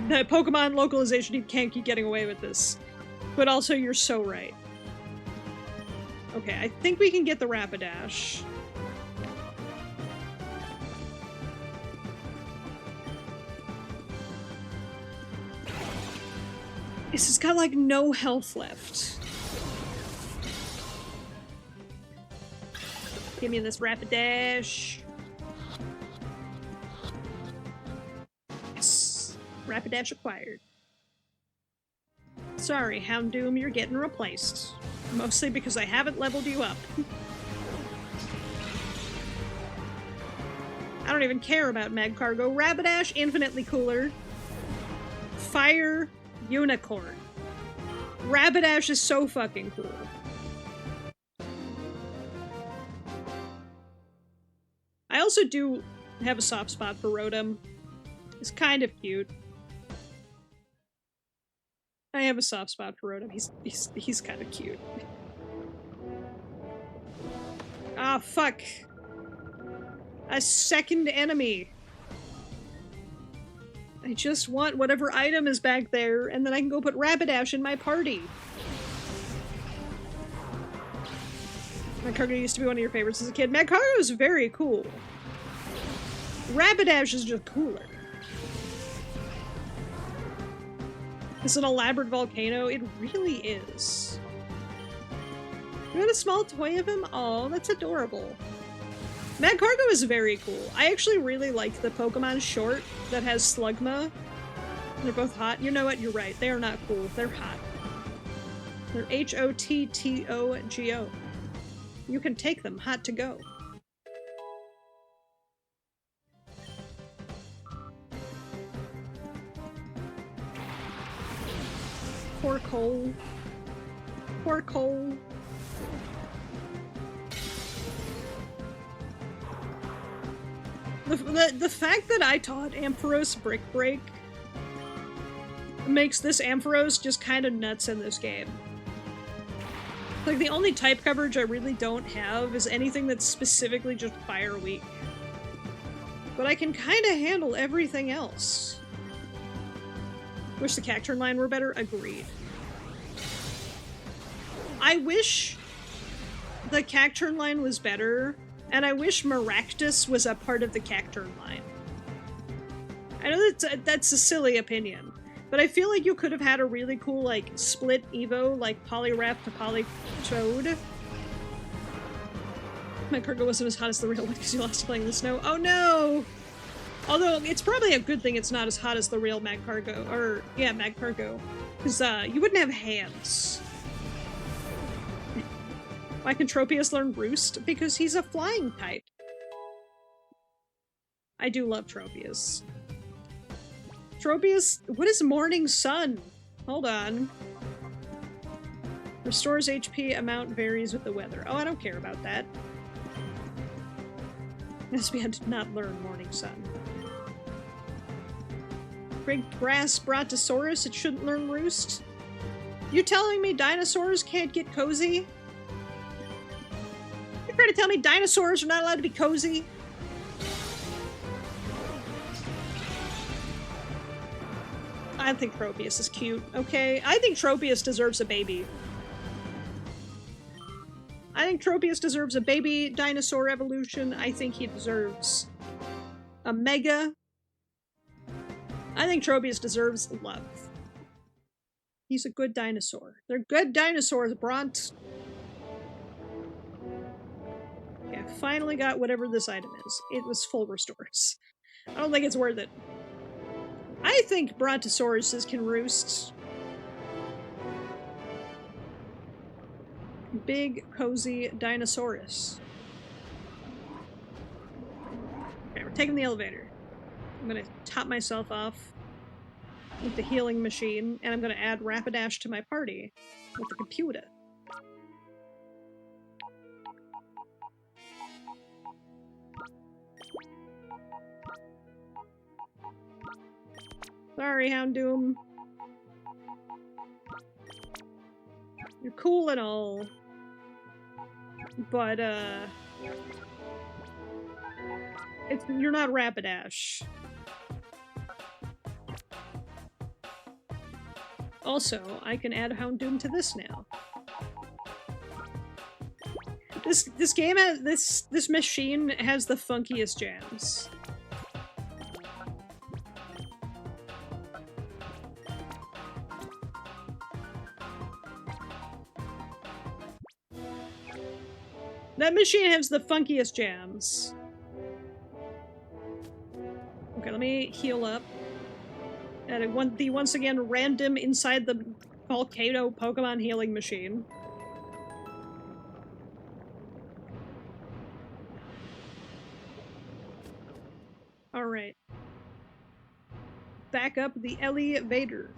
S1: The Pokemon localization team can't keep getting away with this. But also, you're so right. Okay, I think we can get the Rapidash. This has got, like, no health left. Give me this Rapidash. Yes. Rapidash acquired. Sorry, Houndoom, you're getting replaced. Mostly because I haven't leveled you up. I don't even care about Magcargo. Rapidash, infinitely cooler. Fire, Unicorn. Rapidash is so fucking cool. I also do have a soft spot for Rotom. It's kind of cute. I have a soft spot for Rotom. He's kind of cute. Ah, fuck. A second enemy. I just want whatever item is back there, and then I can go put Rapidash in my party. Magcargo used to be one of your favorites as a kid. Magcargo is very cool. Rapidash is just cooler. It's an elaborate volcano. It really is. You got a small toy of him? Oh, that's adorable. Magcargo is very cool. I actually really like the Pokemon short that has Slugma. They're both hot. You know what? You're right. They are not cool. They're hot. They're H-O-T-T-O-G-O. You can take them. Hot to go. Poor Cole. Poor Cole. The fact that I taught Ampharos Brick Break makes this Ampharos just kind of nuts in this game. Like, the only type coverage I really don't have is anything that's specifically just fire weak. But I can kind of handle everything else. Wish the Cacturn line were better? Agreed. I wish the Cacturn line was better, and I wish Maractus was a part of the Cacturn line. I know that's a silly opinion, but I feel like you could have had a really cool, like, split Evo, like Poliwrath to Politoed. Magcargo wasn't as hot as the real one because you lost playing in the snow. Oh no! Although, it's probably a good thing it's not as hot as the real Magcargo. Or, yeah, Magcargo. Because, you wouldn't have hands. Why can Tropius learn Roost? Because he's a flying type. I do love Tropius. Tropius, what is Morning Sun? Hold on. Restores HP, amount varies with the weather. Oh, I don't care about that. Espion did not learn Morning Sun. Big grass Brontosaurus, it shouldn't learn Roost? You telling me dinosaurs can't get cozy? Trying to tell me dinosaurs are not allowed to be cozy? I think Tropius is cute, okay? I think Tropius deserves a baby. I think Tropius deserves a baby dinosaur evolution. I think he deserves a mega. I think Tropius deserves love. He's a good dinosaur. They're good dinosaurs, Bront. Okay, I finally got whatever this item is. It was full restores. I don't think it's worth it. I think Brontosauruses can roost. Big, cozy Dinosaurus. Okay, we're taking the elevator. I'm gonna top myself off with the healing machine, and I'm gonna add Rapidash to my party with the computer. Sorry, Houndoom. You're cool and all. But, you're not Rapidash. Also, I can add Houndoom to this now. This game has this machine has the funkiest jams. That machine has the funkiest jams. Okay, let me heal up. And the once again random inside the volcano Pokemon healing machine. Alright. Back up the elevator.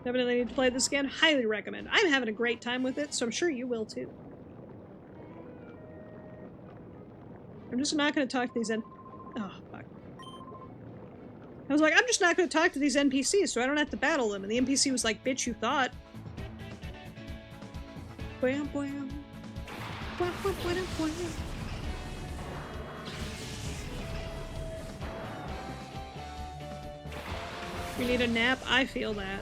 S1: Definitely need to play this again. Highly recommend. I'm having a great time with it, so I'm sure you will too. I'm just not going to talk to these oh, fuck. I was like, I'm just not going to talk to these NPCs so I don't have to battle them. And the NPC was like, bitch, you thought. Bam, bam. Bam, bam, bam, bam. You need a nap? I feel that.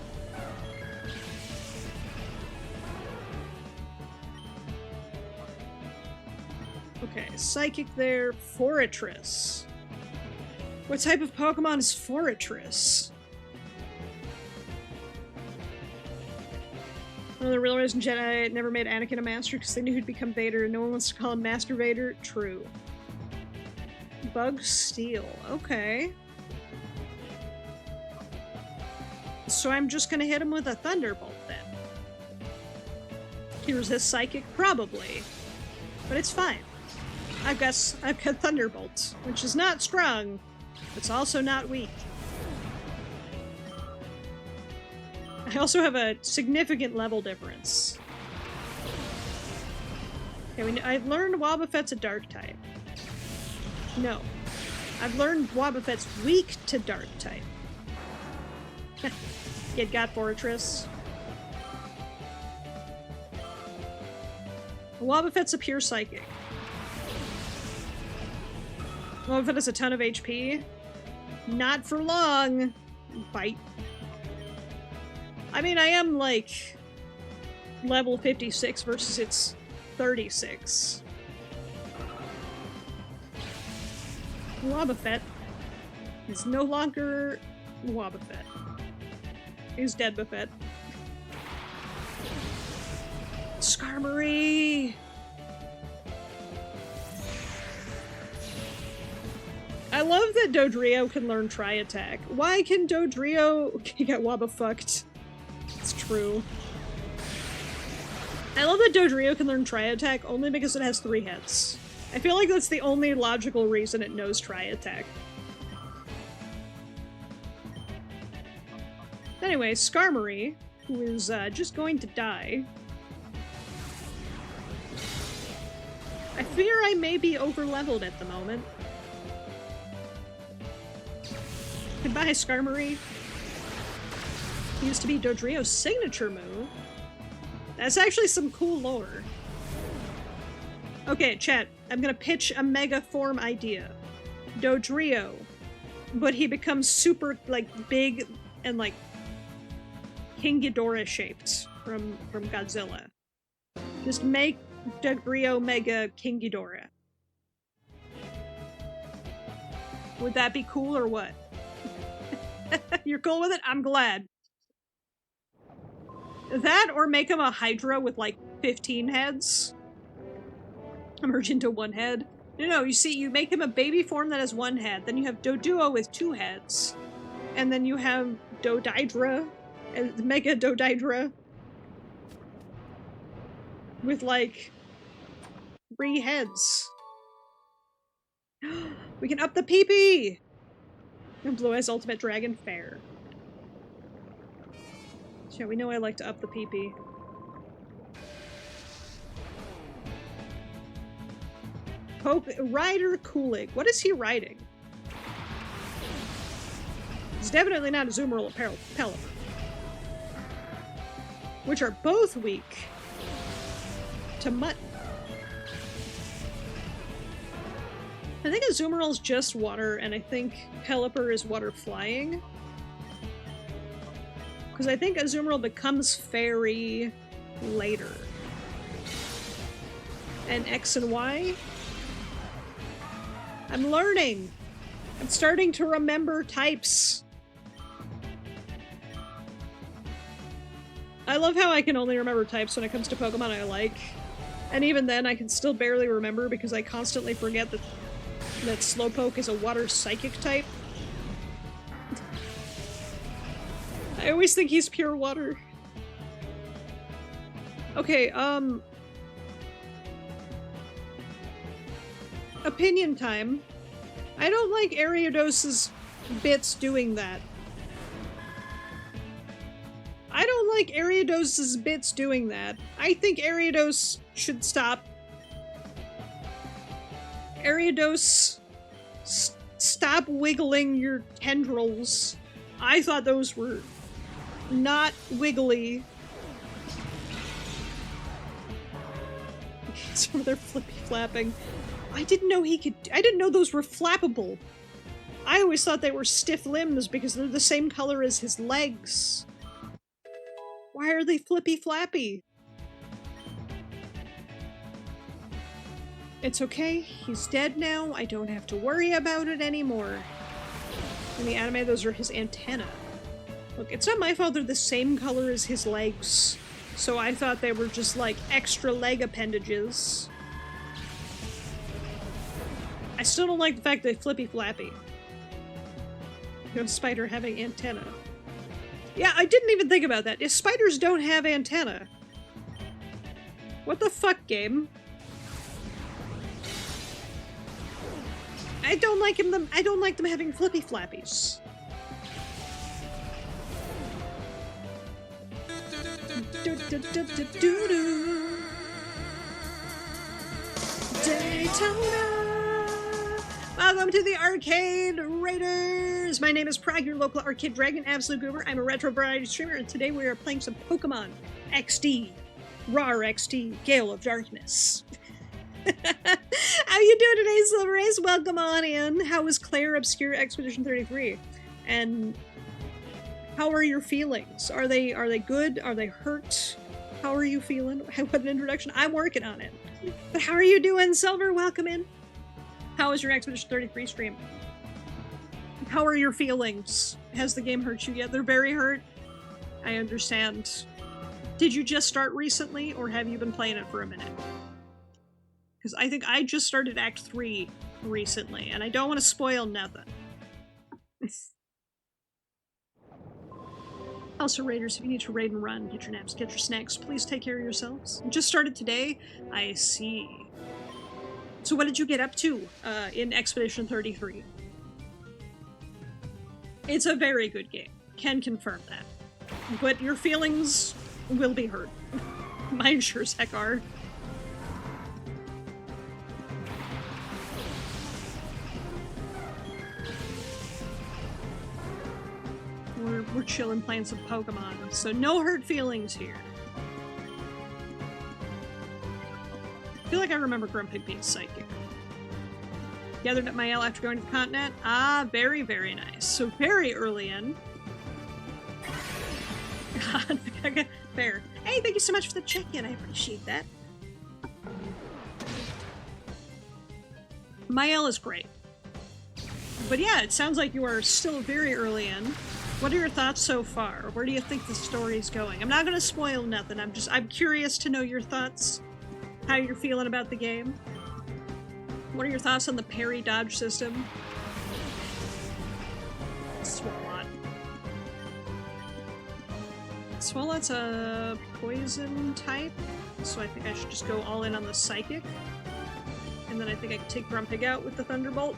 S1: Okay, Psychic there, Forretress. What type of Pokemon is Forretress? Well, the real reason Jedi never made Anakin a master because they knew he'd become Vader and no one wants to call him Master Vader? True. Bug Steel, okay. So I'm just gonna hit him with a Thunderbolt then. He resists Psychic? Probably. But it's fine. I've got Thunderbolt, which is not strong, but it's also not weak. I also have a significant level difference. Okay, I've learned Wobbuffet's a Dark type. No. I've learned Wobbuffet's weak to Dark type. It got Forretress. Wobbuffet's a pure Psychic. Wobbuffet has a ton of HP. Not for long. Bite. I mean, I am, like, level 56 versus its 36. Wobbuffet is no longer Wobbuffet. He's dead Buffet. Skarmory! I love that Dodrio can learn Tri-Attack. Why can Dodrio get Wobbuffet? It's true. I love that Dodrio can learn Tri-Attack only because it has 3 heads. I feel like that's the only logical reason it knows Tri-Attack. Anyway, Skarmory, who is just going to die. I fear I may be over-leveled at the moment. Goodbye, Skarmory. Used to be Dodrio's signature move. That's actually some cool lore. Okay, chat. I'm gonna pitch a mega form idea. Dodrio, but he becomes super, like, big and, like, King Ghidorah shaped from Godzilla. Just make Dodrio Mega King Ghidorah. Would that be cool or what? You're cool with it? I'm glad. That or make him a Hydra with like 15 heads. Merge into one head. No, you see, you make him a baby form that has one head, then you have Doduo with 2 heads, and then you have Dodydra, Mega Dodydra, with like 3 heads. We can up the PP! And Blue Eyes Ultimate Dragon Fair. Yeah, we know I like to up the PP. Rider Coolig. What is he riding? It's definitely not a Zoomerl or Pelipper. Which are both weak to mutton. I think Azumarill is just water, and I think Pelipper is water flying. Because I think Azumarill becomes fairy later. And X and Y? I'm learning! I'm starting to remember types. I love how I can only remember types when it comes to Pokemon I like. And even then, I can still barely remember because I constantly forget that Slowpoke is a water psychic type. I always think he's pure water. Okay, opinion time. I don't like Ariados's bits doing that. I don't like Ariados's bits doing that. I think Ariados should stop. Ariados, stop wiggling your tendrils. I thought those were not wiggly. So they're flippy flapping. I didn't know he could. I didn't know those were flappable. I always thought they were stiff limbs because they're the same color as his legs. Why are they flippy flappy? It's okay. He's dead now. I don't have to worry about it anymore. In the anime, those are his antennae. Look, it's not my fault they're the same color as his legs. So I thought they were just like extra leg appendages. I still don't like the fact they flippy flappy. No spider having antenna. Yeah, I didn't even think about that. If spiders don't have antenna. What the fuck, game? I don't like them. I don't like them having flippy flappies. Daytona. Welcome to the Arcade Raiders! My name is Prague, your local arcade dragon, absolute goober. I'm a retro variety streamer, and today we are playing some Pokemon XD. Rar XD, Gale of Darkness. How you doing today, Silver Ace? Welcome on in. How is Claire Obscure Expedition 33? And how are your feelings? Are they good? Are they hurt? How are you feeling? What an introduction. I'm working on it. But how are you doing, Silver? Welcome in. How was your Expedition 33 stream? How are your feelings? Has the game hurt you yet? They're very hurt. I understand. Did you just start recently, or have you been playing it for a minute? Because I think I just started Act 3 recently, and I don't want to spoil nothing. Also, Raiders, if you need to raid and run, get your naps, get your snacks, please take care of yourselves. Just started today? I see. So what did you get up to in Expedition 33? It's a very good game. Can confirm that. But your feelings will be hurt. Mine sure as heck are. We're We're chilling playing some Pokemon, so no hurt feelings here. I feel like I remember Grumpig being psychic. Gathered up my L after going to the continent. Ah, very, very nice. So very early in. God, fair. Hey, thank you so much for the check-in. I appreciate that. Mael is great. But yeah, it sounds like you are still very early in. What are your thoughts so far? Where do you think the story's going? I'm not gonna spoil nothing. I'm curious to know your thoughts. How you're feeling about the game. What are your thoughts on the parry dodge system? Swalot. Swalot's a poison type, so I think I should just go all in on the psychic. And then I think I can take Grumpig out with the Thunderbolt.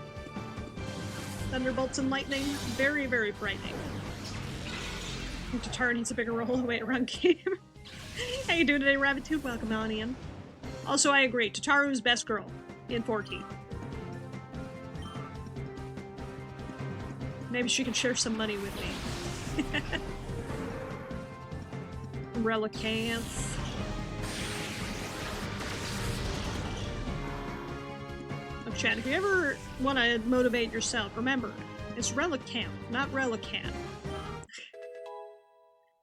S1: Thunderbolts and lightning. Very, very frightening. I think Tatara needs a bigger role away around game. How you doing today, Rabbitube? Welcome on, Ian. Also, I agree. Tataru's best girl in 4T. Maybe she can share some money with me. Relicanth. Oh, Chad, if you ever want to motivate yourself, remember, it's Relicanth, not Relicanth.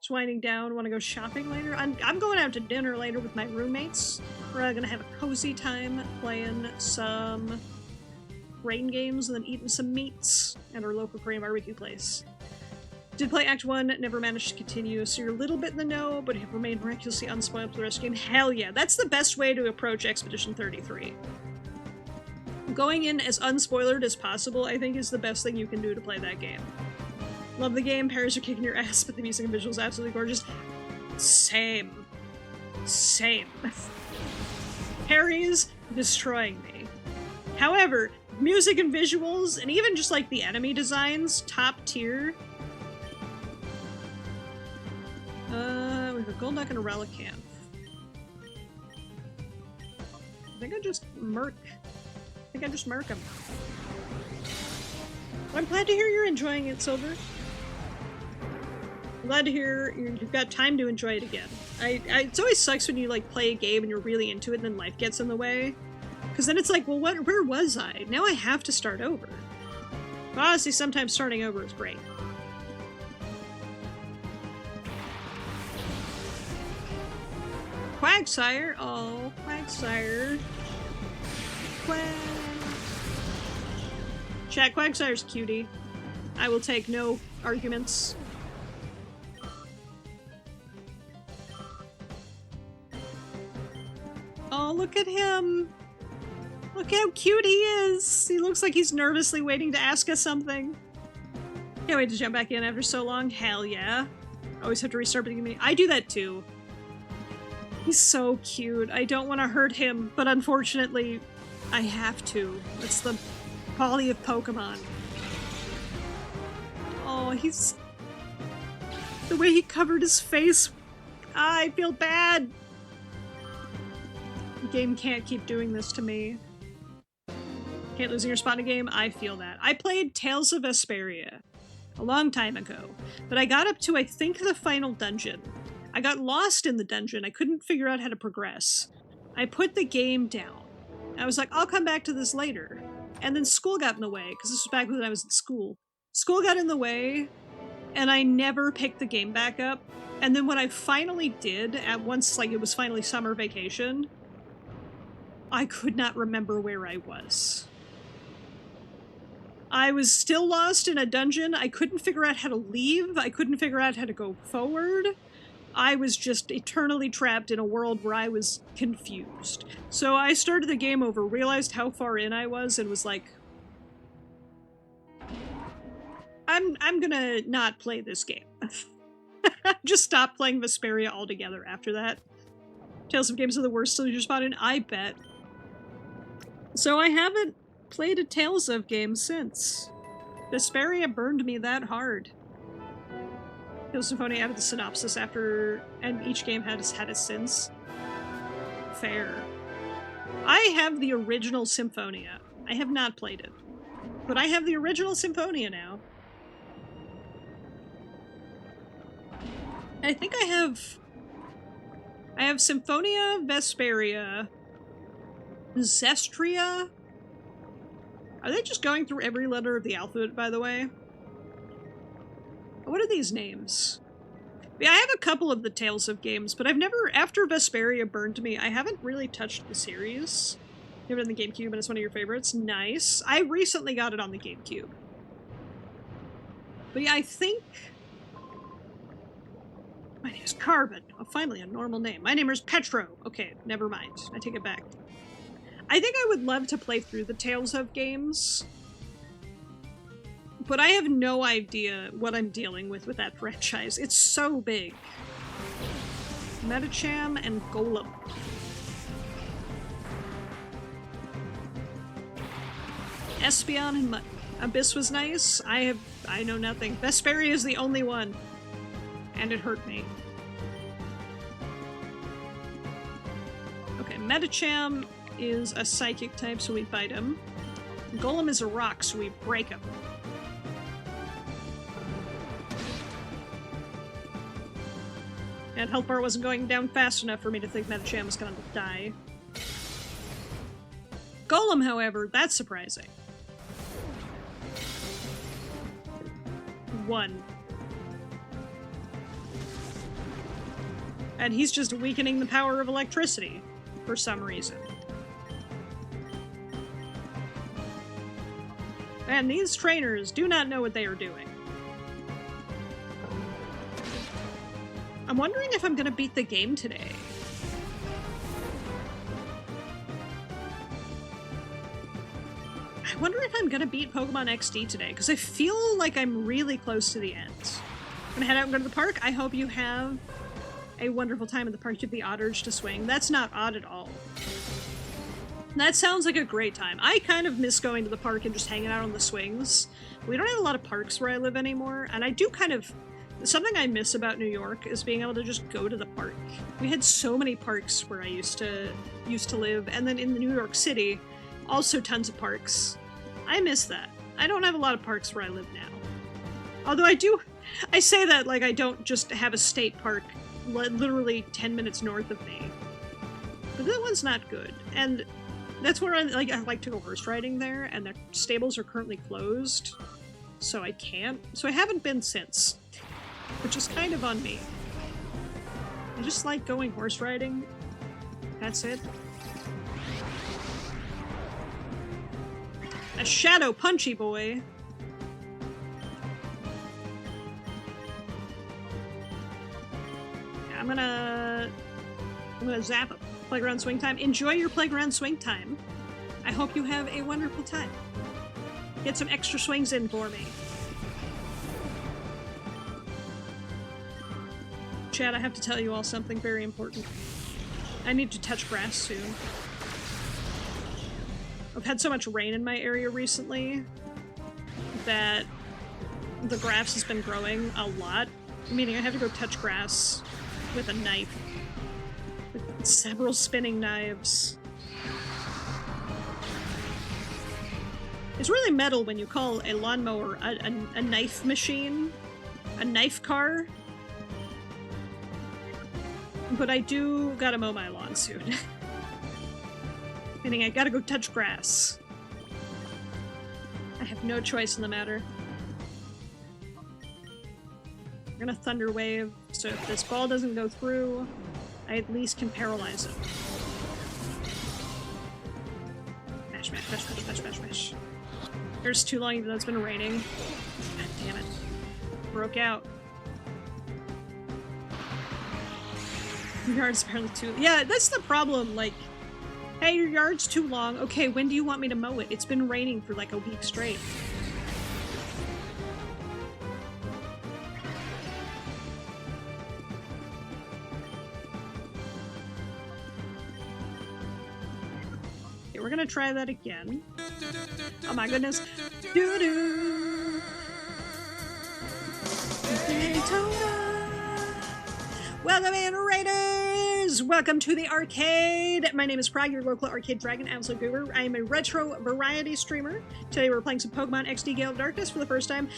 S1: Just winding down, want to go shopping later? I'm going out to dinner later with my roommates. We're gonna have a cozy time playing some rain games and then eating some meats at our local Korean barbecue place. Did play Act 1, never managed to continue, so you're a little bit in the know, but have remained miraculously unspoiled for the rest of the game. Hell yeah, that's the best way to approach Expedition 33. Going in as unspoilered as possible, I think, is the best thing you can do to play that game. Love the game, parries are kicking your ass, but the music and visuals absolutely gorgeous. Same. Same. Parries destroying me. However, music and visuals, and even just like the enemy designs, top tier. We have a Golduck and a Relicanth. I think I just murk him. I'm glad to hear you're enjoying it, Silver. I'm glad to hear you've got time to enjoy it again. It always sucks when you like play a game and you're really into it and then life gets in the way. Because then it's like, well, where was I? Now I have to start over. But honestly, sometimes starting over is great. Quagsire? Oh, Quagsire. Chat, Quagsire's cutie. I will take no arguments. Oh, look at him! Look how cute he is! He looks like he's nervously waiting to ask us something. Can't wait to jump back in after so long. Hell yeah. Always have to restart beginning. I do that too. He's so cute. I don't want to hurt him, but unfortunately, I have to. It's the quality of Pokemon. Oh, he's... The way he covered his face. I feel bad. The game can't keep doing this to me. Can't losing your spot in a game? I feel that. I played Tales of Vesperia a long time ago, but I got up to, I think, the final dungeon. I got lost in the dungeon. I couldn't figure out how to progress. I put the game down. I was like, I'll come back to this later. And then school got in the way, because this was back when I was in school. School got in the way, and I never picked the game back up. And then when I finally did, at once, like, it was finally summer vacation, I could not remember where I was. I was still lost in a dungeon. I couldn't figure out how to leave. I couldn't figure out how to go forward. I was just eternally trapped in a world where I was confused. So I started the game over, realized how far in I was, and was like, I'm gonna not play this game. Just stop playing Vesperia altogether after that. Tales of Games are the worst still you're spotting? I bet. So I haven't played a Tales of game since. Vesperia burned me that hard. Tales Symphony added the synopsis after, and each game has had it since. Fair. I have the original Symphonia. I have not played it. But I have the original Symphonia now. I think I have Symphonia, Vesperia, Zestria. Are they just going through every letter of the alphabet, by the way? What are these names? Yeah, I have a couple of the Tales of games, but I've never, after Vesperia burned me, I haven't really touched the series. You have it on the GameCube and it's one of your favorites. Nice. I recently got it on the GameCube. But yeah, I think... My name is Carbon. Oh, finally, a normal name. My name is Petro. Okay, never mind. I take it back. I think I would love to play through the Tales of games, but I have no idea what I'm dealing with that franchise. It's so big. Metacham and Golem. Espeon and Abyss was nice. I know nothing. Vesperia is the only one. And it hurt me. Okay, Metacham is a psychic type, so we bite him. Golem is a rock, so we break him. And health bar wasn't going down fast enough for me to think Metacham was gonna die. Golem, however, that's surprising. 1. And he's just weakening the power of electricity for some reason. And these trainers do not know what they are doing. I'm wondering if I'm gonna beat the game today. I wonder if I'm gonna beat Pokemon XD today, because I feel like I'm really close to the end. I'm gonna head out and go to the park. I hope you have a wonderful time at the park. You have the odd urge to swing. That's not odd at all. That sounds like a great time. I kind of miss going to the park and just hanging out on the swings. We don't have a lot of parks where I live anymore, and I do kind of... Something I miss about New York is being able to just go to the park. We had so many parks where I used to live, and then in New York City, also tons of parks. I miss that. I don't have a lot of parks where I live now. Although I say that like I don't just have a state park literally 10 minutes north of me. But that one's not good. And that's where I like to go horse riding there, and the stables are currently closed. So I can't. So I haven't been since. Which is kind of on me. I just like going horse riding. That's it. A shadow punchy boy. I'm gonna zap him. Playground swing time. Enjoy your playground swing time. I hope you have a wonderful time. Get some extra swings in for me. Chad, I have to tell you all something very important. I need to touch grass soon. I've had so much rain in my area recently that the grass has been growing a lot, meaning I have to go touch grass with a knife. With several spinning knives. It's really metal when you call a lawnmower a knife machine, a knife car. But I do gotta mow my lawn soon. Meaning I gotta go touch grass. I have no choice in the matter. I'm gonna Thunder Wave, so if this ball doesn't go through, I at least can paralyze it. Mash, mash, mash, mash, mash, mash, mash. There's too long even though it's been raining. God damn it. Broke out. Your yard's apparently too... Yeah, that's the problem, like... Hey, your yard's too long. Okay, when do you want me to mow it? It's been raining for like a week straight. Okay, we're gonna try that again. Oh my goodness. Doo-doo! Daytona! Welcome in, Raiders! Welcome to the arcade! My name is Prague, your local arcade dragon, absolute goober. I am a retro variety streamer. Today we're playing some Pokemon XD Gale of Darkness for the first time.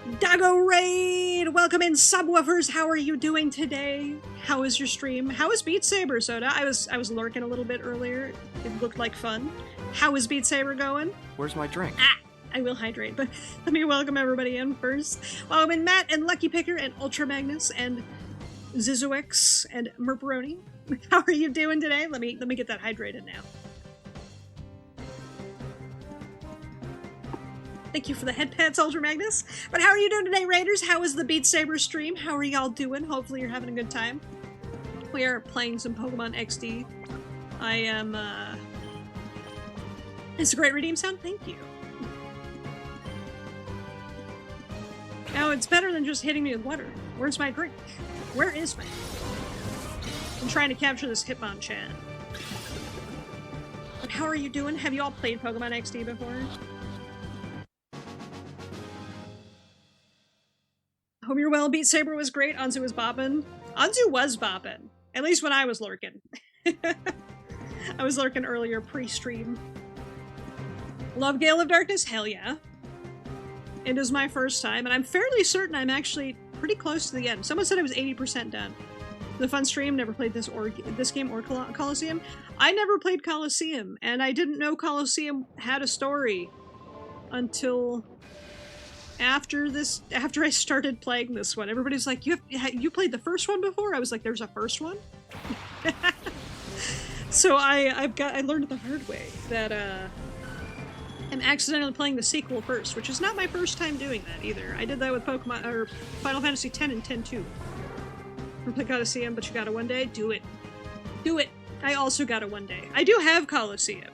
S1: Doggo Raid! Welcome in, subwoofers. How are you doing today? How is your stream? How is Beat Saber, Soda? I was lurking a little bit earlier. It looked like fun. How is Beat Saber going?
S2: Where's my drink?
S1: I will hydrate, but let me welcome everybody in first. Welcome in Matt and Lucky Picker and Ultra Magnus and Zizoix and Merperoni. How are you doing today? Let me get that hydrated now. Thank you for the head pats, Ultra Magnus. But how are you doing today, Raiders? How is the Beat Saber stream? How are y'all doing? Hopefully you're having a good time. We are playing some Pokemon XD. I am, It's a great redeem sound. Thank you. Now, it's better than just hitting me with water. Where's my drink? Where is my... I'm trying to capture this Hitmon chat. But how are you doing? Have you all played Pokemon XD before? Hope you're well. Beat Saber was great. Anzu was boppin'. Anzu was boppin'. At least when I was lurking. I was lurking earlier, pre-stream. Love Gale of Darkness? Hell yeah. It is my first time, and I'm fairly certain I'm actually pretty close to the end. Someone said I was 80% done. The fun stream, never played this game or Colosseum. I never played Colosseum, and I didn't know Colosseum had a story until after I started playing this one. Everybody's like, you played the first one before? I was like, there's a first one? So I learned the hard way that I'm accidentally playing the sequel first, which is not my first time doing that either. I did that with Pokemon or Final Fantasy X and X-2. You play Colosseum, but you got it one day? Do it. Do it. I also got it one day. I do have Colosseum.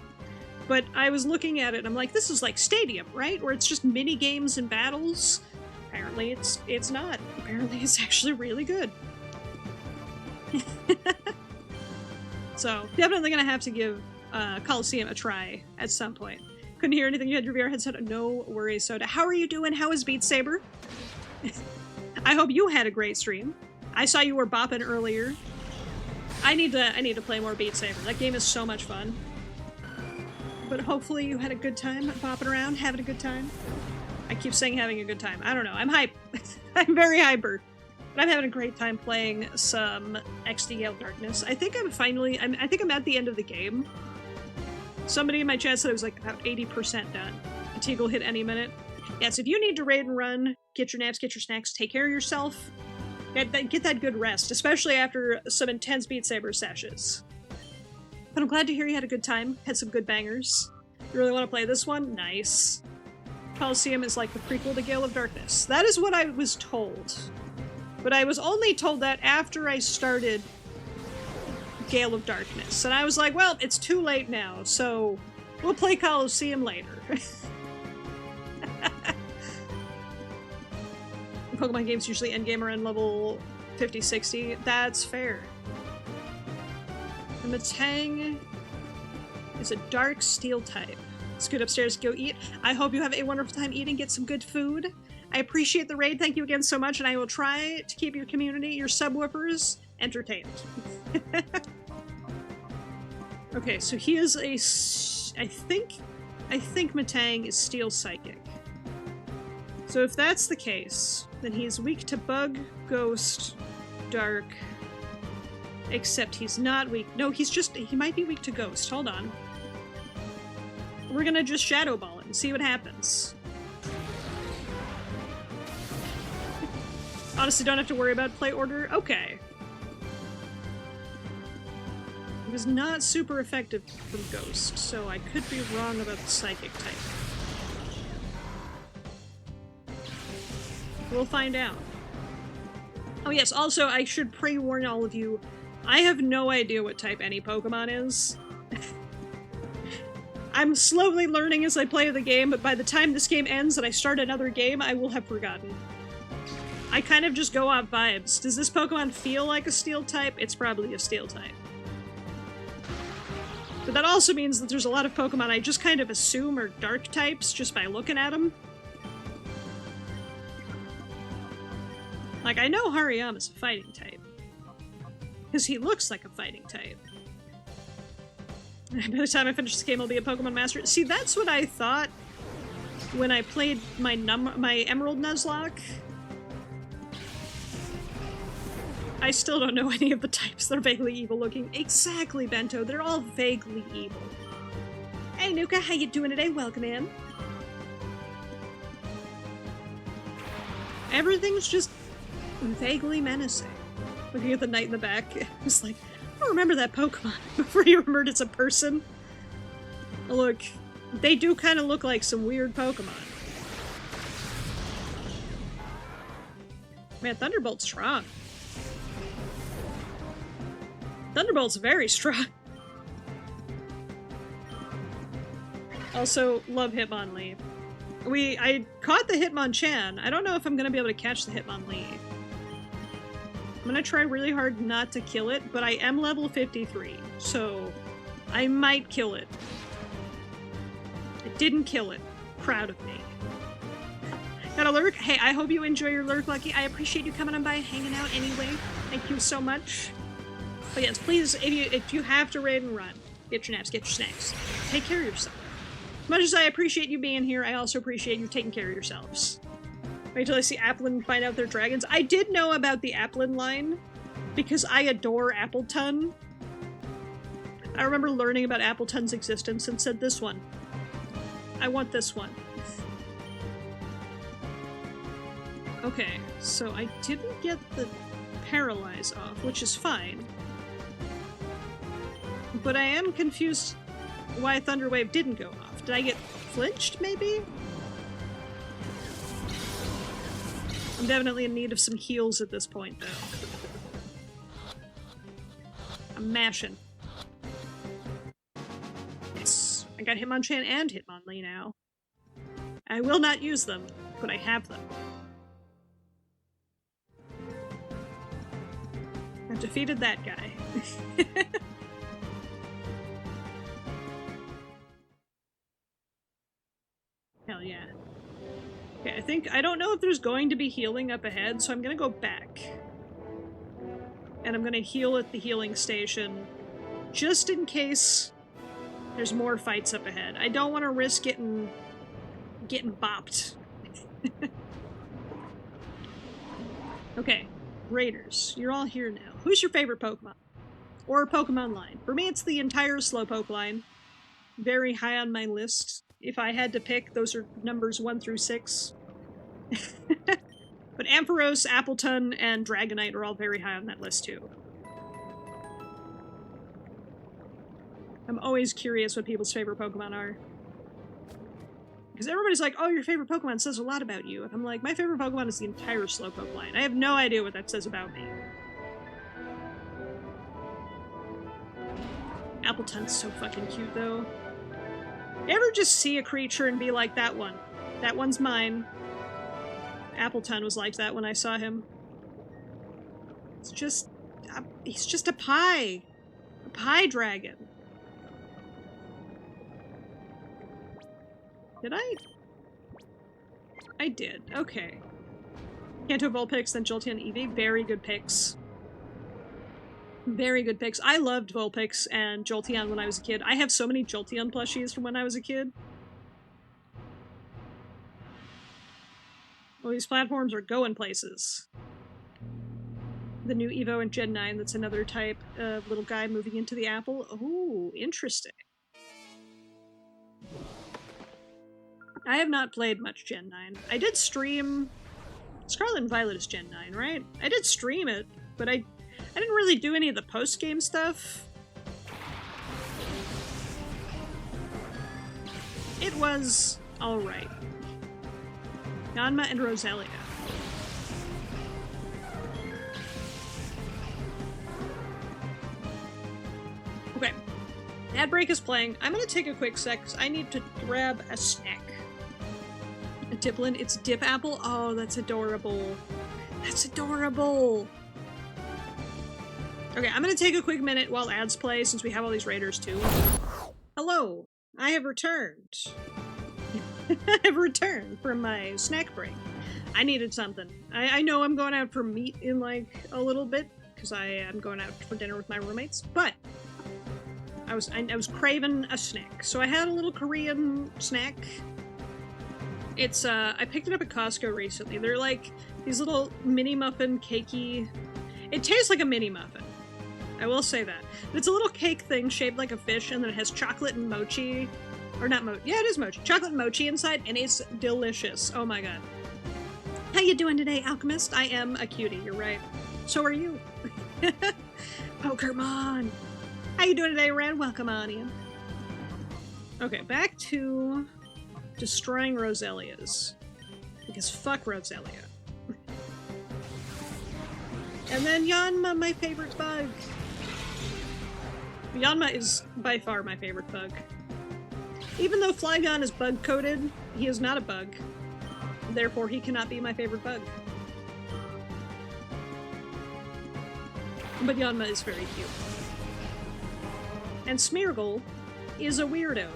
S1: But I was looking at it and I'm like, this is like Stadium, right? Where it's just mini games and battles. Apparently it's not. Apparently it's actually really good. So definitely gonna have to give Colosseum a try at some point. Couldn't hear anything, you had your VR headset. No worries, Soda. How are you doing? How is Beat Saber? I hope you had a great stream. I saw you were bopping earlier. I need to play more Beat Saber. That game is so much fun. But hopefully you had a good time bopping around, having a good time. I keep saying having a good time. I don't know. I'm hype. I'm very hyper. But I'm having a great time playing some XD Gale Darkness. I think I think I'm at the end of the game. Somebody in my chat said I was like about 80% done. Fatigue will hit any minute. Yes, if you need to raid and run, get your naps, get your snacks, take care of yourself. Get that good rest, especially after some intense Beat Saber sessions. But I'm glad to hear you had a good time, had some good bangers. You really want to play this one? Nice. Colosseum is like the prequel to Gale of Darkness. That is what I was told. But I was only told that after I started Gale of Darkness. And I was like, well, it's too late now, so we'll play Colosseum later. Pokemon games usually endgame around level 50-60. That's fair. The Matang is a dark steel type. Scoot upstairs, go eat. I hope you have a wonderful time eating, get some good food. I appreciate the raid, thank you again so much, and I will try to keep your community, your subwoofers, entertained. Okay, so he is a... I think Matang is Steel Psychic. So if that's the case, then he's weak to Bug, Ghost, Dark... Except he's not weak. No, he might be weak to Ghost. Hold on. We're gonna just Shadow Ball it and see what happens. Honestly, don't have to worry about play order. Okay. It was not super effective from Ghost, so I could be wrong about the Psychic type. We'll find out. Oh yes, also I should pre-warn all of you, I have no idea what type any Pokemon is. I'm slowly learning as I play the game, but by the time this game ends and I start another game, I will have forgotten. I kind of just go off vibes. Does this Pokemon feel like a Steel type? It's probably a Steel type. But that also means that there's a lot of Pokemon I just kind of assume are Dark types just by looking at them. Like, I know Hariyama's a fighting type. Because he looks like a fighting type. By the time I finish this game, I'll be a Pokemon Master. See, that's what I thought when I played my Emerald Nuzlocke. I still don't know any of the types. They're vaguely evil looking. Exactly, Bento. They're all vaguely evil. Hey, Nuka, how you doing today? Welcome in. Everything's just vaguely menacing. Looking at the knight in the back, it's like, I don't remember that Pokemon before you remembered it's a person. Look, they do kind of look like some weird Pokemon. Man, Thunderbolt's strong. Thunderbolt's very strong. Also, love Hitmonlee. I caught the Hitmonchan. I don't know if I'm gonna be able to catch the Hitmonlee. I'm gonna try really hard not to kill it, but I am level 53, so I might kill it. I didn't kill it. Proud of me. Got a lurk? Hey, I hope you enjoy your lurk, Lucky. I appreciate you coming on by and hanging out anyway. Thank you so much. But yes, please, if you have to raid and run, get your naps, get your snacks. Take care of yourself. As much as I appreciate you being here, I also appreciate you taking care of yourselves. Wait till I see Applin find out they're dragons. I did know about the Applin line, because I adore Appleton. I remember learning about Appleton's existence and said, this one. I want this one. Okay, so I didn't get the paralyze off, which is fine. But I am confused why Thunder Wave didn't go off. Did I get flinched, maybe? I'm definitely in need of some heals at this point, though. I'm mashing. Yes. I got Hitmonchan and Hitmonlee now. I will not use them, but I have them. I've defeated that guy. Hell yeah. Okay, I don't know if there's going to be healing up ahead, so I'm gonna go back. And I'm gonna heal at the healing station, just in case there's more fights up ahead. I don't want to risk getting bopped. Okay, Raiders, you're all here now. Who's your favorite Pokemon? Or Pokemon line? For me, it's the entire Slowpoke line. Very high on my list. If I had to pick, those are numbers 1 through 6. But Ampharos, Appleton, and Dragonite are all very high on that list, too. I'm always curious what people's favorite Pokemon are. Because everybody's like, oh, your favorite Pokemon says a lot about you. And I'm like, my favorite Pokemon is the entire Slowpoke line. I have no idea what that says about me. Appleton's so fucking cute, though. You ever just see a creature and be like, that one? That one's mine. Appleton was like that when I saw him. It's just... he's just a pie. A pie dragon. Did I? I did. Okay. Kanto Vulpix, then Jolteon Eevee. Very good picks. Very good picks. I loved Vulpix and Jolteon when I was a kid. I have so many Jolteon plushies from when I was a kid. Well, these platforms are going places. The new Evo and Gen 9, that's another type of little guy moving into the apple. Ooh, interesting. I have not played much Gen 9. I did stream... Scarlet and Violet is Gen 9, right? I did stream it, but I didn't really do any of the post-game stuff. It was alright. Yanma and Roselia. Okay. Ad break is playing. I'm gonna take a quick sec because I need to grab a snack. A Diplin, it's Dip Apple? Oh, that's adorable. That's adorable! Okay, I'm gonna take a quick minute while ads play since we have all these raiders too. Hello! I have returned. I've returned from my snack break. I needed something. I know I'm going out for meat in like a little bit because I am going out for dinner with my roommates, but I was craving a snack. So I had a little Korean snack. It's, I picked it up at Costco recently. They're like these little mini muffin cakey... It tastes like a mini muffin. I will say that. But it's a little cake thing shaped like a fish, and then it has chocolate and mochi. Or not mochi. Yeah, it is mochi. Chocolate and mochi inside, and it's delicious. Oh my god. How you doing today, Alchemist? I am a cutie, you're right. So are you. Pokemon! How you doing today, Red? Welcome on in. Okay, back to destroying Roselia's. Because fuck Roselia. And then Yanma, my favorite bug. Yanma is by far my favorite bug. Even though Flygon is bug-coated, he is not a bug. Therefore, he cannot be my favorite bug. But Yanma is very cute. And Smeargle is a weirdo.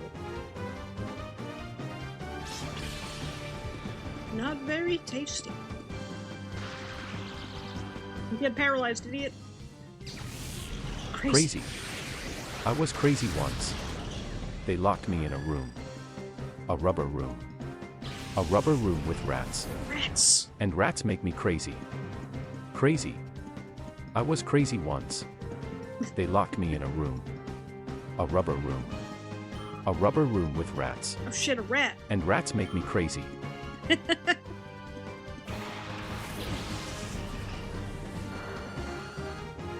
S1: Not very tasty. You get paralyzed, idiot.
S5: Crazy. I was crazy once. They locked me in a room. A rubber room. A rubber room with rats.
S1: Rats!
S5: And rats make me crazy. Crazy. I was crazy once. They locked me in a room. A rubber room. A rubber room with rats.
S1: Oh shit, a rat.
S5: And rats make me crazy.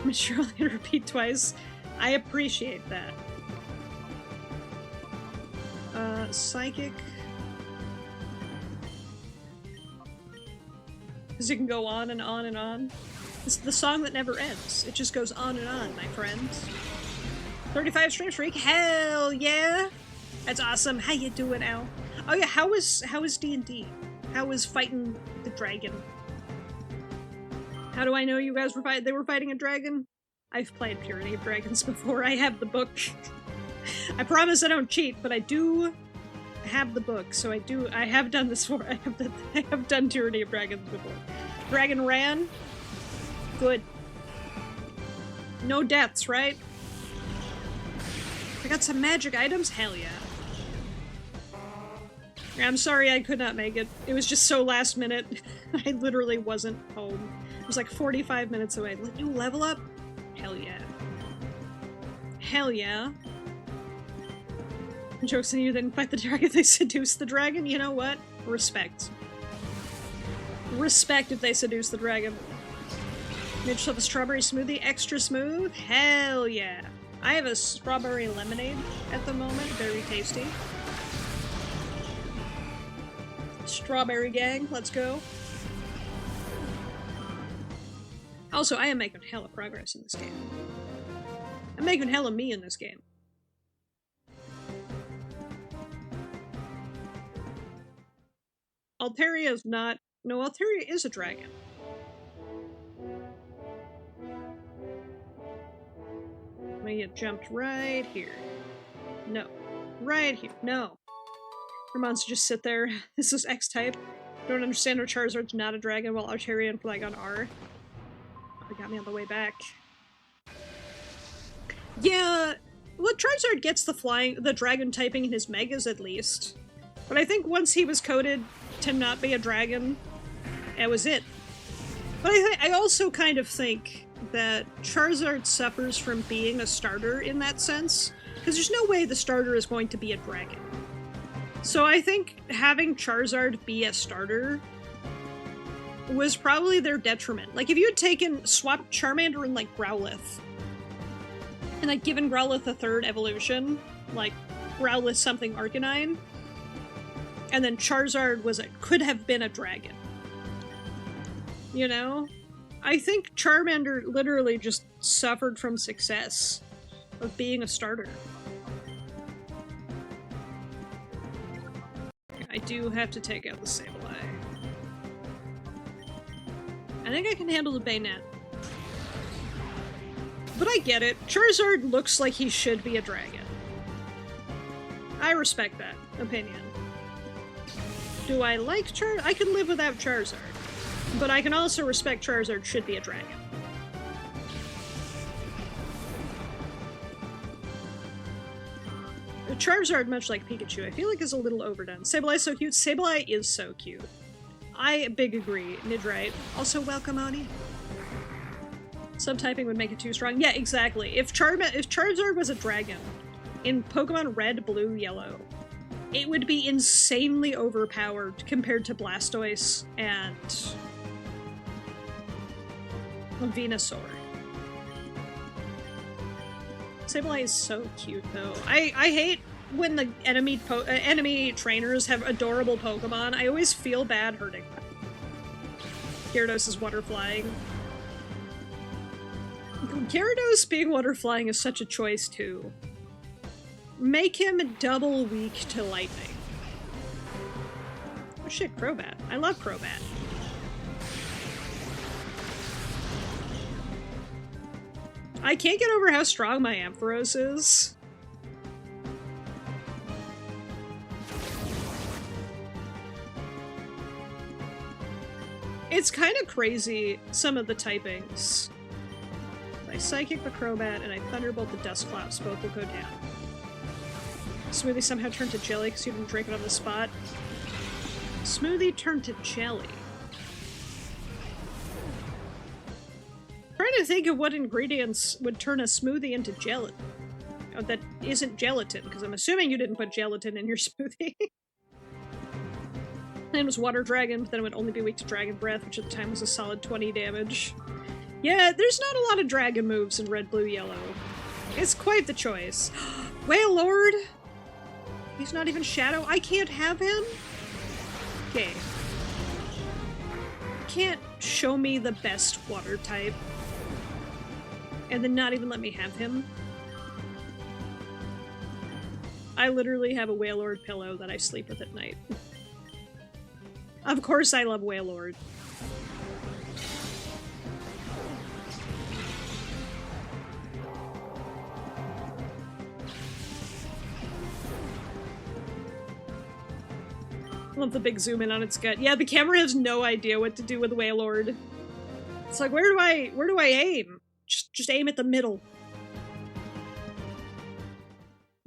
S1: I'm sure I'll gonna repeat twice. I appreciate that. Psychic. Because it can go on and on and on. It's the song that never ends. It just goes on and on, my friends. 35 stream streak. Hell yeah! That's awesome. How you doing, Al? Oh yeah, how is D&D? How is fighting the dragon? How do I know you guys were they were fighting a dragon? I've played Purity of Dragons before. I have the book. I promise I don't cheat, but I do have the book, so I have done this before. I have done Tyranny of Dragons before. Dragon ran. Good. No deaths, right? I got some magic items? Hell yeah. I'm sorry I could not make it. It was just so last minute. I literally wasn't home. It was like 45 minutes away. You level up? Hell yeah. Hell yeah. Jokes on you didn't fight the dragon, they seduced the dragon? You know what? Respect. Respect if they seduce the dragon. Made yourself a strawberry smoothie, extra smooth? Hell yeah. I have a strawberry lemonade at the moment, very tasty. Strawberry gang, let's go. Also, I am making hella progress in this game. I'm making hella me in this game. Altaria is not... No, Altaria is a dragon. I'm gonna get jumped right here. No. Right here. No. Hermons just sit there. This is X-type. Don't understand how Charizard's not a dragon while Altaria and Flygon are. Oh, they got me on the way back. Yeah, well, Charizard gets the dragon typing in his megas at least. But I think once he was coded to not be a dragon, that was it. But I also kind of think that Charizard suffers from being a starter in that sense, because there's no way the starter is going to be a dragon. So I think having Charizard be a starter was probably their detriment. Like, if you had swapped Charmander and, like, Growlithe, and, like, given Growlithe a third evolution, like, Growlithe something Arcanine, and then Charizard could have been a dragon. You know? I think Charmander literally just suffered from success of being a starter. I do have to take out the Sableye. I think I can handle the Bayonet. But I get it. Charizard looks like he should be a dragon. I respect that opinion. Do I like Charizard? I can live without Charizard. But I can also respect Charizard should be a dragon. But Charizard, much like Pikachu, I feel like is a little overdone. Sableye so cute. Sableye is so cute. I big agree. Nidrite. Also, welcome, Oni. Subtyping would make it too strong. Yeah, exactly. If Charizard was a dragon in Pokemon Red, Blue, Yellow, it would be insanely overpowered compared to Blastoise and Venusaur. Sableye is so cute, though. I hate when the enemy trainers have adorable Pokemon. I always feel bad hurting them. Gyarados is water flying. Gyarados being water flying is such a choice, too. Make him double weak to lightning. Oh shit, Crobat. I love Crobat. I can't get over how strong my Ampharos is. It's kind of crazy, some of the typings. I Psychic the Crobat and I Thunderbolt the Dusclops, both will go down. Smoothie somehow turned to jelly because you didn't drink it on the spot. Smoothie turned to jelly. Trying to think of what ingredients would turn a smoothie into gelatin. Oh, that isn't gelatin, because I'm assuming you didn't put gelatin in your smoothie. It was Water Dragon, but then it would only be weak to Dragon Breath, which at the time was a solid 20 damage. Yeah, there's not a lot of dragon moves in Red, Blue, Yellow. It's quite the choice. Wailord? He's not even Shadow? I can't have him? Okay. Can't show me the best water type and then not even let me have him. I literally have a Wailord pillow that I sleep with at night. Of course I love Wailord. I love the big zoom in on its gut. Yeah, the camera has no idea what to do with Wailord. It's like, where do I aim? Just aim at the middle.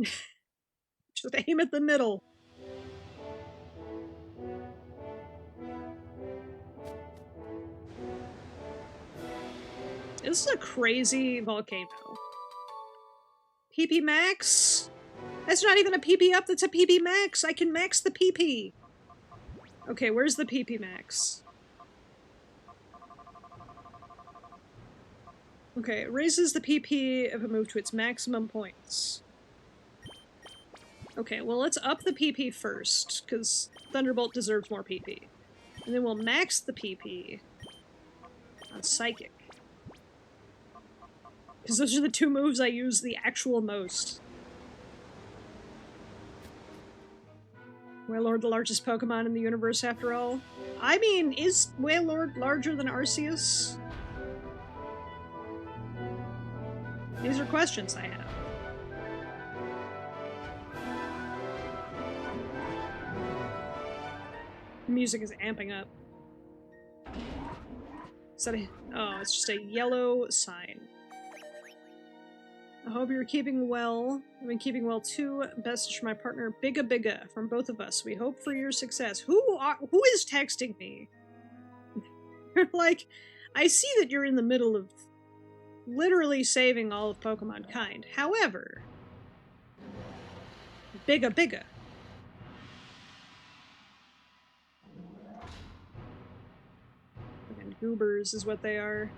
S1: Just aim at the middle. This is a crazy volcano. PP max? That's not even a PP up, that's a PP max! I can max the PP! Okay, where's the PP max? Okay, it raises the PP if it moves to its maximum points. Okay, well let's up the PP first, because Thunderbolt deserves more PP. And then we'll max the PP on Psychic. Because those are the two moves I use the actual most. Wailord the largest Pokemon in the universe, after all? I mean, is Wailord larger than Arceus? These are questions I have. The music is amping up. Is that a... Oh, it's just a yellow sign. I hope you're keeping well. I've been keeping well too. Message from my partner, Bigga Bigga, from both of us. We hope for your success. Who is texting me? Like, I see that you're in the middle of literally saving all of Pokemon kind. However, Bigga Bigga. Fucking goobers is what they are.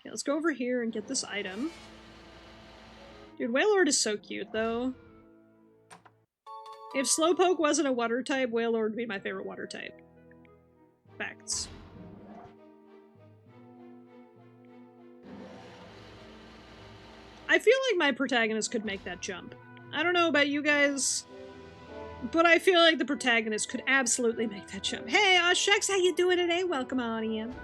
S1: Okay, let's go over here and get this item. Dude, Wailord is so cute, though. If Slowpoke wasn't a water type, Wailord would be my favorite water type. Facts. I feel like my protagonist could make that jump. I don't know about you guys, but I feel like the protagonist could absolutely make that jump. Hey, Shucks, how you doing today? Welcome on in.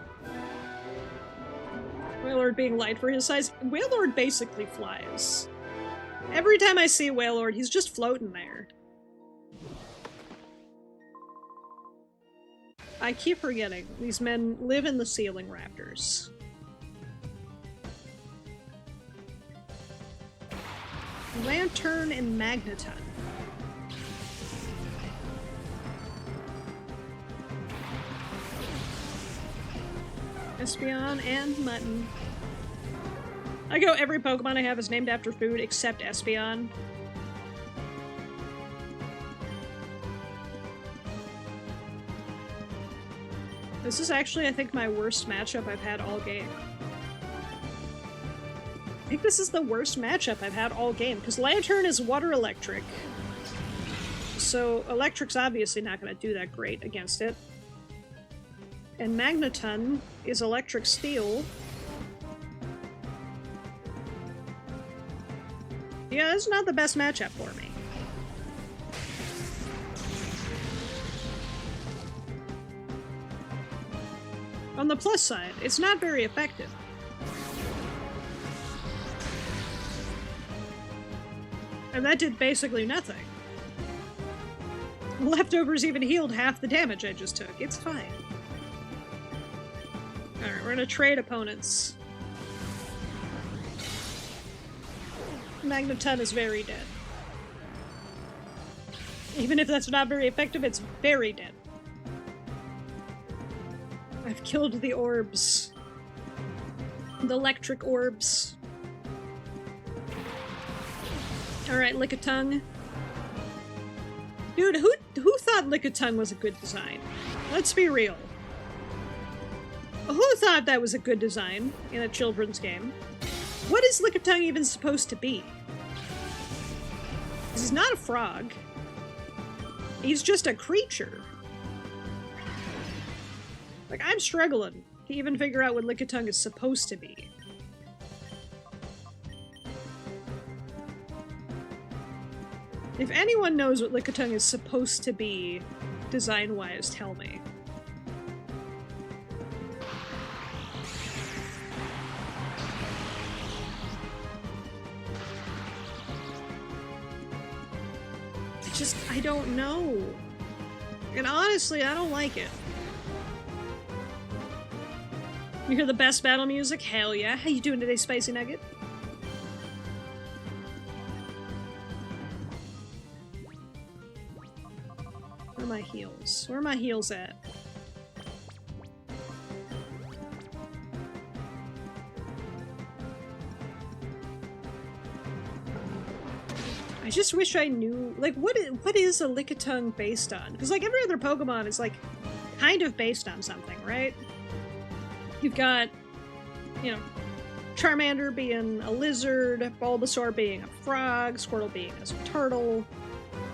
S1: Wailord being light for his size. Wailord basically flies. Every time I see Wailord, he's just floating there. I keep forgetting. These men live in the ceiling rafters. Lantern and Magneton. Espeon and Mutton. I go, every Pokemon I have is named after food except Espeon. This is actually, I think, my worst matchup I've had all game. I think this is the worst matchup I've had all game, because Lantern is water electric. So electric's obviously not going to do that great against it. And Magneton is electric steel. Yeah, that's not the best matchup for me. On the plus side, it's not very effective. And that did basically nothing. Leftovers even healed half the damage I just took. It's fine. Alright, we're gonna trade opponents. Magneton is very dead. Even if that's not very effective, it's very dead. I've killed the orbs. The electric orbs. Alright, Lickitung. Dude, who thought Lickitung was a good design? Let's be real. Who thought that was a good design in a children's game? What is Lickitung even supposed to be? He's not a frog. He's just a creature. Like, I'm struggling to even figure out what Lickitung is supposed to be. If anyone knows what Lickitung is supposed to be, design-wise, tell me. I don't know. And honestly, I don't like it. You hear the best battle music? Hell yeah. How you doing today, Spicy Nugget? Where are my heals? Where are my heals at? I just wish I knew, like, what is a Lickitung based on? Because, like, every other Pokemon is, like, kind of based on something, right? You've got, you know, Charmander being a lizard, Bulbasaur being a frog, Squirtle being a turtle.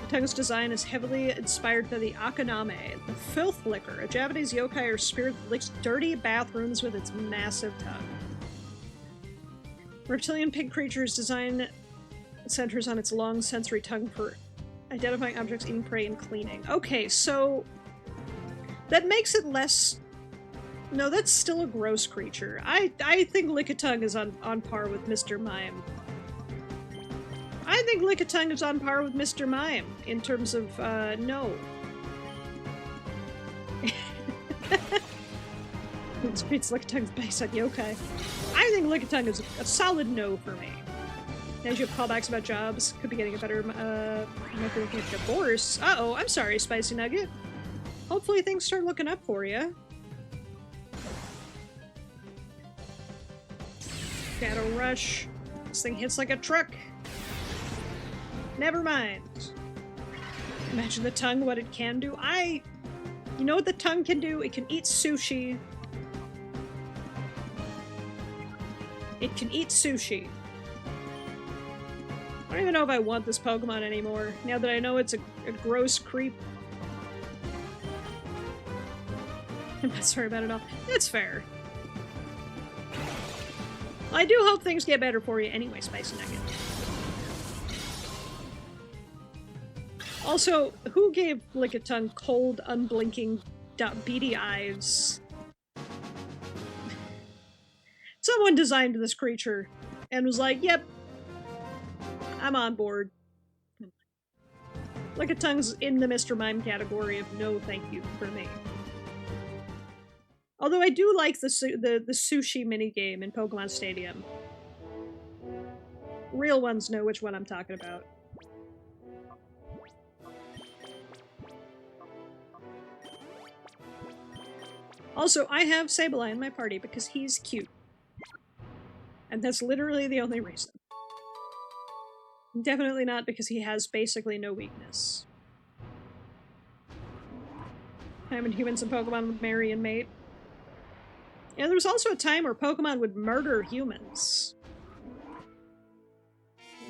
S1: Lickitung's design is heavily inspired by the Akaname, the filth licker, a Japanese yokai or spirit that licks dirty bathrooms with its massive tongue. Reptilian pig creature's design centers on its long sensory tongue for identifying objects, eating prey, and cleaning. Okay, so that makes it less... No, that's still a gross creature. I think Lickitung is on par with Mr. Mime. I think Lickitung is on par with Mr. Mime in terms of, no. It's Lickitung based on yokai. I think Lickitung is a solid no for me. As you have callbacks about jobs, could be getting a better, might be looking at divorce. Uh-oh, I'm sorry, Spicy Nugget. Hopefully things start looking up for you. Shadow Rush. This thing hits like a truck. Never mind. Imagine the tongue, what it can do. You know what the tongue can do? It can eat sushi. It can eat sushi. I don't even know if I want this Pokemon anymore, now that I know it's a gross creep. I'm not sorry about it all. That's fair. I do hope things get better for you anyway, Spicy Nugget. Also, who gave Lickitung cold, unblinking, beady eyes? Someone designed this creature and was like, yep, I'm on board. Lickitung's in the Mr. Mime category of no thank you for me. Although I do like the sushi minigame in Pokemon Stadium. real ones know which one I'm talking about. Also, I have Sableye in my party because he's cute. And that's literally the only reason. Definitely not because he has basically no weakness. Time when humans and Pokemon would marry and mate. Yeah, there was also a time where Pokemon would murder humans.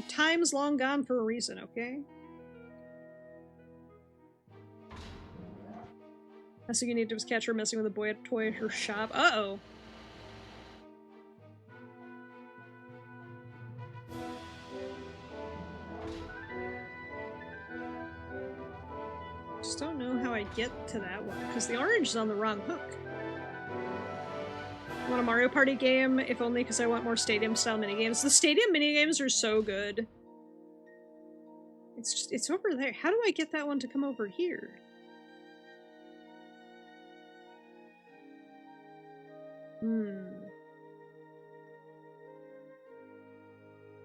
S1: Time's long gone for a reason, okay? Last thing you need to do is catch her messing with a boy at a toy at her shop. Uh-oh. Just don't know how I get to that one, because the orange is on the wrong hook. I want a Mario Party game, if only because I want more stadium-style minigames. The stadium minigames are so good. It's over there. How do I get that one to come over here?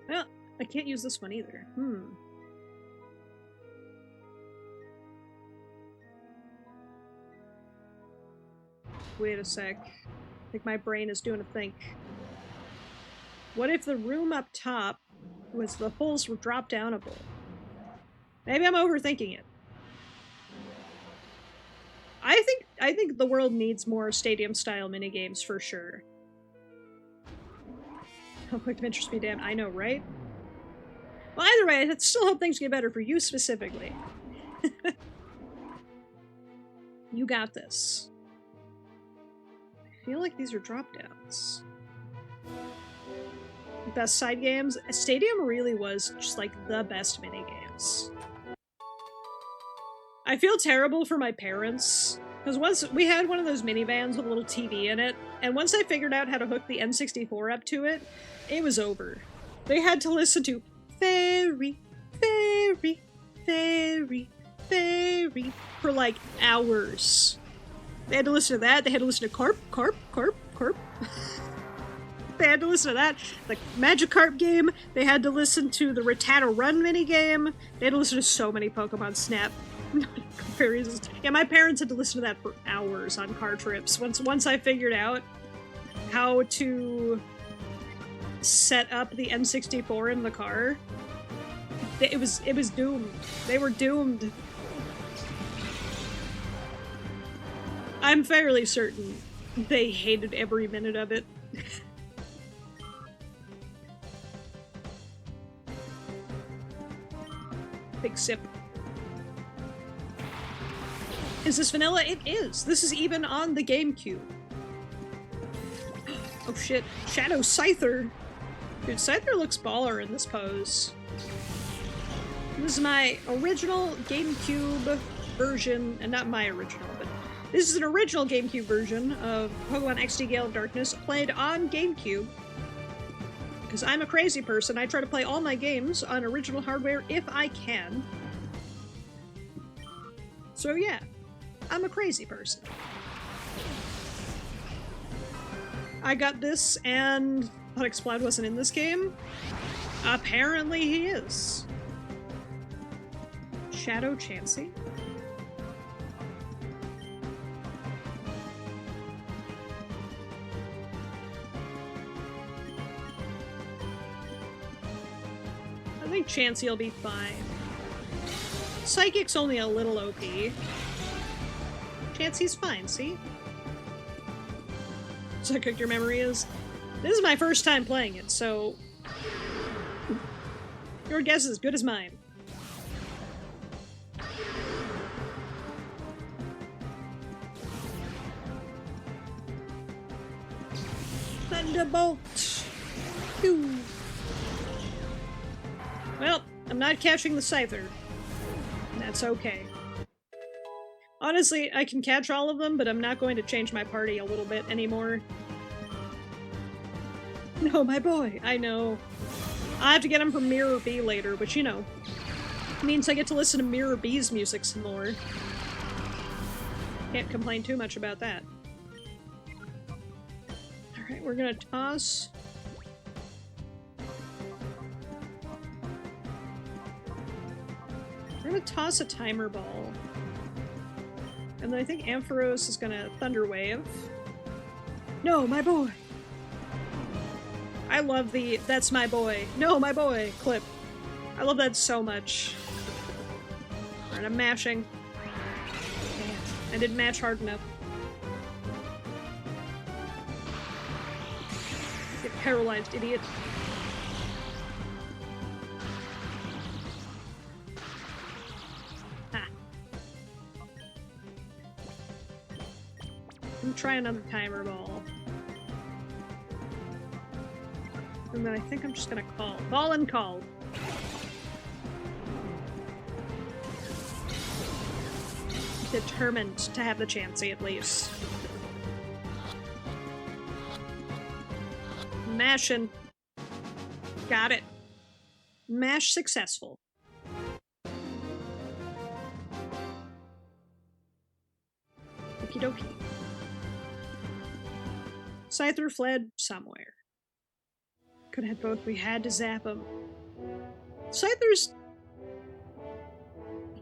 S1: Well, I can't use this one either. Wait a sec. I think my brain is doing a think. What if the room up top was the holes were drop-downable? Maybe I'm overthinking it. I think the world needs more stadium-style minigames for sure. Conflict of interest be damned. I know, right? Well, either way, I still hope things get better for you specifically. You got this. I feel like these are drop-downs. Best side games? Stadium really was just like the best minigames. I feel terrible for my parents, because once we had one of those minivans with a little TV in it, and once I figured out how to hook the N64 up to it, it was over. They had to listen to Fairy, Fairy, Fairy, Fairy for like hours. They had to listen to that, they had to listen to Carp, Carp, Carp, Carp. They had to listen to that, the Magikarp game, they had to listen to the Rattata Run minigame, they had to listen to so many Pokemon Snap. Yeah, my parents had to listen to that for hours on car trips. Once I figured out how to set up the N64 in the car, it was doomed. They were doomed. I'm fairly certain they hated every minute of it. Big sip. Is this vanilla? It is! This is even on the GameCube. Oh shit. Shadow Scyther! Dude, Scyther looks baller in this pose. This is my original GameCube version, and not my original, but this is an original GameCube version of Pokemon XD Gale of Darkness played on GameCube. Because I'm a crazy person, I try to play all my games on original hardware if I can. So yeah. I'm a crazy person. I got this and thought Explode wasn't in this game. Apparently he is. Shadow Chansey? I think Chansey will be fine. Psychic's only a little OP. Chansey's fine, see? So how cooked your memory is? This is my first time playing it, so your guess is as good as mine. Thunderbolt! Phew. Well, I'm not catching the Scyther. That's okay. Honestly, I can catch all of them, but I'm not going to change my party a little bit anymore. No, my boy, I know. I have to get him from Mirror B later, which, you know, means I get to listen to Mirror B's music some more. Can't complain too much about that. Alright, we're gonna toss gonna toss a timer ball. And then I think Ampharos is gonna Thunder Wave. No, my boy! I love the "that's my boy, no, my boy" clip. I love that so much. Alright, I'm mashing. Damn, I didn't mash hard enough. Get paralyzed, idiot. Ha. I'm try another timer ball. And then I think I'm just gonna call. Ball and call. Determined to have the chancey at least. Mashing. Got it. Mash successful. Okie dokie. Scyther fled somewhere. Could have both. We had to zap him. Scyther's...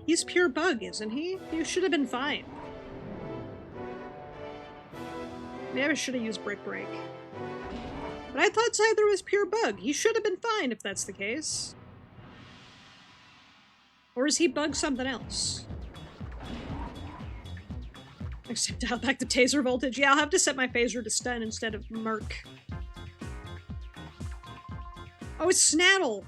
S1: He's pure bug, isn't he? He should have been fine. Maybe I should have used Brick Break. But I thought Scyther was pure bug. He should have been fine if that's the case. Or is he bug something else? Except dial back the taser voltage. Yeah, I'll have to set my phaser to stun instead of Merc. Oh, it's Snaddle!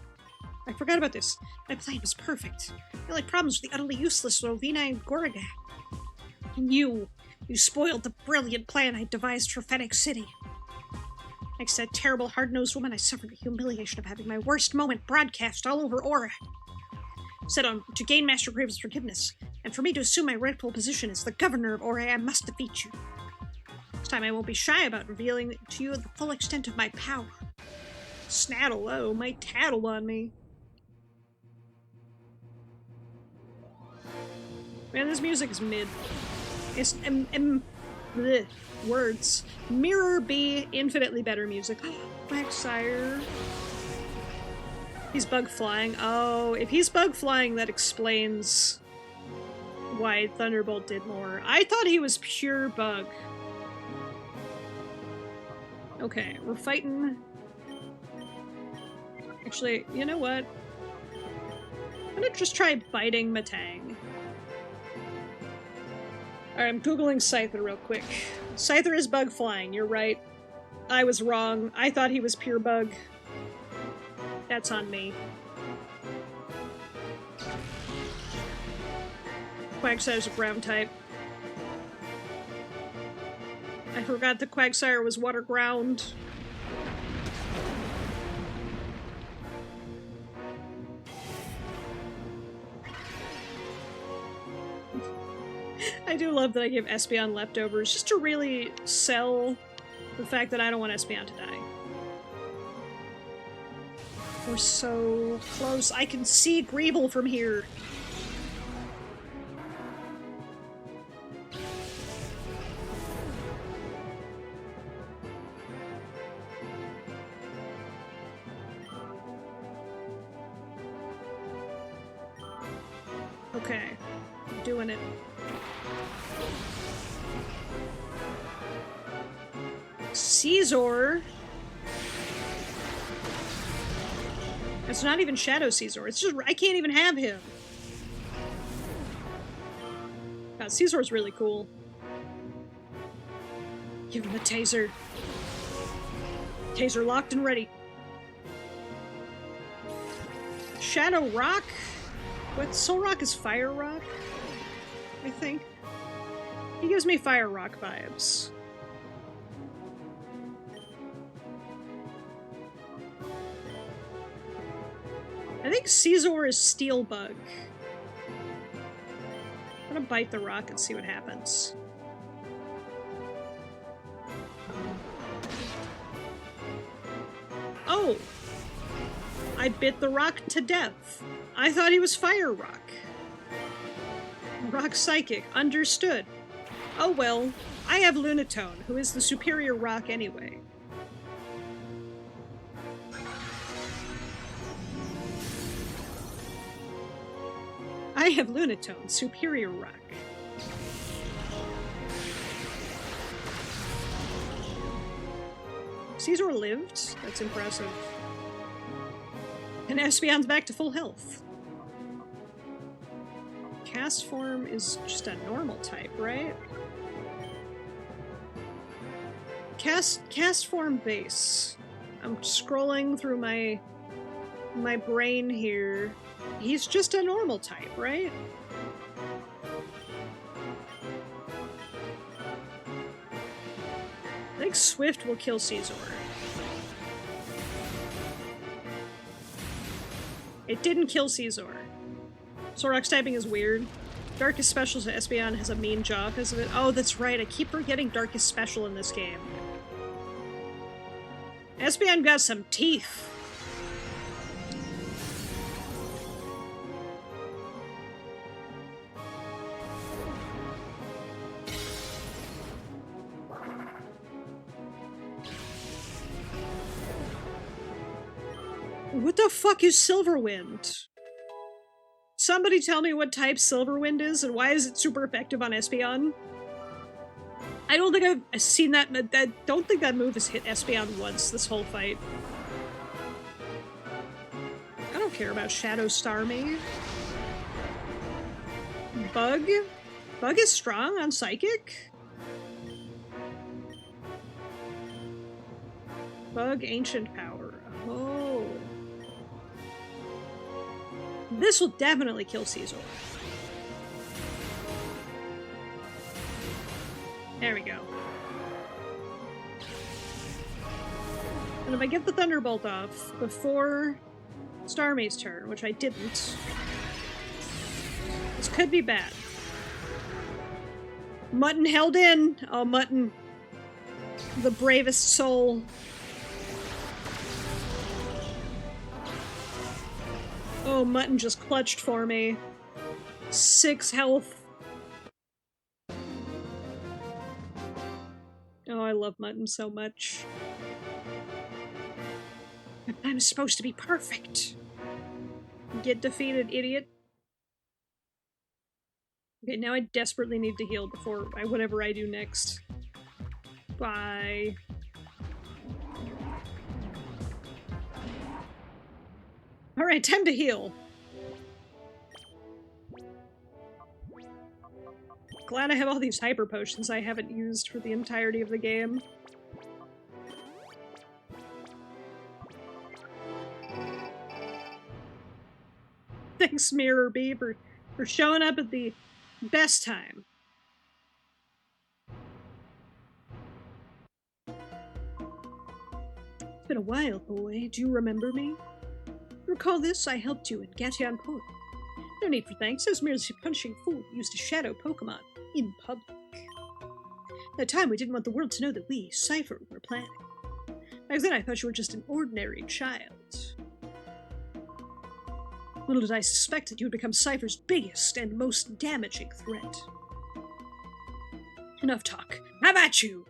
S1: I forgot about this. My plan was perfect. The only problems with the utterly useless Rovina and Gorga. And you spoiled the brilliant plan I devised for Fennec City. Thanks to that terrible, hard-nosed woman, I suffered the humiliation of having my worst moment broadcast all over Aura. Set on to gain Master Graves' forgiveness, and for me to assume my rightful position as the governor of Aura, I must defeat you. This time I won't be shy about revealing to you the full extent of my power. Snaddle, oh, might tattle on me. Man, this music is mid. It's bleh, words. Mirror B, infinitely better music. Quagsire. He's bug flying. Oh, if he's bug flying, that explains why Thunderbolt did more. I thought he was pure bug. Okay, we're fighting. Actually, you know what? I'm gonna just try biting Matang. Alright, I'm googling Scyther real quick. Scyther is bug flying, you're right. I was wrong. I thought he was pure bug. That's on me. Quagsire's a ground type. I forgot that Quagsire was water ground. I do love that I give Espeon leftovers, just to really sell the fact that I don't want Espeon to die. We're so close. I can see Greeble from here. Okay, I'm doing it. Caesar. It's not even Shadow Caesar. It's just I can't even have him. God, Caesar's really cool. Give him a taser. Taser locked and ready. Shadow Rock? What? Soul Rock is Fire Rock? I think. He gives me Fire Rock vibes. I think Caesar is Steel Bug. I'm gonna bite the rock and see what happens. Oh! I bit the rock to death. I thought he was Fire Rock. Rock Psychic. Understood. Oh well. I have Lunatone, who is the superior rock anyway. I I have Lunatone, Superior Rock. Caesar lived. That's impressive. And Espeon's back to full health. Cast form is just a normal type, right? Cast form base. I'm scrolling through my brain here. He's just a normal type, right? I think Swift will kill Caesar. It didn't kill Caesar. Sorok's typing is weird. Darkest Special to Espeon has a mean jaw because of it. Oh, that's right. I keep forgetting Darkest Special in this game. Espeon got some teeth. What the fuck is Silverwind? Somebody tell me what type Silverwind is and why is it super effective on Espeon? I don't think I've seen that. I don't think that move has hit Espeon once this whole fight. I don't care about Shadow Starmie. Bug? Bug is strong on Psychic? Bug Ancient Power. Oh. This will definitely kill Caesar. There we go. And if I get the Thunderbolt off before Starmie's turn, which I didn't, this could be bad. Mutton held in! Oh, Mutton. The bravest soul. Oh, Mutton just clutched for me. 6 health. Oh, I love Mutton so much. I'm supposed to be perfect. Get defeated, idiot. Okay, now I desperately need to heal before whatever I do next. Bye. Alright, time to heal. Glad I have all these hyper potions I haven't used for the entirety of the game. Thanks, Mirror B, for showing up at the best time. It's been a while, boy. Do you remember me? Recall this? I helped you in Gatian Point. No need for thanks. I was merely punching food used to shadow Pokemon in public. At the time, we didn't want the world to know that we, Cypher, were planning. Back then, I thought you were just an ordinary child. Little did I suspect that you would become Cypher's biggest and most damaging threat. Enough talk. How about you?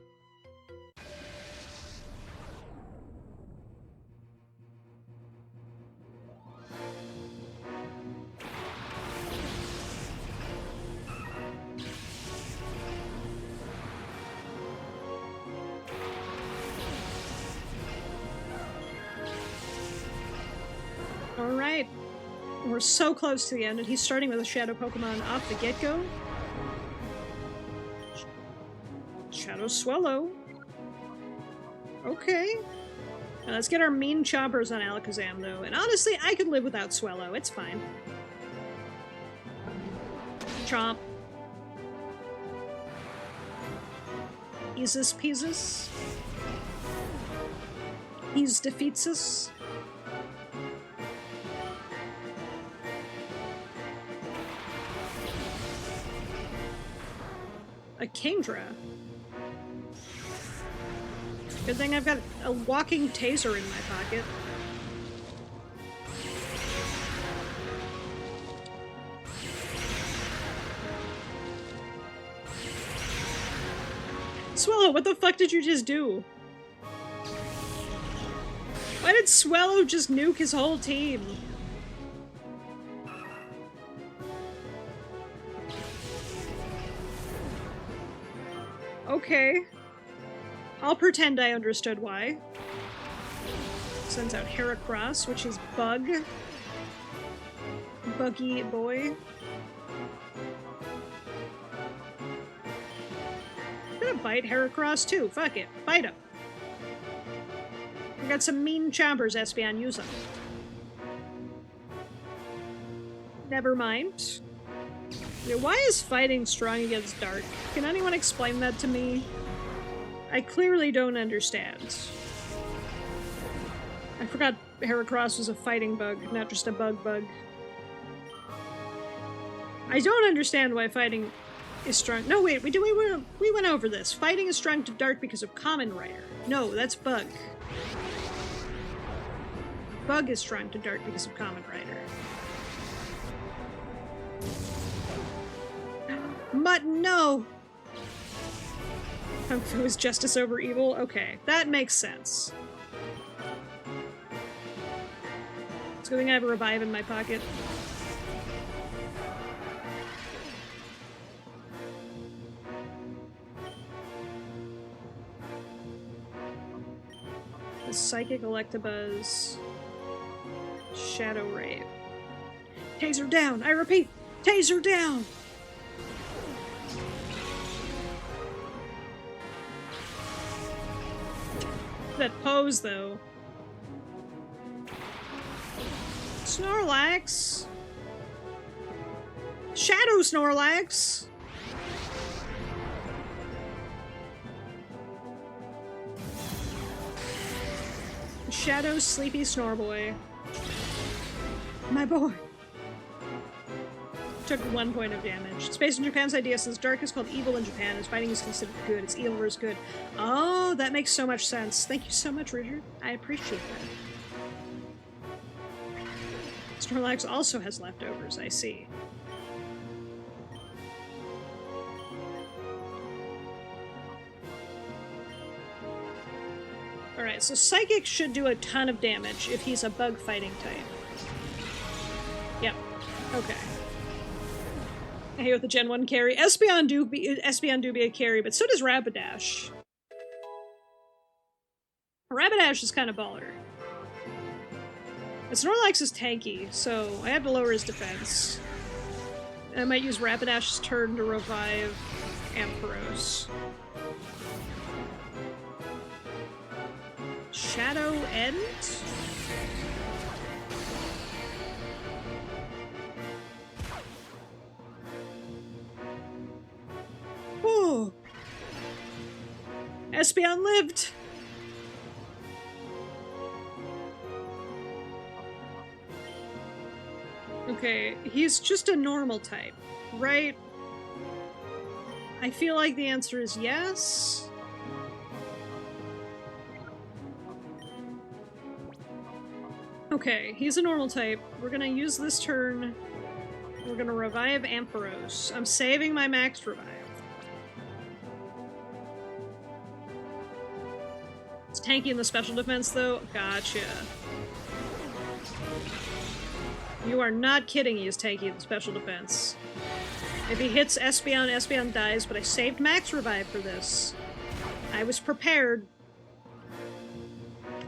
S1: Alright. We're so close to the end, and he's starting with a Shadow Pokemon off the get-go. Shadow Swallow. Okay. Now let's get our mean choppers on Alakazam, though. And honestly, I could live without Swallow. It's fine. Chomp. Easus Peasus. He's defeats us. A Kingdra. Good thing I've got a walking taser in my pocket. Swallow, what the fuck did you just do? Why did Swallow just nuke his whole team? Okay. I'll pretend I understood why. Sends out Heracross, which is Bug. Buggy boy. I'm gonna bite Heracross too. Fuck it. Bite him. We got some mean chompers, Espeon. Use them. Never mind. Yeah, why is fighting strong against dark? Can anyone explain that to me? I clearly don't understand. I forgot Heracross was a fighting bug, not just a bug. I don't understand why fighting is strong. No, wait, we went over this. Fighting is strong to dark because of Common Rider. No, that's Bug. Bug is strong to dark because of Common Rider. Mutton, no! Kung Fu is justice over evil? Okay, that makes sense. It's a good thing I have a revive in my pocket. The Psychic Electabuzz. Shadow Ray. Taser down! I repeat! Taser down! That pose, though. Snorlax! Shadow Snorlax! Shadow Sleepy Snorboy. My boy! Took 1 point of damage. Space in Japan's idea says dark is called evil in Japan, as fighting is considered good, it's evil versus good. Oh, that makes so much sense. Thank you so much, Richard. I appreciate that. Snorlax also has leftovers, I see. Alright, so Psychic should do a ton of damage if he's a bug fighting type. Yep. Okay. I hate with the Gen 1 carry. Espeon do be a carry, but so does Rapidash. Rapidash is kind of baller. But Snorlax is tanky, so I have to lower his defense. I might use Rapidash's turn to revive Ampharos. Shadow End? Oh! Espeon lived! Okay, he's just a normal type, right? I feel like the answer is yes. Okay, he's a normal type. We're gonna use this turn. We're gonna revive Ampharos. I'm saving my max revive. It's tanky in the special defense, though. Gotcha. You are not kidding, he is tanky in the special defense. If he hits Espeon, Espeon dies, but I saved max revive for this. I was prepared.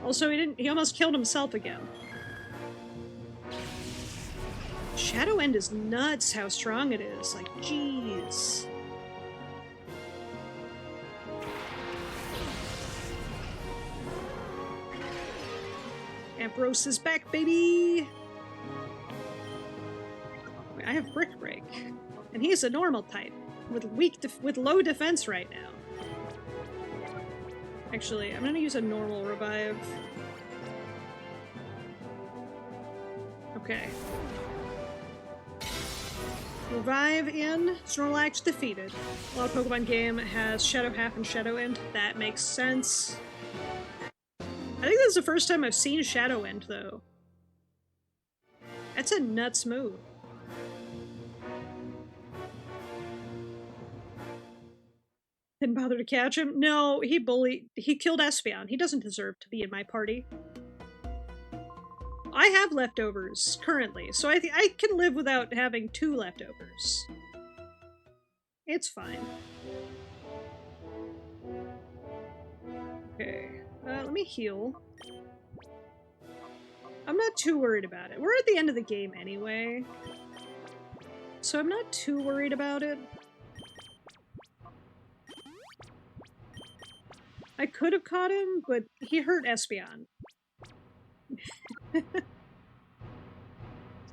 S1: Also, he almost killed himself again. Shadow End is nuts how strong it is. Like, jeez. Ampharos is back, baby! I have Brick Break, and he's a normal type with low defense right now. Actually, I'm gonna use a normal revive. Okay. Revive in, Snorlax defeated. A lot of Pokemon game has Shadow Half and Shadow End. That makes sense. I think that's the first time I've seen Shadow End, though. That's a nuts move. Didn't bother to catch him? No, he killed Espeon. He doesn't deserve to be in my party. I have leftovers, currently, so I can live without having 2 leftovers. It's fine. Okay, let me heal. I'm not too worried about it. We're at the end of the game anyway, so I'm not too worried about it. I could have caught him, but he hurt Espeon.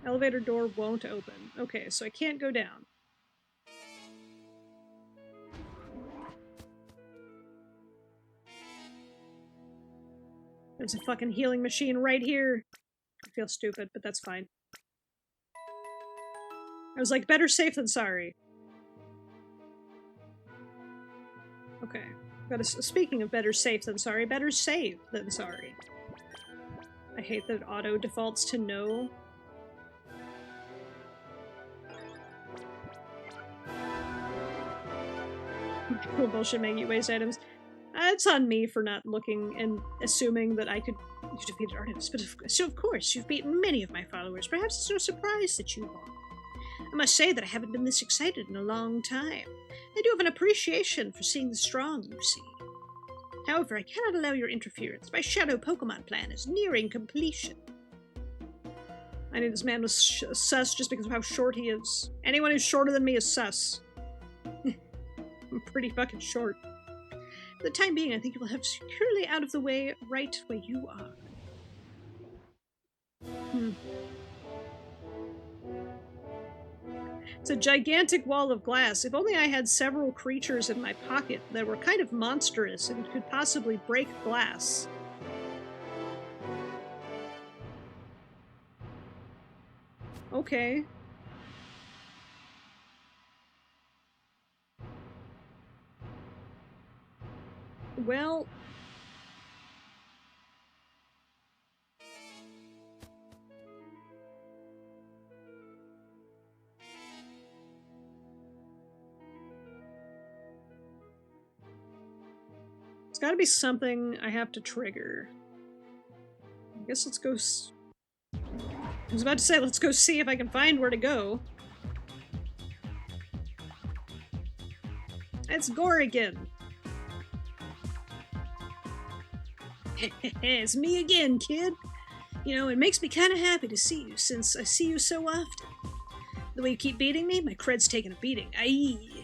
S1: Elevator door won't open. Okay, so I can't go down. There's a fucking healing machine right here. I feel stupid, but that's fine. I was like, better safe than sorry. Okay. Speaking of better safe than sorry, better save than sorry. I hate that it auto defaults to no. Cool bullshit making you waste items. It's on me for not looking and assuming that I could. You defeated Artemis, but of course, you've beaten many of my followers. Perhaps it's no surprise that you won. I must say that I haven't been this excited in a long time. I do have an appreciation for seeing the strong, you see. However, I cannot allow your interference. My shadow Pokemon plan is nearing completion. I knew this man was sus just because of how short he is. Anyone who's shorter than me is sus. I'm pretty fucking short. For the time being, I think you will have securely out of the way right where you are. It's a gigantic wall of glass. If only I had several creatures in my pocket that were kind of monstrous and could possibly break glass. Okay. Well... It's gotta be something I have to trigger. I guess let's go I was about to say, let's go see if I can find where to go. It's Gorrigan! It's me again, kid! You know, it makes me kinda happy to see you, since I see you so often. The way you keep beating me, my cred's taking a beating. Aye.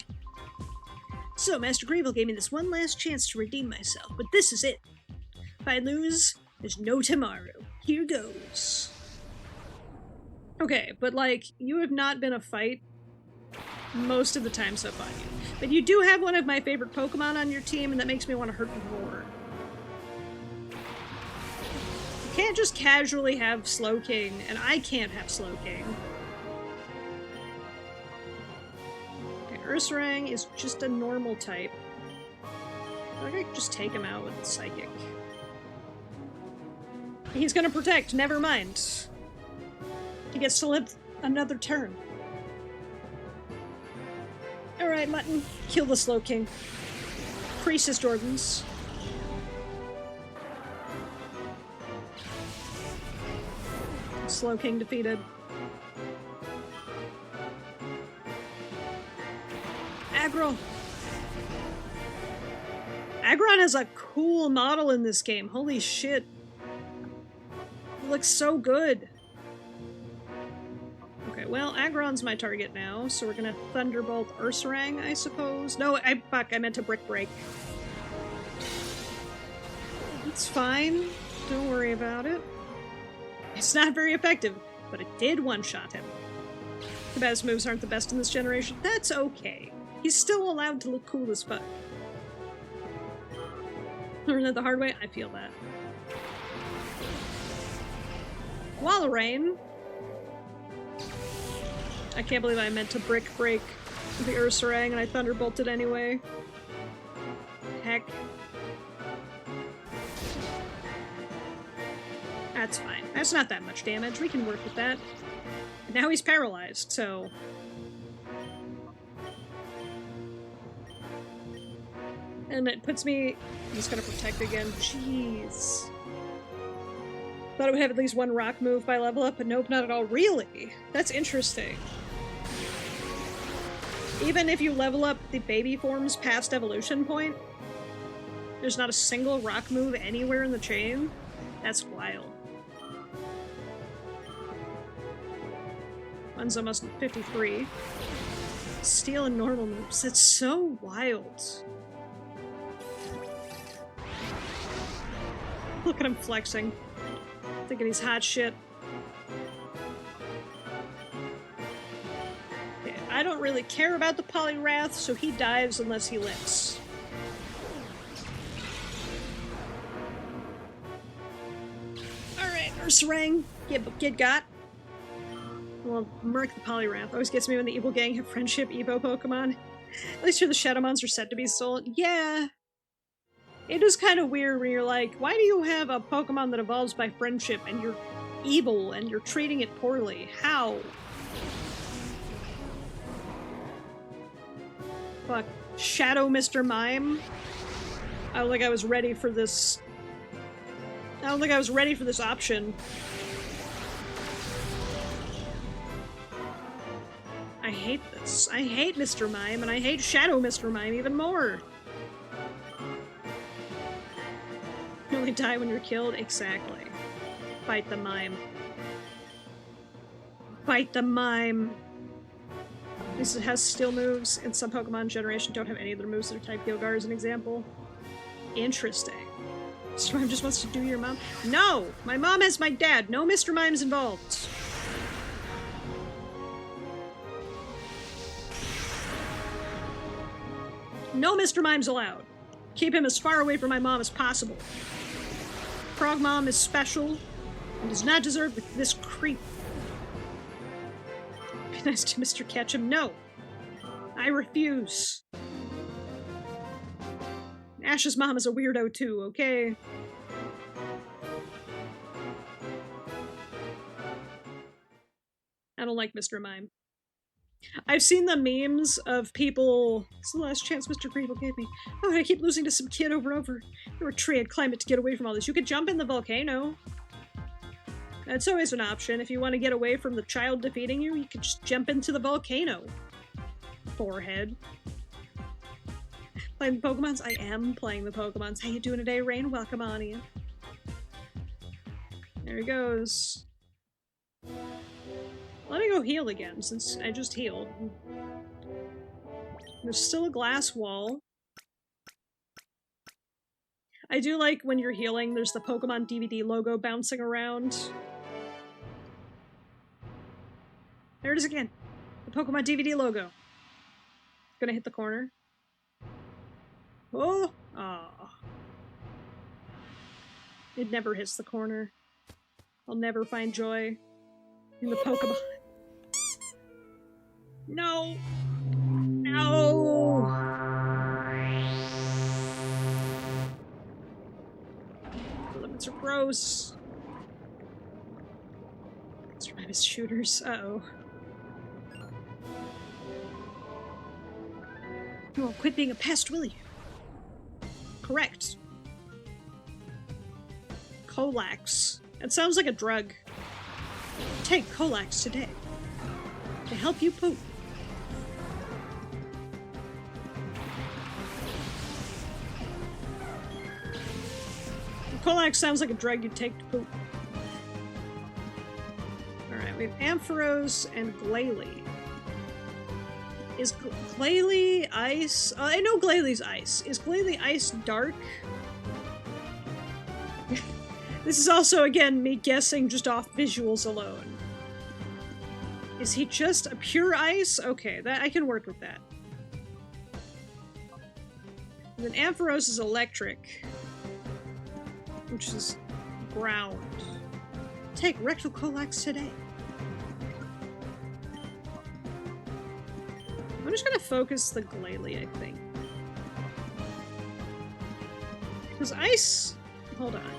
S1: So, Master Greevil gave me this one last chance to redeem myself, but this is it. If I lose, there's no tomorrow. Here goes. Okay, but like, you have not been a fight most of the time so far. But you do have one of my favorite Pokemon on your team, and that makes me want to hurt more. You can't just casually have Slowking, and I can't have Slowking. Ursaring is just a normal type. I think I could just take him out with Psychic. He's gonna protect, never mind. He gets to live another turn. Alright, Mutton. Kill the Slowking. Crease his Jordans. Slowking defeated. Aggro! Aggron has a cool model in this game. Holy shit. It looks so good. Okay, well, Aggron's my target now, so we're gonna Thunderbolt Ursaring, I suppose. No, I meant to Brick Break. It's fine. Don't worry about it. It's not very effective, but it did one-shot him. The best moves aren't the best in this generation. That's okay. He's still allowed to look cool as fuck. Learn that the hard way? I feel that. Walrein. I can't believe I meant to Brick Break the Ursaring and I Thunderbolted anyway. Heck. That's fine. That's not that much damage. We can work with that. Now he's paralyzed, so... And it puts me... He's gonna protect again. Jeez. Thought it would have at least one rock move by level up, but nope, not at all. Really? That's interesting. Even if you level up the baby forms past evolution point, There's not a single rock move anywhere in the chain? That's wild. One's almost 53. Steel and normal moves. It's so wild. Look at him flexing. Thinking he's hot shit. Okay, I don't really care about the Polyrath, so he dives unless he lives. Alright, Ursaring. Get got. Well, Merc the Polyrath always gets me when the Evil Gang have friendship Evo Pokemon. At least here the Shadowmons are said to be sold. Yeah. It is kind of weird when you're like, why do you have a Pokemon that evolves by friendship and you're evil and you're treating it poorly? How? Fuck. Shadow Mr. Mime? I don't think I was ready for this. I don't think I was ready for this option. I hate this. I hate Mr. Mime, and I hate Shadow Mr. Mime even more. You only die when you're killed? Exactly. Fight the mime. Fight the mime. At least it has steel moves, and some Pokemon generation don't have any of their moves that are type Gilgar as an example. Interesting. Mr. Mime just wants to do your mom? No! My mom has my dad. No Mr. Mime's involved. No Mr. Mime's allowed. Keep him as far away from my mom as possible. Frog Mom is special and does not deserve this creep. Be nice to Mr. Ketchum. No. I refuse. Ash's mom is a weirdo too, okay? I don't like Mr. Mime. I've seen the memes of people. It's the last chance Mr. Greeble gave me. Oh, I keep losing to some kid over and over. There were tree, I'd climb it to get away from all this. You could jump in the volcano. That's always an option. If you want to get away from the child defeating you, you could just jump into the volcano. Forehead. Playing the Pokemons? I am playing the Pokemons. How you doing today, Rain? Welcome on in. There he goes. Let me go heal again, since I just healed. There's still a glass wall. I do like when you're healing, there's the Pokemon DVD logo bouncing around. There it is again. The Pokemon DVD logo. Gonna hit the corner. Oh! Aw. It never hits the corner. I'll never find joy in the Pokemon. No! No! The limits are gross. Let's remove his shooters. Uh-oh. You won't quit being a pest, will you? Correct. Colax. It sounds like a drug. Take Colax today. To help you poop. Colax sounds like a drug you'd take to poop. Alright, we have Ampharos and Glalie. Is Glalie ice? I know Glalie's ice. Is Glalie ice dark? This is also, again, me guessing just off visuals alone. Is he just a pure ice? Okay, that I can work with that. And then Ampharos is electric, which is ground. Take Rectal Colax today. I'm just gonna focus the Glalie, I think. Because ice... Hold on.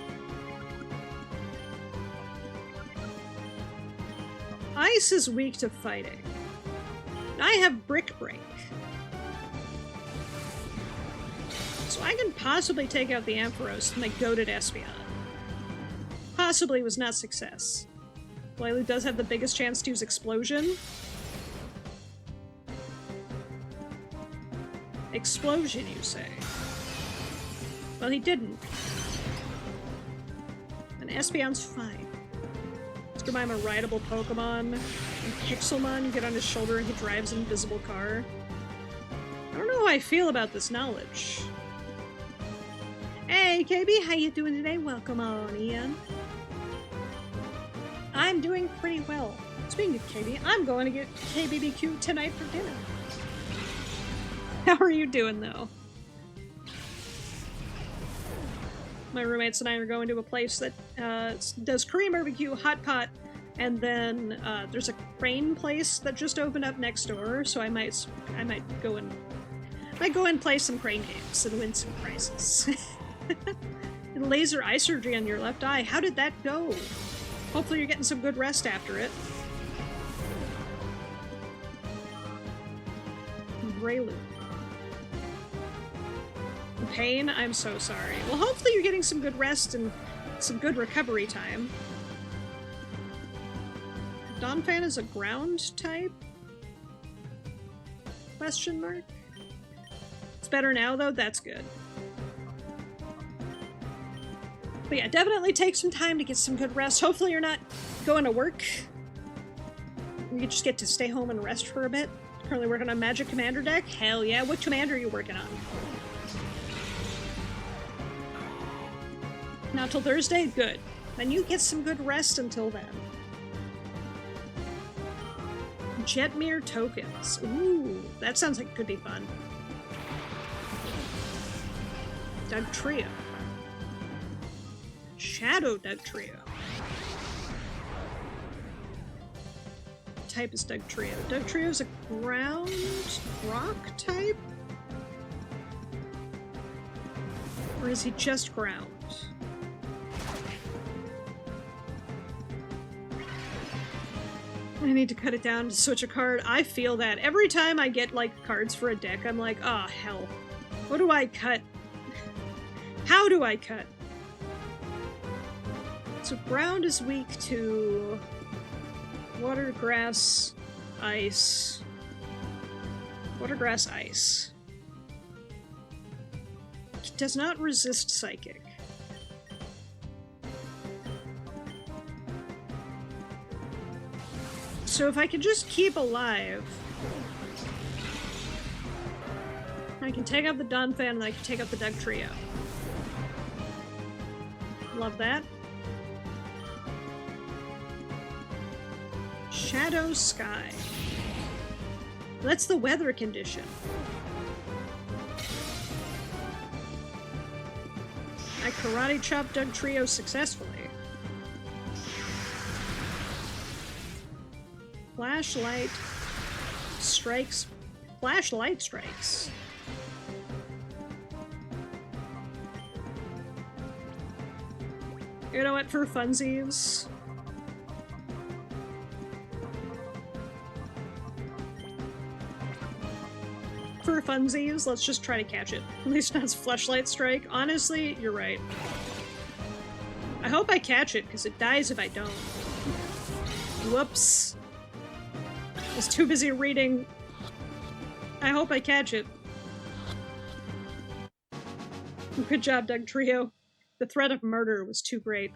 S1: Ice is weak to fighting. I have Brick Break. So I can possibly take out the Ampharos with my goated Espeon. Possibly was not success. Glalie does have the biggest chance to use Explosion. Explosion, you say? Well, he didn't. And Espeon's fine. Let's go buy him a rideable Pokemon. And Pixelmon, you get on his shoulder and he drives an invisible car. I don't know how I feel about this knowledge. Hey, KB, how you doing today? Welcome on, Ian. I'm doing pretty well. Speaking of KB, I'm going to get KBBQ tonight for dinner. How are you doing, though? My roommates and I are going to a place that does Korean barbecue, hot pot, and then there's a crane place that just opened up next door. So I might go and play some crane games and win some prizes. And laser eye surgery on your left eye. How did that go? Hopefully you're getting some good rest after it. Raylu. Pain? I'm so sorry. Well, hopefully you're getting some good rest and some good recovery time. Donphan is a ground type? Question mark? It's better now, though? That's good. But yeah, definitely take some time to get some good rest. Hopefully you're not going to work. You just get to stay home and rest for a bit. Currently working on Magic Commander deck? Hell yeah. What commander are you working on? Not till Thursday? Good. Then you get some good rest until then. Jetmir tokens. Ooh, that sounds like it could be fun. Doug Trio. Shadow Doug Trio. Type is Doug Trio. Doug Trio is a ground rock type? Or is he just ground? I need to cut it down to switch a card. I feel that. Every time I get, like, cards for a deck, I'm like, oh, hell. What do I cut? How do I cut? So ground is weak to water, grass, ice. Water, grass, ice. It does not resist psychic. So if I can just keep alive, I can take out the Donphan and I can take out the Doug Trio. Love that. Shadow Sky. That's the weather condition. I karate chopped Doug Trio successfully. Flashlight strikes. Flashlight strikes. You know what, for funsies? For funsies, let's just try to catch it. At least not flashlight strike. Honestly, you're right. I hope I catch it, because it dies if I don't. Whoops. I was too busy reading. I hope I catch it. Good job, Doug Trio. The threat of murder was too great.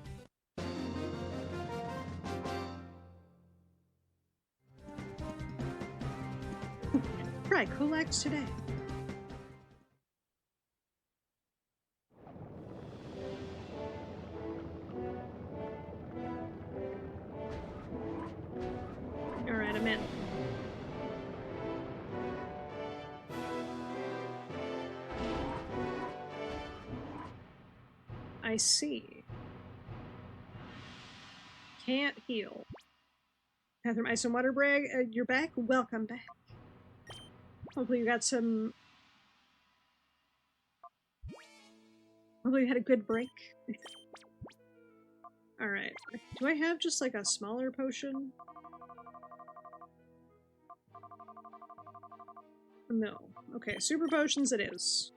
S1: Try Colex today. Alright, I'm in. I see. Can't heal. Bathroom Ice and Water Brag, you're back? Welcome back. Hopefully you got some... Hopefully you had a good break. Alright. Do I have just like a smaller potion? No. Okay, super potions it is.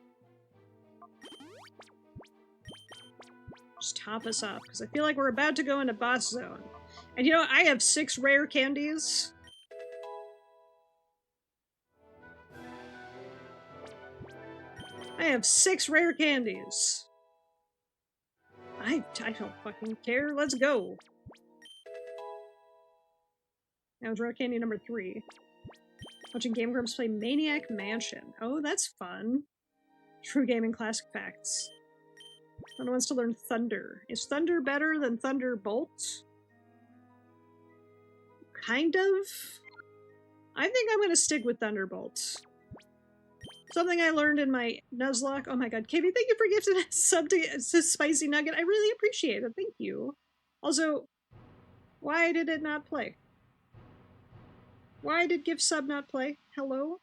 S1: Just top us up, because I feel like we're about to go into boss zone. And you know, I have 6 rare candies. I have 6 rare candies. I don't fucking care. Let's go. Now it's Rock Candy number 3. Watching Game Grumps play Maniac Mansion. Oh, that's fun. True Gaming Classic Facts. Someone wants to learn Thunder. Is Thunder better than Thunderbolt? Kind of. I think I'm gonna stick with Thunderbolt. Something I learned in my Nuzlocke. Oh my god, Katie, thank you for gifting a sub to Spicy Nugget. I really appreciate it. Thank you. Also, why did it not play? Why did gift sub not play? Hello?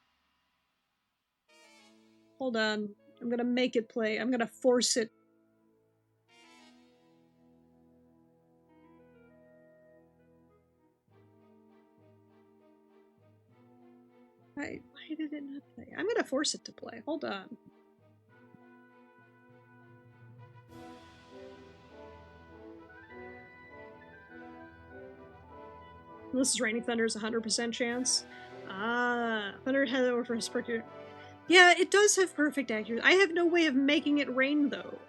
S1: Hold on. I'm gonna make it play. I'm gonna force it. Why did it not play? I'm gonna force it to play. Hold on. This is Raining Thunder's 100% chance. Ah, Thunder head over for his perfect. Yeah, it does have perfect accuracy. I have no way of making it rain, though.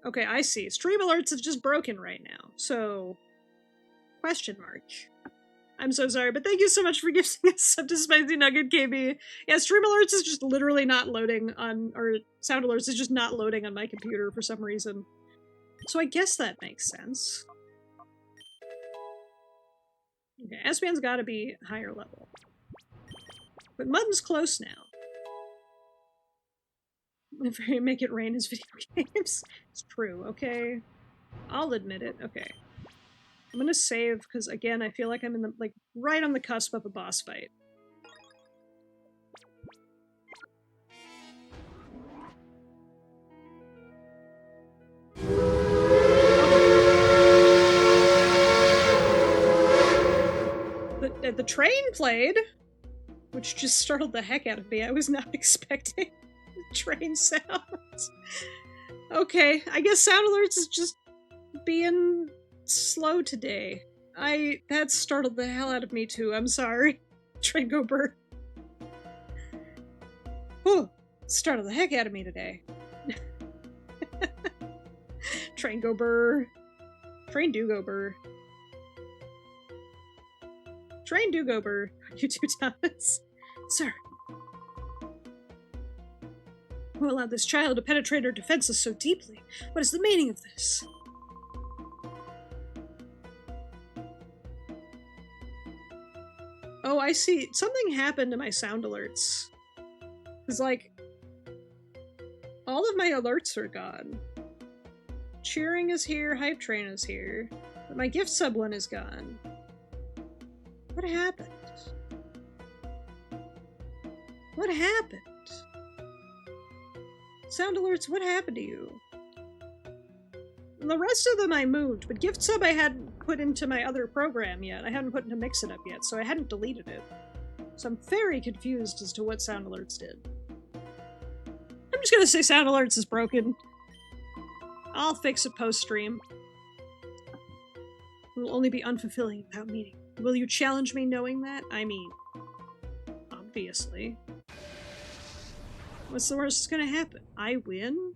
S1: Okay, I see. Stream alerts is just broken right now, so... Question mark. I'm so sorry, but thank you so much for gifting us sub to Spicy Nugget, KB. Yeah, Stream Alerts is just literally not loading on, or Sound Alerts is just not loading on my computer for some reason. So I guess that makes sense. Okay, S-Band's gotta be higher level. But Mutton's close now. If I make it rain is video games. It's true, okay. I'll admit it, okay. I'm gonna save, because again, I feel like I'm in the, like, right on the cusp of a boss fight. The train played, which just startled the heck out of me. I was not expecting train sounds. Okay, I guess Sound Alerts is just being slow today. That startled the hell out of me too. I'm sorry. Train go burr. Whew, startled the heck out of me today. Train go burr. Train do go burr. Train do go burr. You too, Thomas. Sir. Who allowed this child to penetrate our defenses so deeply? What is the meaning of this? Oh, I see. Something happened to my sound alerts. It's like, all of my alerts are gone. Cheering is here, Hype Train is here, but my gift sub one is gone. What happened? What happened? Sound alerts, what happened to you? The rest of them I moved, but gift sub I hadn't put into my other program yet. I hadn't put into Mix It Up yet, so I hadn't deleted it. So I'm very confused as to what sound alerts did. I'm just gonna say sound alerts is broken. I'll fix it post-stream. It will only be unfulfilling without meaning. Will you challenge me knowing that? I mean, obviously. What's the worst that's gonna happen? I win?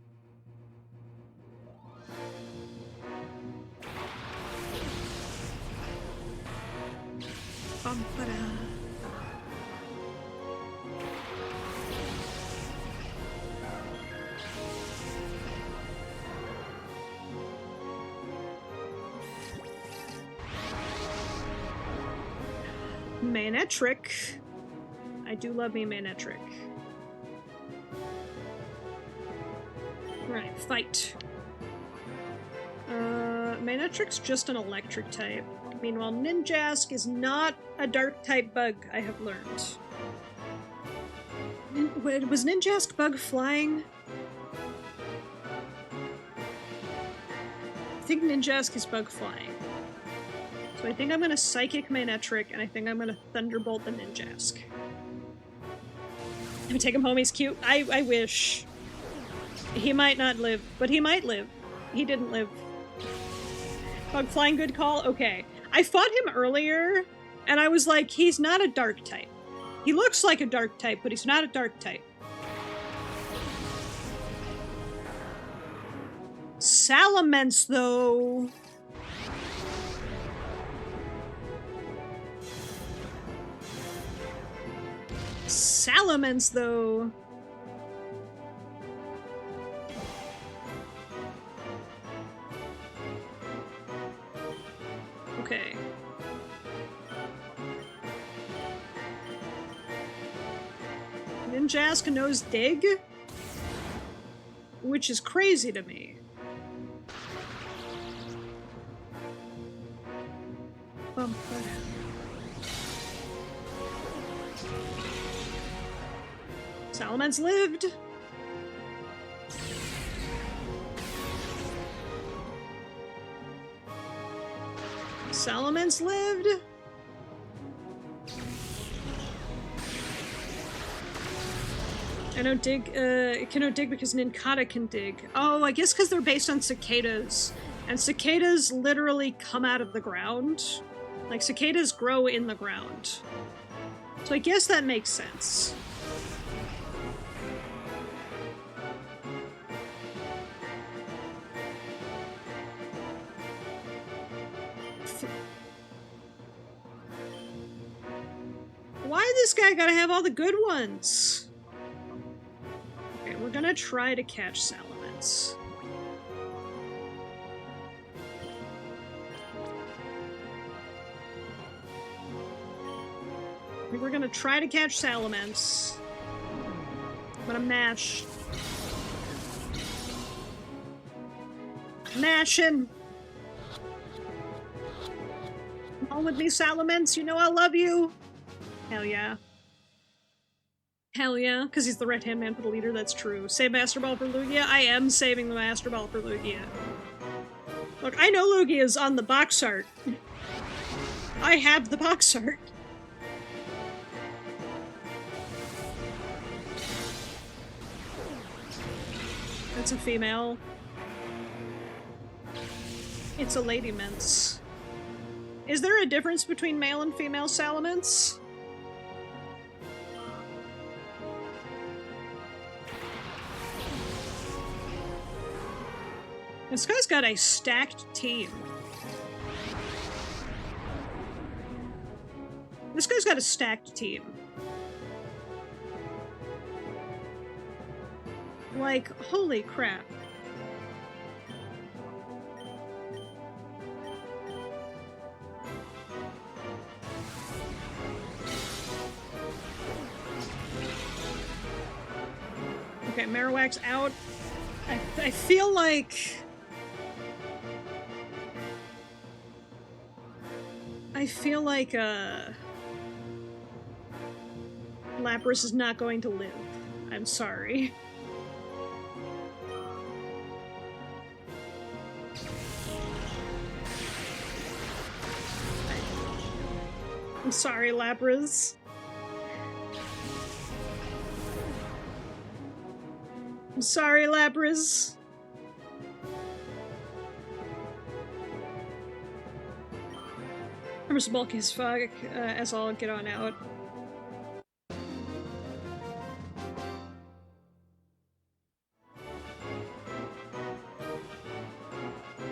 S1: Bum-ba-da. Manetric. I do love me Manetric. Right, fight. Manetric's just an electric type. Meanwhile, Ninjask is not a dark type bug, I have learned. Was Ninjask bug flying? I think Ninjask is bug flying. So I think I'm gonna Psychic Manetric, and I think I'm gonna Thunderbolt the Ninjask. Let me take him home, he's cute. I wish. He might not live, but he might live. He didn't live. Bug flying, good call? Okay. I fought him earlier, and I was like, he's not a dark type. He looks like a dark type, but he's not a dark type. Salamence, though. Salamence, though. Okay. Ninjask knows Dig? Which is crazy to me. Salamence lived. Salamence lived. I don't dig, it cannot dig because Ninkata can dig. Oh, I guess because they're based on cicadas. And cicadas literally come out of the ground. Like, cicadas grow in the ground. So I guess that makes sense. Why this guy gotta have all the good ones? Okay, we're gonna try to catch Salamence. We're gonna try to catch Salamence. I'm gonna mash. Mashing! Come on with me, Salamence, you know I love you! Hell yeah. Hell yeah, because he's the right-hand man for the leader, that's true. Save Master Ball for Lugia? I am saving the Master Ball for Lugia. Look, I know Lugia's on the box art. I have the box art. It's a female. It's a lady mince. Is there a difference between male and female Salamence? This guy's got a stacked team. This guy's got a stacked team. Like, holy crap. Okay, Marowak's out. I feel like... Lapras is not going to live. I'm sorry. I'm sorry, Lapras. I'm sorry, Lapras. I'm just bulky as fuck, as I'll get on out.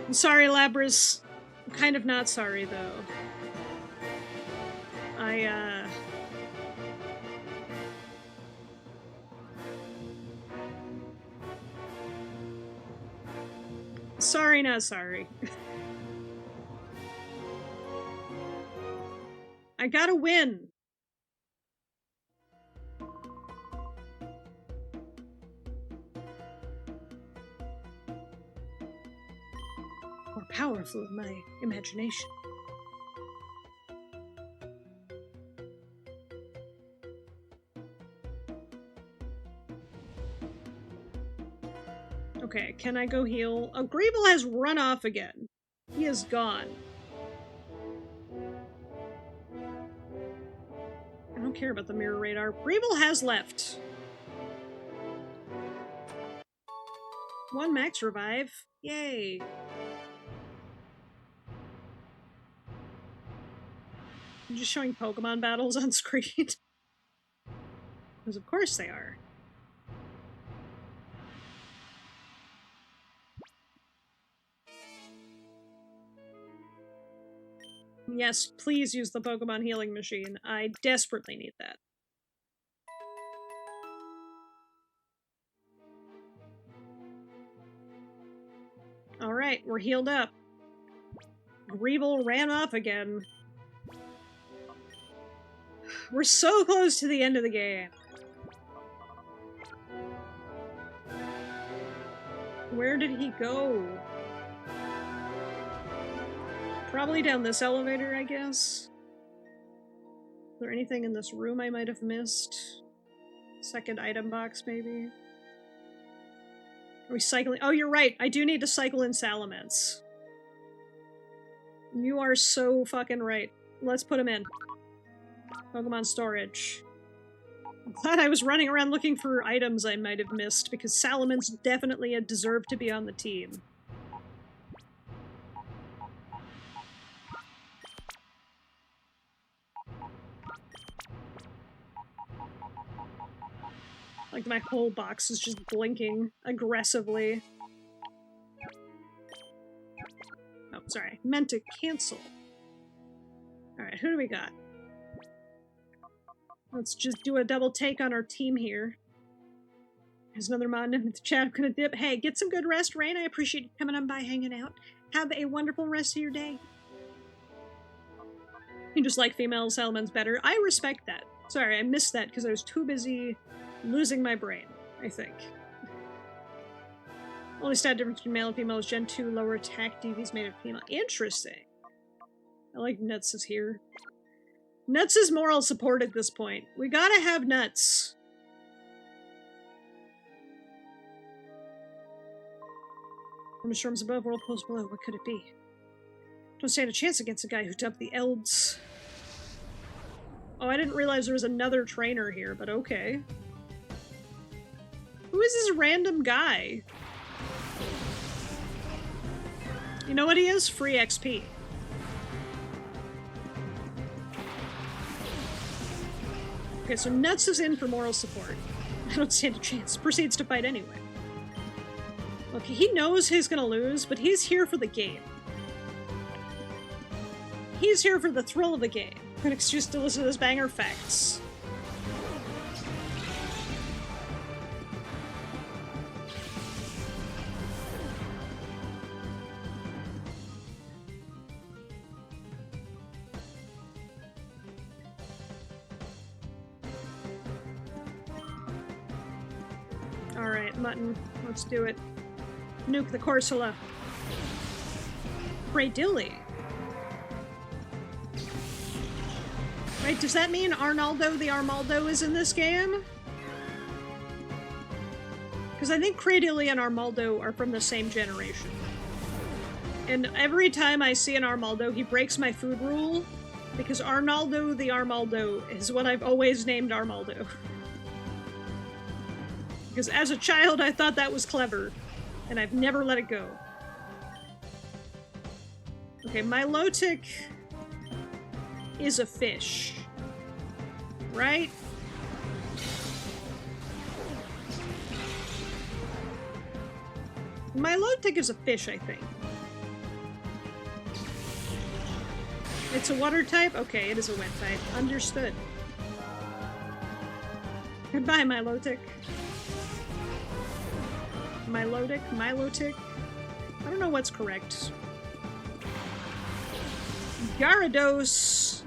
S1: I'm sorry, Lapras. I'm kind of not sorry, though. Sorry, not sorry. I gotta win! More powerful than my imagination. Okay, can I go heal? Oh, Greeble has run off again. He is gone. I don't care about the mirror radar. Greeble has left. 1 max revive. Yay. I'm just showing Pokemon battles on screen. Because of course they are. Yes, please use the Pokemon healing machine. I desperately need that. Alright, we're healed up. Greeble ran off again. We're so close to the end of the game. Where did he go? Probably down this elevator, I guess. Is there anything in this room I might have missed? Second item box, maybe? Are we cycling? Oh, you're right. I do need to cycle in Salamence. You are so fucking right. Let's put him in. Pokemon storage. I'm glad I was running around looking for items I might have missed, because Salamence definitely had deserved to be on the team. Like, my whole box is just blinking aggressively. Oh, sorry. Meant to cancel. Alright, who do we got? Let's just do a double take on our team here. There's another mod in the chat. I'm gonna dip. Hey, get some good rest, Rain. I appreciate you coming on by, hanging out. Have a wonderful rest of your day. You just like female Salamence better. I respect that. Sorry, I missed that because I was too busy losing my brain, I think. Only stat difference between male and female is Gen 2 lower attack DV's made of female. Interesting. I like Nuts is here. Nuts is moral support at this point. We gotta have Nuts. Storms above, world post below. What could it be? Don't stand a chance against a guy who dubbed the Elds. Oh, I didn't realize there was another trainer here, but okay. Who is this random guy? You know what he is? Free XP. Okay, so Nuts is in for moral support. I don't stand a chance. Proceeds to fight anyway. Look, he knows he's gonna lose, but he's here for the game. He's here for the thrill of the game. An excuse to listen to his banger facts. Alright, Mutton. Let's do it. Nuke the Corsola. Cradilly. Right, does that mean Arnaldo the Armaldo is in this game? Because I think Cradilly and Armaldo are from the same generation. And every time I see an Armaldo, he breaks my food rule, because Arnaldo the Armaldo is what I've always named Armaldo. Because as a child, I thought that was clever, and I've never let it go. Okay, Milotic is a fish, right? Milotic is a fish, I think. It's a water type? Okay, it is a wet type. Understood. Goodbye, Milotic. Milotic? I don't know what's correct. Gyarados.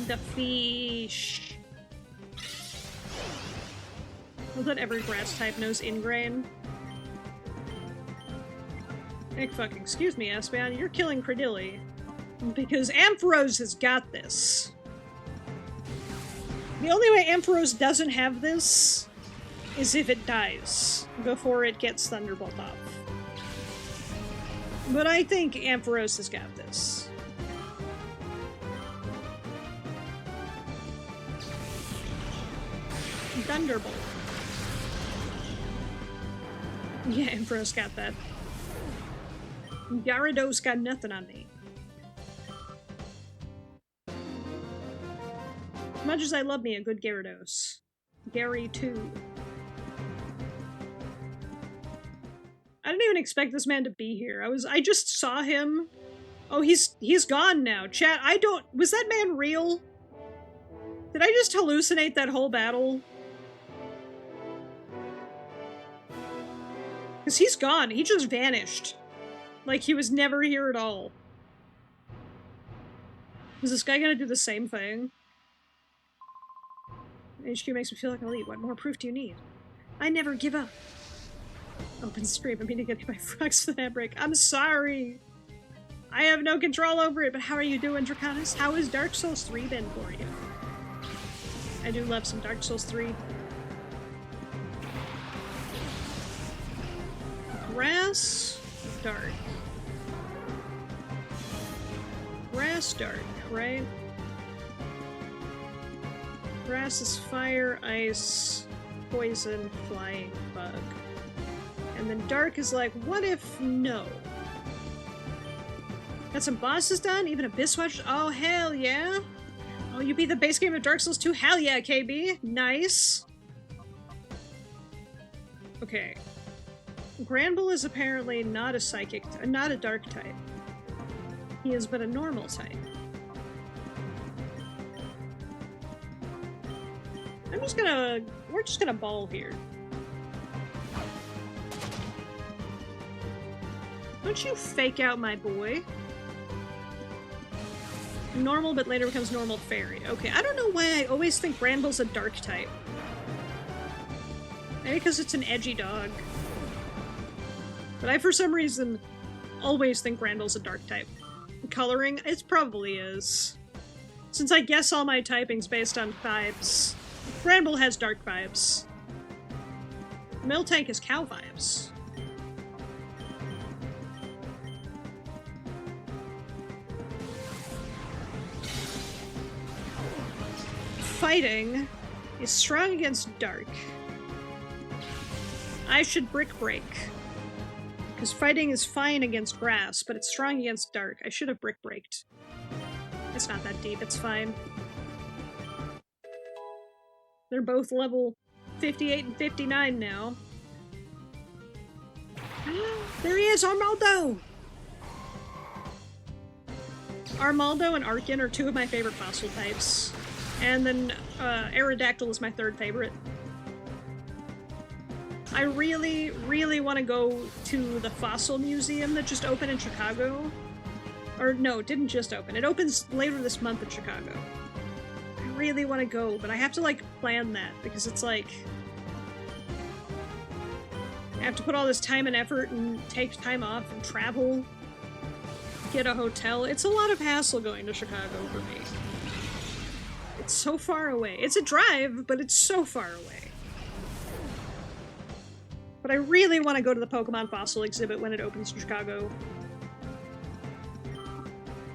S1: The fish. Well, that every grass type knows Ingrain. Heck fucking excuse me, Espeon, you're killing Cradilly. Because Ampharos has got this. The only way Ampharos doesn't have this is if it dies before it gets Thunderbolt off. But I think Ampharos has got this. Thunderbolt. Yeah, Ampharos got that. Gyarados got nothing on me. As much as I love me a good Gyarados. Gary too. I didn't even expect this man to be here. I just saw him Oh, he's gone now. Chat, I don't... Was that man real? Did I just hallucinate that whole battle? Because he's gone. He just vanished. Like, he was never here at all. Is this guy gonna do the same thing? HQ makes me feel like an elite. What more proof do you need? I never give up. Open stream. I mean to get hit by frogs for that break. I'm sorry. I have no control over it, but how are you doing, Draconis? How has Dark Souls 3 been for you? I do love some Dark Souls 3. Grass, dark. Grass, dark, right? Grass is fire, ice, poison, flying, bug. And then dark is like, what if no? Got some bosses done? Even Abyss Watch? Oh, hell yeah! Oh, you beat the base game of Dark Souls 2? Hell yeah, KB! Nice! Okay. Granbull is apparently not a psychic, not a dark type. He is but a normal type. We're just gonna ball here. Don't you fake out my boy. Normal, but later becomes normal fairy. Okay, I don't know why I always think Granbull's a dark type. Maybe because it's an edgy dog. But I, for some reason, always think Granbull's a dark type. Coloring? It probably is. Since I guess all my typing's based on vibes. Granbull has dark vibes. Miltank has cow vibes. Fighting is strong against dark. I should brick break. Because fighting is fine against grass, but it's strong against dark. I should have brick braked. It's not that deep, it's fine. They're both level 58 and 59 now. There he is, Armaldo! Armaldo and Arkin are two of my favorite fossil types. And then Aerodactyl is my third favorite. I really, really want to go to the Fossil Museum that just opened in Chicago. Or no, it didn't just open. It opens later this month in Chicago. I really want to go, but I have to, like, plan that, because it's like... I have to put all this time and effort and take time off and travel, get a hotel. It's a lot of hassle going to Chicago for me. It's so far away. It's a drive, but it's so far away. But I really want to go to the Pokemon Fossil exhibit when it opens in Chicago.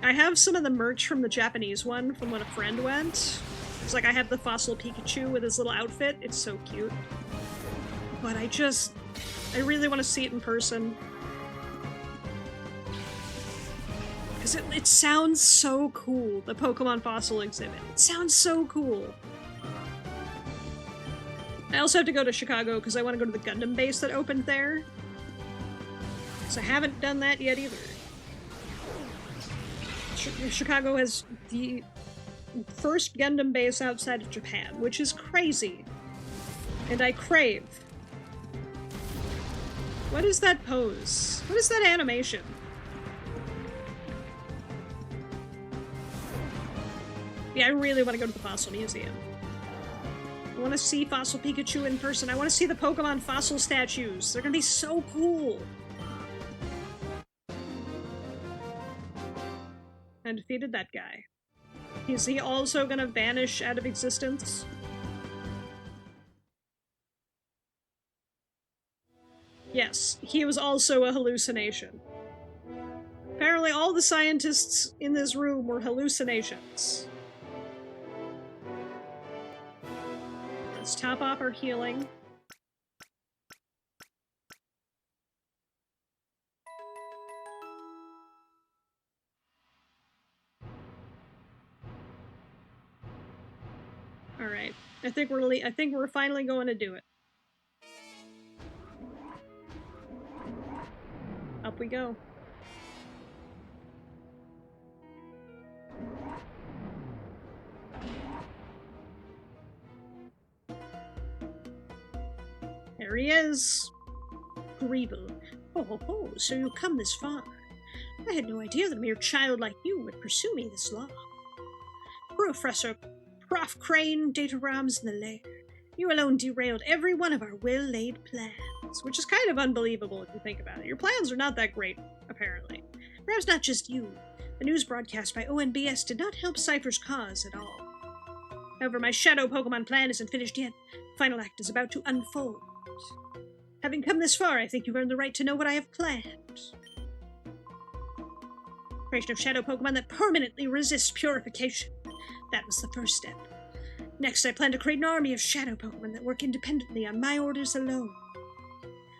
S1: I have some of the merch from the Japanese one from when a friend went. It's like I have the Fossil Pikachu with his little outfit. It's so cute. But I really want to see it in person. Because it sounds so cool, the Pokemon Fossil exhibit. It sounds so cool. I also have to go to Chicago because I want to go to the Gundam base that opened there. Because I haven't done that yet either. Chicago has the first Gundam base outside of Japan, which is crazy. And I crave. What is that pose? What is that animation? Yeah, I really want to go to the Fossil Museum. I want to see Fossil Pikachu in person. I want to see the Pokemon Fossil statues. They're gonna be so cool. I defeated that guy. Is he also gonna vanish out of existence? Yes, he was also a hallucination. Apparently all the scientists in this room were hallucinations. Let's top off our healing. All right, I think we're finally going to do it. Up we go. There he is. Greeble. Oh, ho, ho, so you've come this far. I had no idea that a mere child like you would pursue me this long. Professor Prof. Crane, Data Rams in the lair. You alone derailed every one of our well-laid plans, which is kind of unbelievable if you think about it. Your plans are not that great, apparently. Perhaps not just you. The news broadcast by ONBS did not help Cypher's cause at all. However, my shadow Pokemon plan isn't finished yet. The final act is about to unfold. Having come this far, I think you've earned the right to know what I have planned. Creation of shadow Pokemon that permanently resists purification. That was the first step. Next, I plan to create an army of shadow Pokemon that work independently on my orders alone.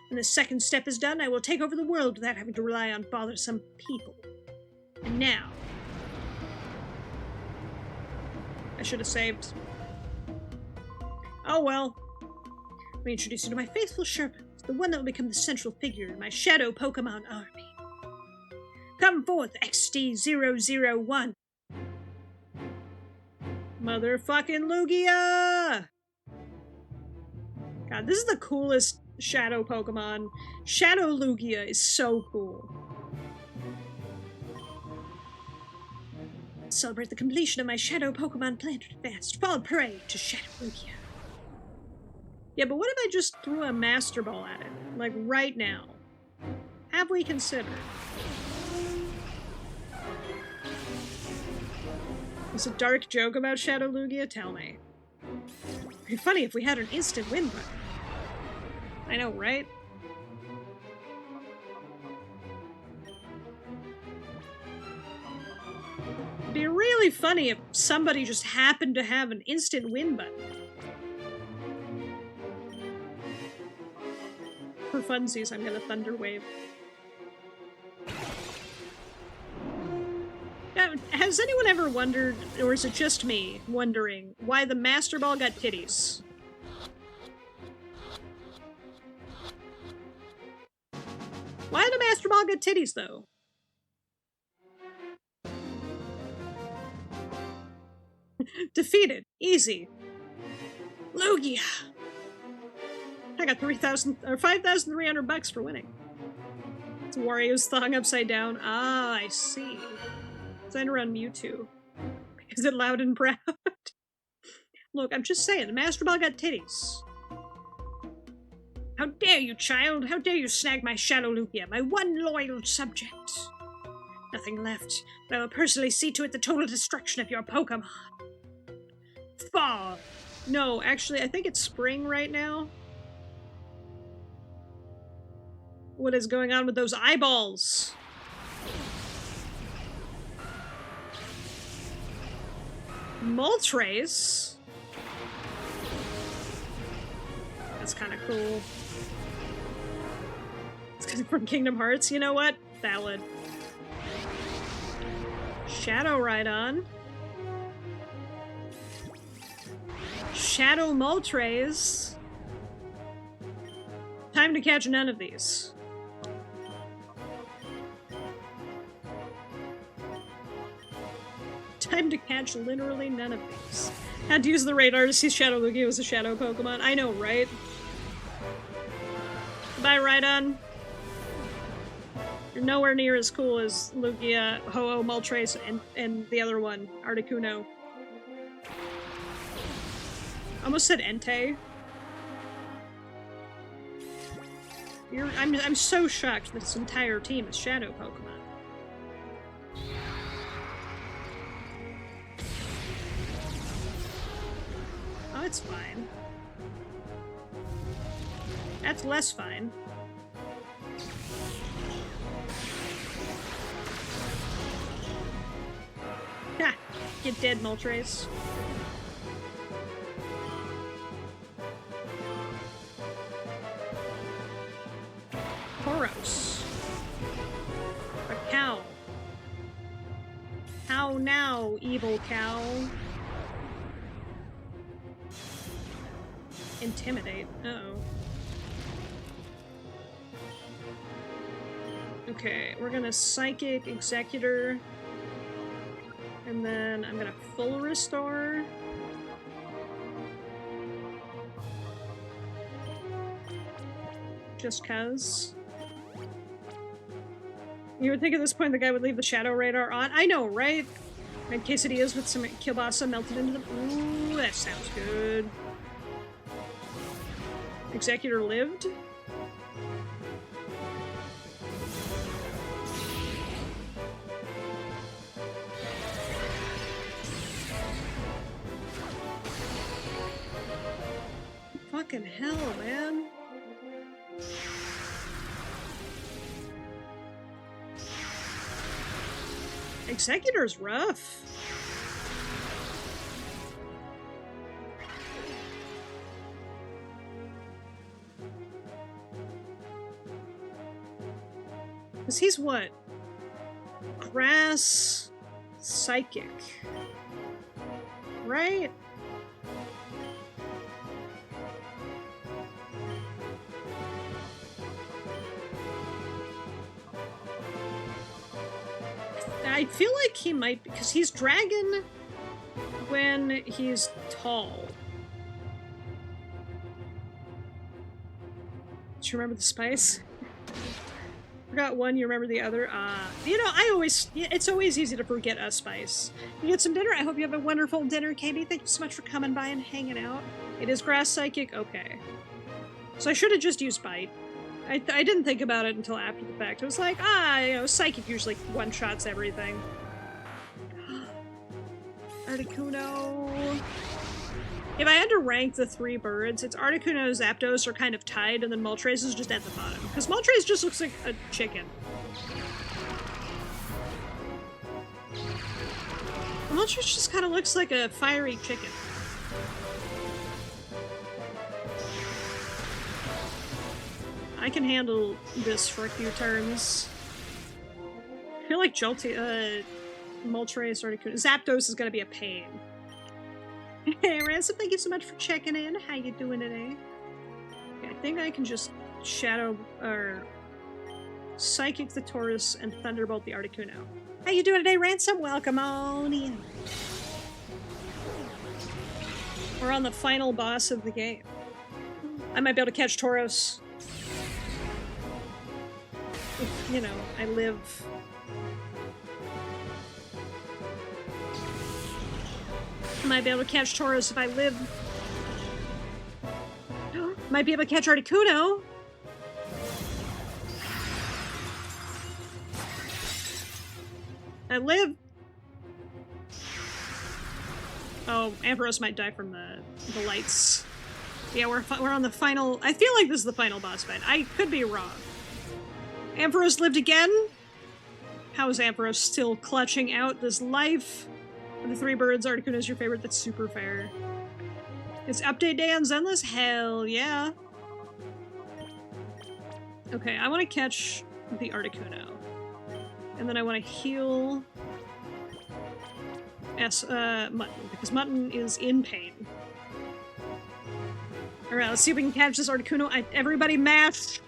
S1: When the second step is done, I will take over the world without having to rely on bothersome people. And now... I should have saved. Oh well. Let me introduce you to my faithful Sherpa, the one that will become the central figure in my shadow Pokemon army. Come forth, XD001! Motherfucking Lugia! God, this is the coolest shadow Pokemon. Shadow Lugia is so cool. Celebrate the completion of my shadow Pokemon plan to advance. Fall prey to Shadow Lugia. Yeah, but what if I just threw a Master Ball at it? Like, right now? Have we considered? Is a dark joke about Shadow Lugia? Tell me. It'd be funny if we had an instant win button. I know, right? It'd be really funny if somebody just happened to have an instant win button. For funsies, I'm gonna Thunder Wave. Now, has anyone ever wondered, or is it just me, wondering why the Master Ball got titties? Why did the Master Ball get titties, though? Defeated. Easy. Lugia! I got 3,000 or 5,300 bucks for winning. It's Wario's thong upside down. Ah, I see. Center on Mewtwo. Is it loud and proud? Look, I'm just saying, the Master Ball got titties. How dare you, child? How dare you snag my Shadow Lugia, my one loyal subject? Nothing left, but I will personally see to it the total destruction of your Pokemon. Fall! No, actually, I think it's spring right now. What is going on with those eyeballs? Moltres? That's kind of cool. It's from Kingdom Hearts, you know what? Valid. Shadow Rhydon. Shadow Moltres. Time to catch none of these. Time to catch literally none of these. Had to use the radar to see Shadow Lugia was a shadow Pokemon. I know, right? Bye, Rhydon. You're nowhere near as cool as Lugia, Ho-Oh, Moltres, and the other one, Articuno. Almost said Entei. I'm so shocked that this entire team is shadow Pokemon. Oh, it's fine. That's less fine. Ha! Get dead, Moltres. Tauros. A cow. How now, evil cow? Intimidate. Uh-oh. Okay, we're gonna Psychic Executor. And And then I'm gonna full restore. Just cause. You would think at this point the guy would leave the shadow radar on. I know, right? And quesadillas with some kielbasa melted into them. Ooh, that sounds good. Executor lived? Fucking hell, man. Executor's rough. Because he's what? Grass psychic. Right? I feel like he might, because he's dragon when he's tall. Do you remember the spice? Forgot one, you remember the other. You know, it's always easy to forget a spice. You get some dinner? I hope you have a wonderful dinner, Katie. Thank you so much for coming by and hanging out. It is grass psychic? Okay. So I should have just used bite. I didn't think about it until after the fact. It was like, you know, psychic usually one-shots everything. Articuno. If I had to rank the three birds, it's Articuno, Zapdos are kind of tied, and then Moltres is just at the bottom. Because Moltres just looks like a chicken. Moltres just kind of looks like a fiery chicken. I can handle this for a few turns. I feel like Moltres, Articuno. Zapdos is gonna be a pain. Hey, Ransom, thank you so much for checking in. How you doing today? Okay, I think I can just Shadow, or Psychic the Taurus and Thunderbolt the Articuno. How you doing today, Ransom? Welcome on in. We're on the final boss of the game. I might be able to catch Tauros. You know, I live. Might be able to catch Tauros if I live. Might be able to catch Articuno. I live. Oh, Ampharos might die from the lights. Yeah, we're on the final. I feel like this is the final boss fight. I could be wrong. Ampharos lived again? How is Ampharos still clutching out this life? The three birds, Articuno is your favorite. That's super fair. It's update day on Zenless? Hell yeah. Okay, I want to catch the Articuno. And then I want to heal Mutton, because Mutton is in pain. Alright, let's see if we can catch this Articuno. Everybody mash!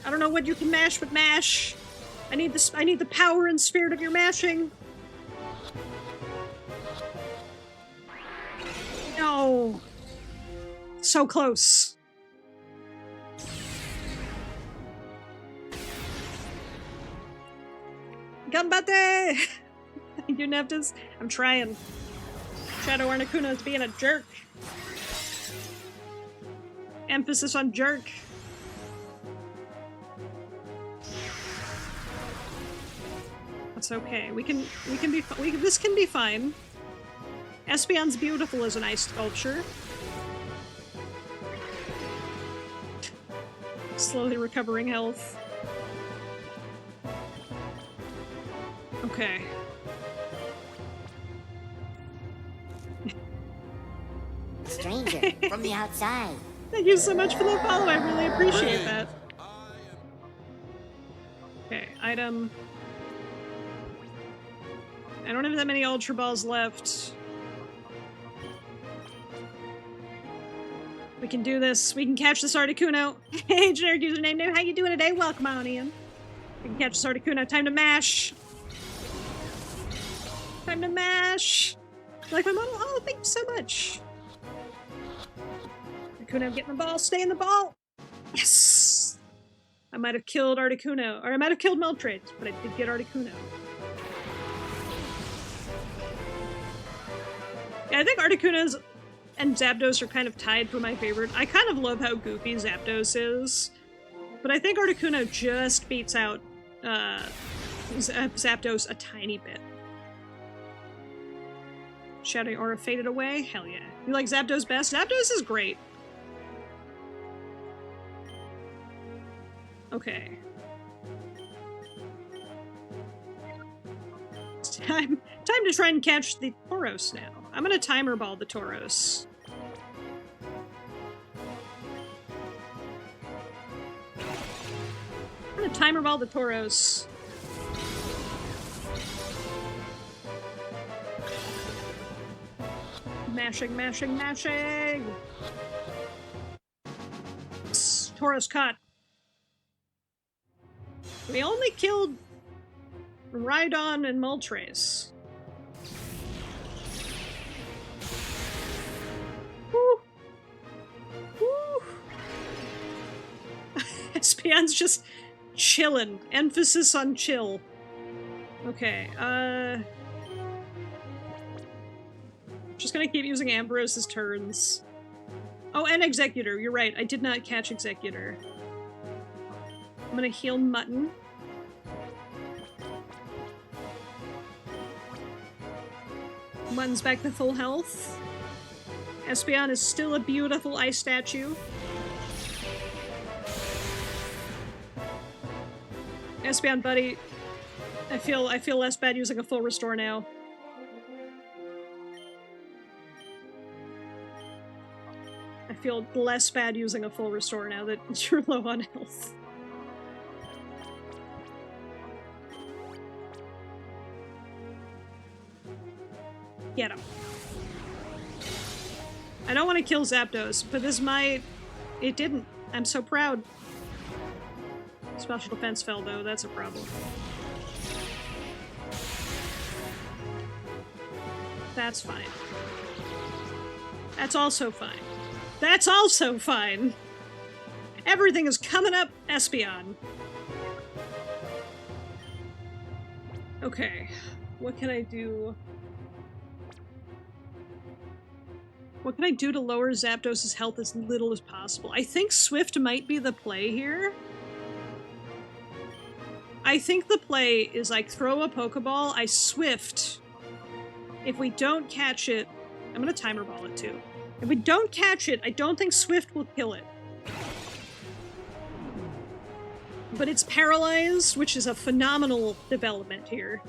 S1: I don't know what you can mash, but mash! I need the power and spirit of your mashing! No! So close. Ganbate! You Neptus. I'm trying. Shadow Articuno is being a jerk. Emphasis on jerk. That's okay. This can be fine. Espeon's beautiful as an ice sculpture. Slowly recovering health. Okay.
S4: Stranger from the outside.
S1: Thank you so much for the follow, I really appreciate that. Okay, item. I don't have that many Ultra Balls left. We can do this. We can catch this Articuno. Hey, generic username, how you doing today? Welcome on, Ian. We can catch this Articuno. Time to mash. Time to mash! You like my model? Oh, thank you so much! Articuno, get in the ball, stay in the ball! Yes! I might have killed Articuno, or I might have killed Moltres, but I did get Articuno. Yeah, I think Articuno's and Zapdos are kind of tied for my favorite. I kind of love how goofy Zapdos is, but I think Articuno just beats out Zapdos a tiny bit. Shouting Aura faded away? Hell yeah. You like Zapdos best? Zapdos is great. Okay. Time to try and catch the Tauros now. I'm gonna timer ball the Tauros. I'm gonna timer ball the Tauros. Mashing, mashing, mashing! Tauros caught. We only killed Rhydon and Moltres. Woo! Woo! Espeon's just chillin'. Emphasis on chill. Okay, just gonna keep using Ambrose's turns. Oh, and Executor, you're right. I did not catch Executor. I'm gonna heal Mutton. Mutton's back to full health. Espeon is still a beautiful ice statue. Espeon, buddy, I feel less bad using a full restore now. I feel less bad using a full restore now that you're low on health. Get him. I don't want to kill Zapdos, but this might... It didn't. I'm so proud. Special defense fell, though. That's a problem. That's fine. That's also fine. That's also fine! Everything is coming up, Espeon! Okay. What can I do? What can I do to lower Zapdos' health as little as possible? I think Swift might be the play here. I think the play is like throw a Pokeball, I Swift. If we don't catch it, I'm gonna timer ball it too. If we don't catch it, I don't think Swift will kill it. But it's paralyzed, which is a phenomenal development here.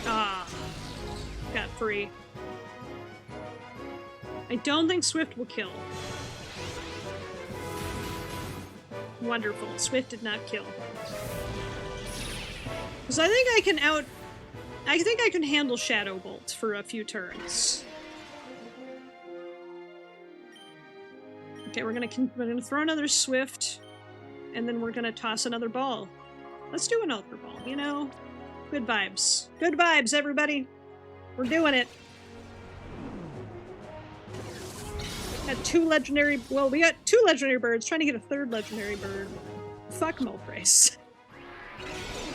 S1: Ah. Got free. I don't think Swift will kill. Wonderful. Swift did not kill. Because I think I can handle Shadow Bolt for a few turns. Okay, we're gonna throw another Swift, and then we're gonna toss another ball. Let's do an Ultra Ball, you know? Good vibes. Good vibes, everybody! We're doing it! Got two legendary... Well, we got two legendary birds, trying to get a third legendary bird. Fuck Moltres.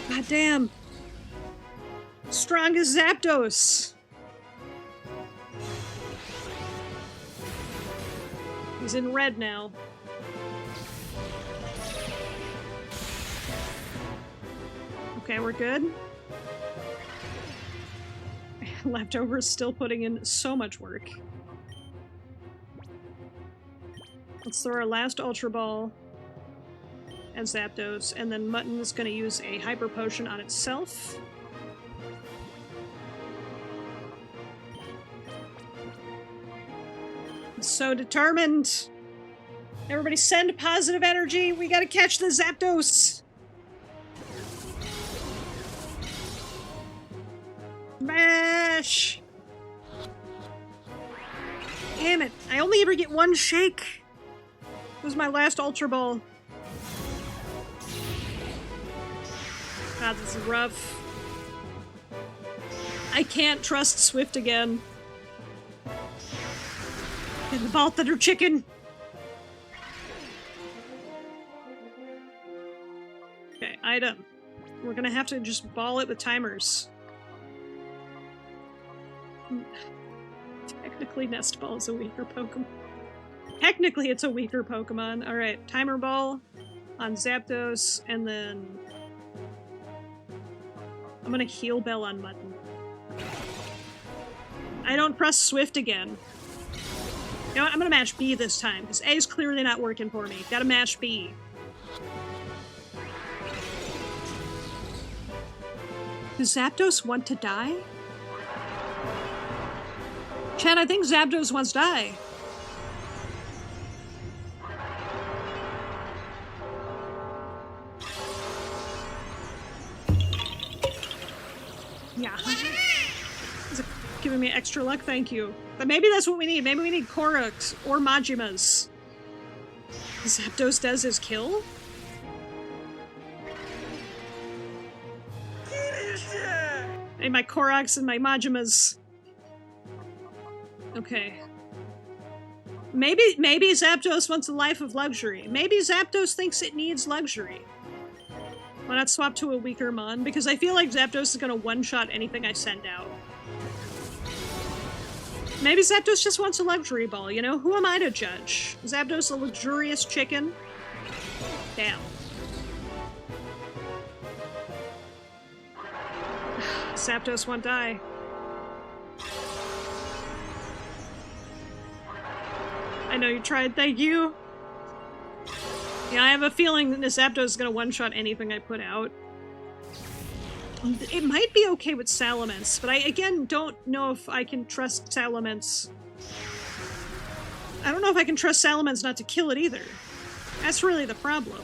S1: God damn! Strong as Zapdos! He's in red now. Okay, we're good. Leftovers still putting in so much work. Let's throw our last Ultra Ball at Zapdos, and then Mutton's gonna use a Hyper Potion on itself. So determined! Everybody send positive energy! We gotta catch the Zapdos! Mash! Damn it! I only ever get one shake! This was my last Ultra Ball. God, this is rough. I can't trust Swift again. And the Ball Thunder Chicken. Okay, item. We're gonna have to just ball it with timers. Technically, Nest Ball is a weaker Pokemon. Technically, it's a weaker Pokemon. Alright, Timer Ball on Zapdos, and then I'm gonna Heal Bell on Mutton. I don't press Swift again. You know what? I'm gonna match B this time, because A is clearly not working for me. Gotta match B. Does Zapdos want to die? Chad, I think Zapdos wants to die. Yeah. Is it giving me extra luck? Thank you. But maybe that's what we need. Maybe we need Korok or Majimas. Zapdos does his kill? Hey, my Koroks and my Majimas. Okay. Maybe Zapdos wants a life of luxury. Maybe Zapdos thinks it needs luxury. Why not swap to a weaker Mon? Because I feel like Zapdos is gonna one-shot anything I send out. Maybe Zapdos just wants a luxury ball, you know? Who am I to judge? Zapdos a luxurious chicken? Damn. Zapdos won't die. I know you tried, thank you. Yeah, I have a feeling that this Zapdos is gonna one-shot anything I put out. It might be okay with Salamence, but I, again, don't know if I can trust Salamence. I don't know if I can trust Salamence not to kill it either. That's really the problem.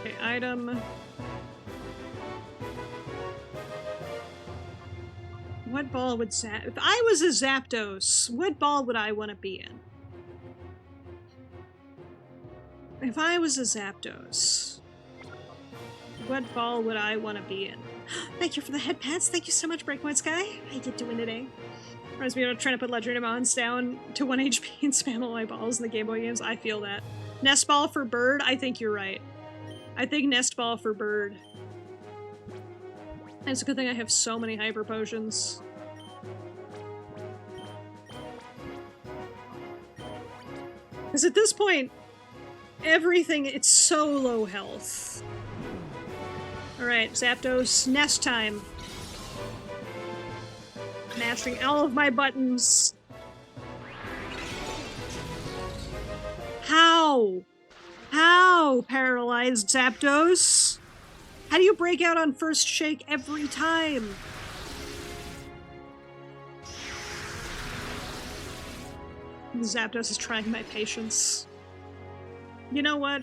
S1: Okay, item... What ball would if I was a Zapdos, what ball would I want to be in? If I was a Zapdos, what ball would I want to be in? Thank you for the head pats. Thank you so much, Breakpoint Sky. How you doing today? Reminds me of trying to put Legendary Mons down to 1 HP and spam all my balls in the Game Boy games. I feel that. Nest Ball for Bird? I think you're right. I think Nest Ball for Bird. And it's a good thing I have so many Hyper Potions. Because at this point, everything, it's so low health. Alright, Zapdos, nest time. Mashing all of my buttons. How? How, paralyzed Zapdos? How do you break out on first shake every time? Zapdos is trying my patience. You know what?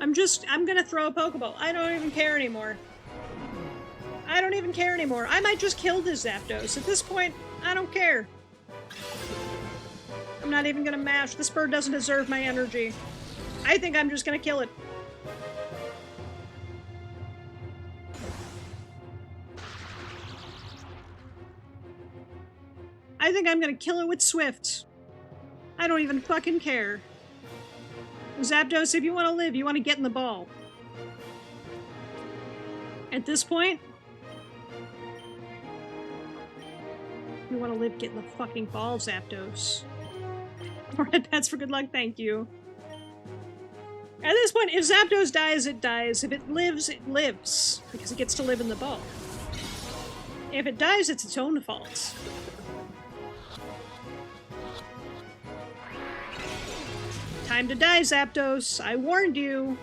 S1: I'm gonna throw a Pokeball. I don't even care anymore. I don't even care anymore. I might just kill this Zapdos. At this point, I don't care. I'm not even gonna mash. This bird doesn't deserve my energy. I think I'm just gonna kill it. I think I'm gonna kill it with Swift. I don't even fucking care. Zapdos, if you want to live, you want to get in the ball. At this point, you want to live, get in the fucking ball, Zapdos. More red pets for good luck, thank you. At this point, if Zapdos dies, it dies. If it lives, because it gets to live in the ball. If it dies, it's its own fault. Time to die, Zapdos. I warned you.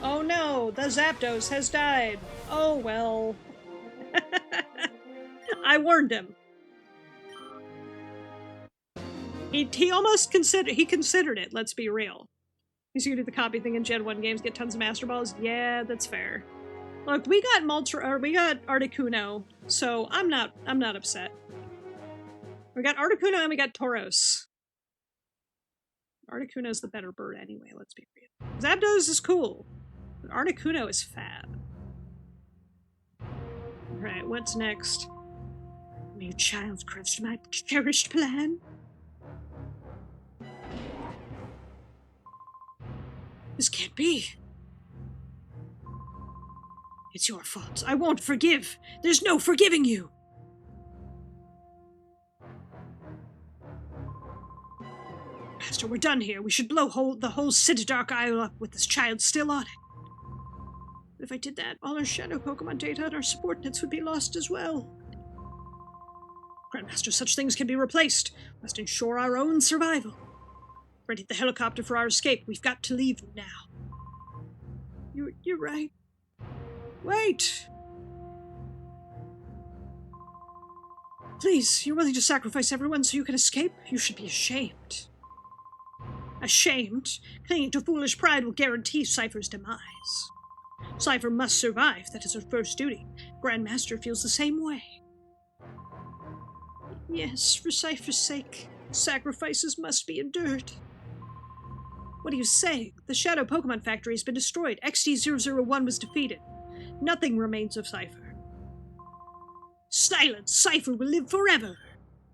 S1: Oh no, the Zapdos has died. Oh well. I warned him. He almost considered it, let's be real. He's gonna do the copy thing in Gen 1 games, get tons of Master Balls. Yeah, that's fair. Look, we got Articuno, so I'm not upset. We got Articuno and we got Tauros. Articuno's the better bird anyway, let's be real. Zapdos is cool, but Articuno is fab. Alright, what's next? May your child crushed my cherished plan. This can't be. It's your fault. I won't forgive. There's no forgiving you. Master, we're done here. We should blow the whole Dark Isle up with this child still on it. But if I did that, all our shadow Pokemon data and our subordinates would be lost as well. Grandmaster, such things can be replaced. We must ensure our own survival. Ready the helicopter for our escape. We've got to leave now. You're right. Wait! Please, you're willing to sacrifice everyone so you can escape? You should be ashamed. Ashamed? Clinging to foolish pride will guarantee Cypher's demise. Cypher must survive. That is her first duty. Grandmaster feels the same way. Yes, for Cypher's sake, sacrifices must be endured. What are you saying? The Shadow Pokemon Factory has been destroyed. XD001 was defeated. Nothing remains of Cypher. Silence! Cypher will live forever!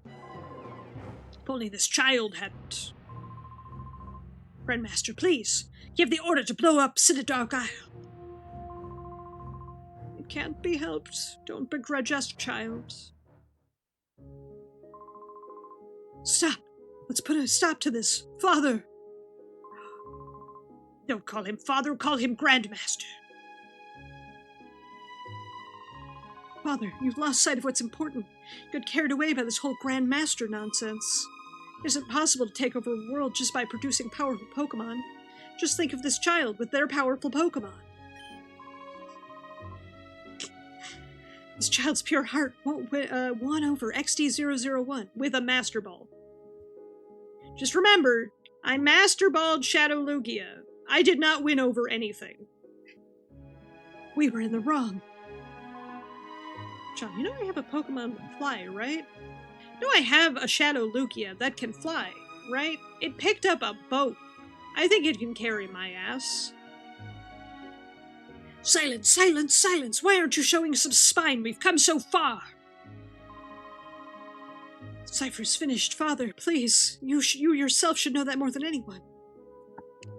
S1: If only this child hadn't. Grandmaster, please, give the order to blow up Dark Isle. It can't be helped. Don't begrudge us, child. Stop! Let's put a stop to this. Father! Don't call him father, call him Grandmaster. Father, you've lost sight of what's important. You got carried away by this whole Grandmaster nonsense. It isn't possible to take over a world just by producing powerful Pokemon. Just think of this child with their powerful Pokemon. This child's pure heart won't won over XD001 with a Master Ball. Just remember, I Master Balled Shadow Lugia. I did not win over anything. We were in the wrong. John, you know I have a Pokemon that fly, right? No, I have a Shadow Lugia that can fly, right? It picked up a boat. I think it can carry my ass. Silence, silence, silence! Why aren't you showing some spine? We've come so far! Cypher's finished. Father, please. You yourself should know that more than anyone.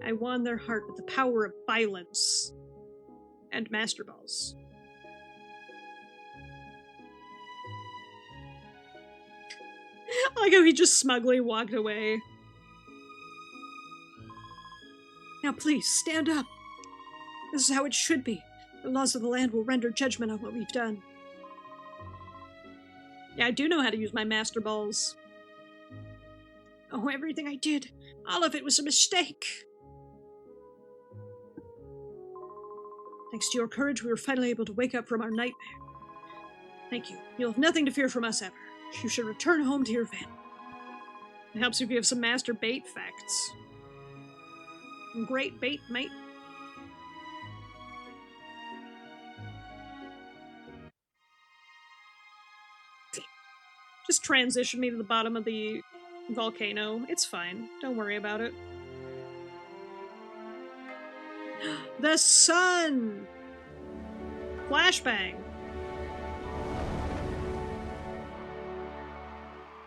S1: I won their heart with the power of violence. And Master Balls. I like how he just smugly walked away. Now please, stand up. This is how it should be. The laws of the land will render judgment on what we've done. Yeah, I do know how to use my Master Balls. Oh, everything I did. All of it was a mistake. Thanks to your courage, we were finally able to wake up from our nightmare. Thank you. You'll have nothing to fear from us ever. You should return home to your family. It helps if you have some master bait facts. Great bait, mate. Just transition me to the bottom of the volcano. It's fine. Don't worry about it. The sun! Flashbang!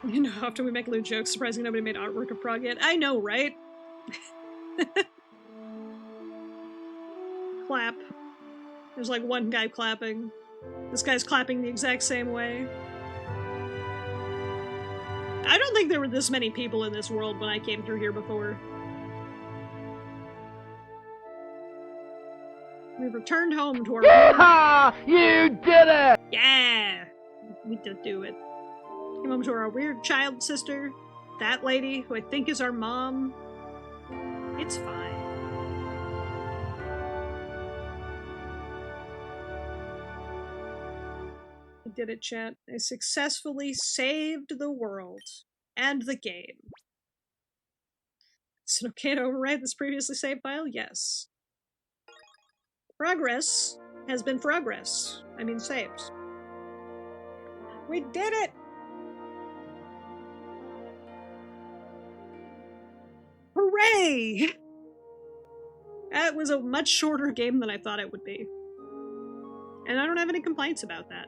S1: You know how often we make little jokes, surprising nobody made artwork of Prague yet. I know, right? Clap. There's like one guy clapping. This guy's clapping the exact same way. I don't think there were this many people in this world when I came through here before. We've returned home to our...
S3: Yeehaw! You did it!
S1: Yeah! We did do it. Came home to our weird child sister. That lady, who I think is our mom. It's fine. Did it, chat? I successfully saved the world. And the game. Is it okay to overwrite this previously saved file? Yes. Progress has been progress. I mean saved. We did it! Hooray! That was a much shorter game than I thought it would be. And I don't have any complaints about that.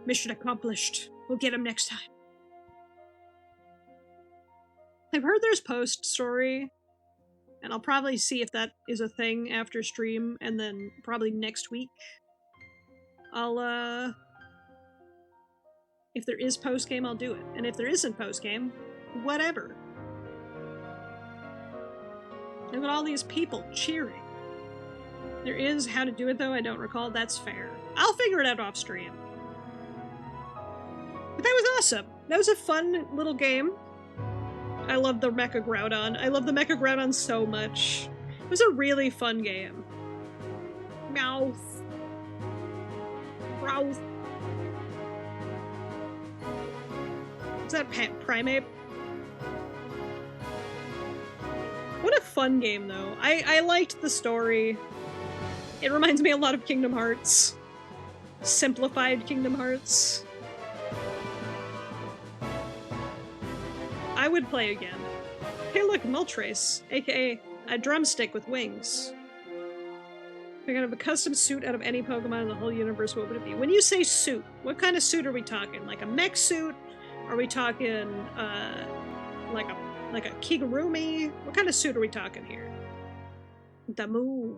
S1: Mission accomplished. We'll get him next time. I've heard there's post-story, and I'll probably see if that is a thing after stream, and then probably next week I'll, if there is post-game, I'll do it. And if there isn't post-game, whatever. Look at all these people cheering. There is how to do it, though, I don't recall. That's fair. I'll figure it out off stream. But that was awesome. That was a fun little game. I love the Mecha Groudon. I love the Mecha Groudon so much. It was a really fun game. Meowth. Meowth. Is that Primeape? What a fun game, though. I liked the story. It reminds me a lot of Kingdom Hearts. Simplified Kingdom Hearts. I would play again. Hey look, Moltres, aka a drumstick with wings. If you're gonna have a custom suit out of any Pokemon in the whole universe, what would it be? When you say suit, what kind of suit are we talking? Like a mech suit? Are we talking, like a Kigurumi? What kind of suit are we talking here? Damu.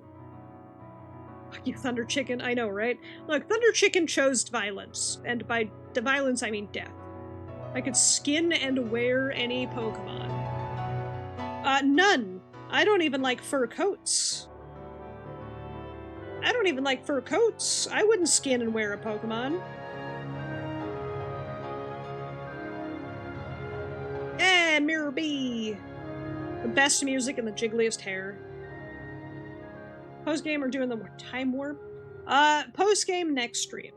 S1: Fuck you, Thunder Chicken. I know, right? Look, Thunder Chicken chose violence. And by the violence, I mean death. I could skin and wear any Pokemon. None. I don't even like fur coats. I don't even like fur coats. I wouldn't skin and wear a Pokemon. Eh, Mirror B. The best music and the jiggliest hair. Post-game or doing the time warp? Post-game next stream.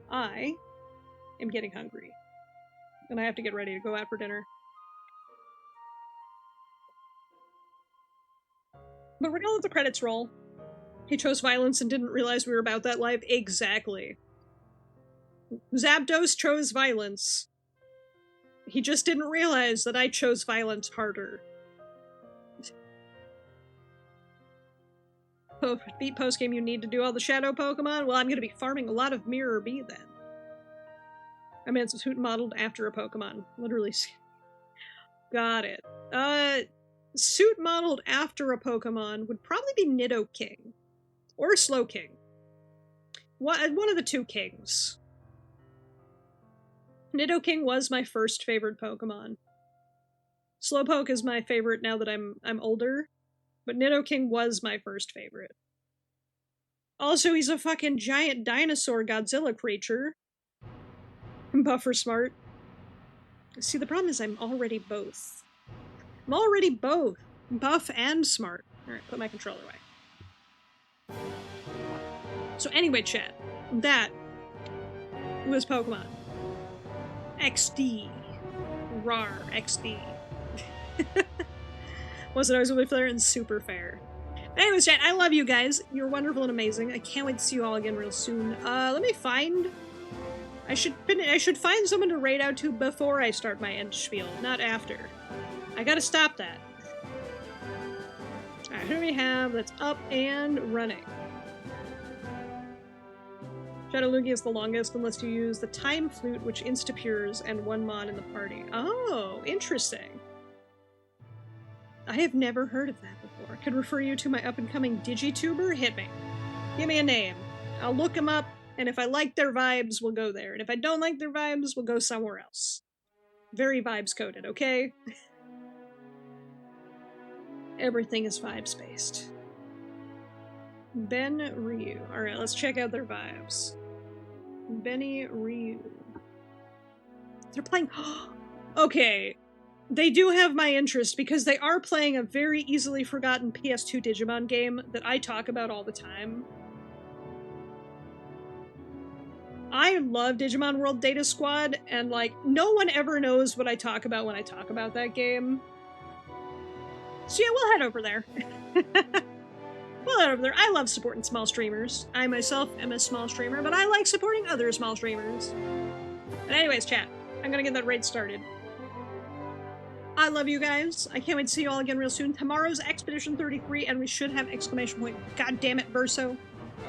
S1: I am getting hungry. And I have to get ready to go out for dinner. But we're gonna let the credits roll. He chose violence and didn't realize we were about that live. Exactly. Zapdos chose violence. He just didn't realize that I chose violence harder. Beat post-game, you need to do all the shadow Pokemon? Well, I'm gonna be farming a lot of Mirror B then. I mean, it's a suit modeled after a Pokemon. Literally. Got it. Suit modeled after a Pokemon would probably be Nidoking. Or Slowking. One of the two kings. Nidoking was my first favorite Pokemon. Slowpoke is my favorite now that I'm older. But Nidoking was my first favorite. Also, he's a fucking giant dinosaur Godzilla creature. Buffer smart. See, the problem is I'm already both. I'm already both. Buff and smart. Alright, put my controller away. So anyway, chat. That was Pokemon. XD. Rar. XD. Wasn't always really fair and super fair. But anyways, chat, I love you guys. You're wonderful and amazing. I can't wait to see you all again real soon. Let me find... I should find someone to raid out to before I start my end spiel, not after. I gotta stop that. Alright, who do we have that's up and running? Shadow Lugia is the longest unless you use the Time Flute, which insta-pures, and one mod in the party. Oh, interesting. I have never heard of that before. Could refer you to my up-and-coming Digituber? Hit me. Give me a name. I'll look them up, and if I like their vibes, we'll go there. And if I don't like their vibes, we'll go somewhere else. Very vibes-coded, okay? Everything is vibes-based. Ben Ryu. Alright, let's check out their vibes. Benny Ryu. They're playing... Okay. They do have my interest because they are playing a very easily forgotten PS2 Digimon game that I talk about all the time. I love Digimon World Data Squad, and like, no one ever knows what I talk about when I talk about that game. So yeah, we'll head over there. We'll head over there. I love supporting small streamers. I myself am a small streamer, but I like supporting other small streamers. But anyways, chat, I'm gonna get that raid started. I love you guys. I can't wait to see you all again real soon. Tomorrow's Expedition 33, and we should have exclamation point, God damn it, Verso.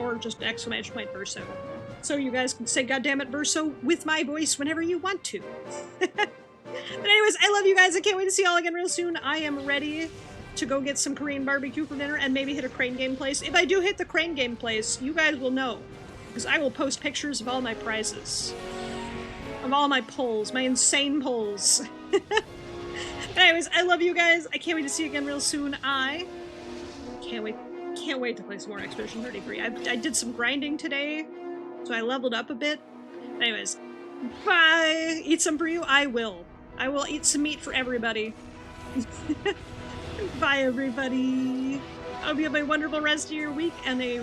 S1: Or just exclamation point, Verso. So you guys can say God damn it, Verso with my voice whenever you want to. But anyways, I love you guys. I can't wait to see you all again real soon. I am ready to go get some Korean barbecue for dinner and maybe hit a crane game place. If I do hit the crane game place, you guys will know. Because I will post pictures of all my prizes. Of all my pulls. My insane pulls. Anyways, I love you guys. I can't wait to see you again real soon. I can't wait to play some more Expedition 33. I did some grinding today, so I leveled up a bit. Anyways, bye! Eat some for you? I will. I will eat some meat for everybody. Bye, everybody. I hope you have a wonderful rest of your week and a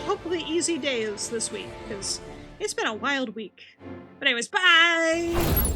S1: hopefully easy days this week, because it's been a wild week. But anyways, bye!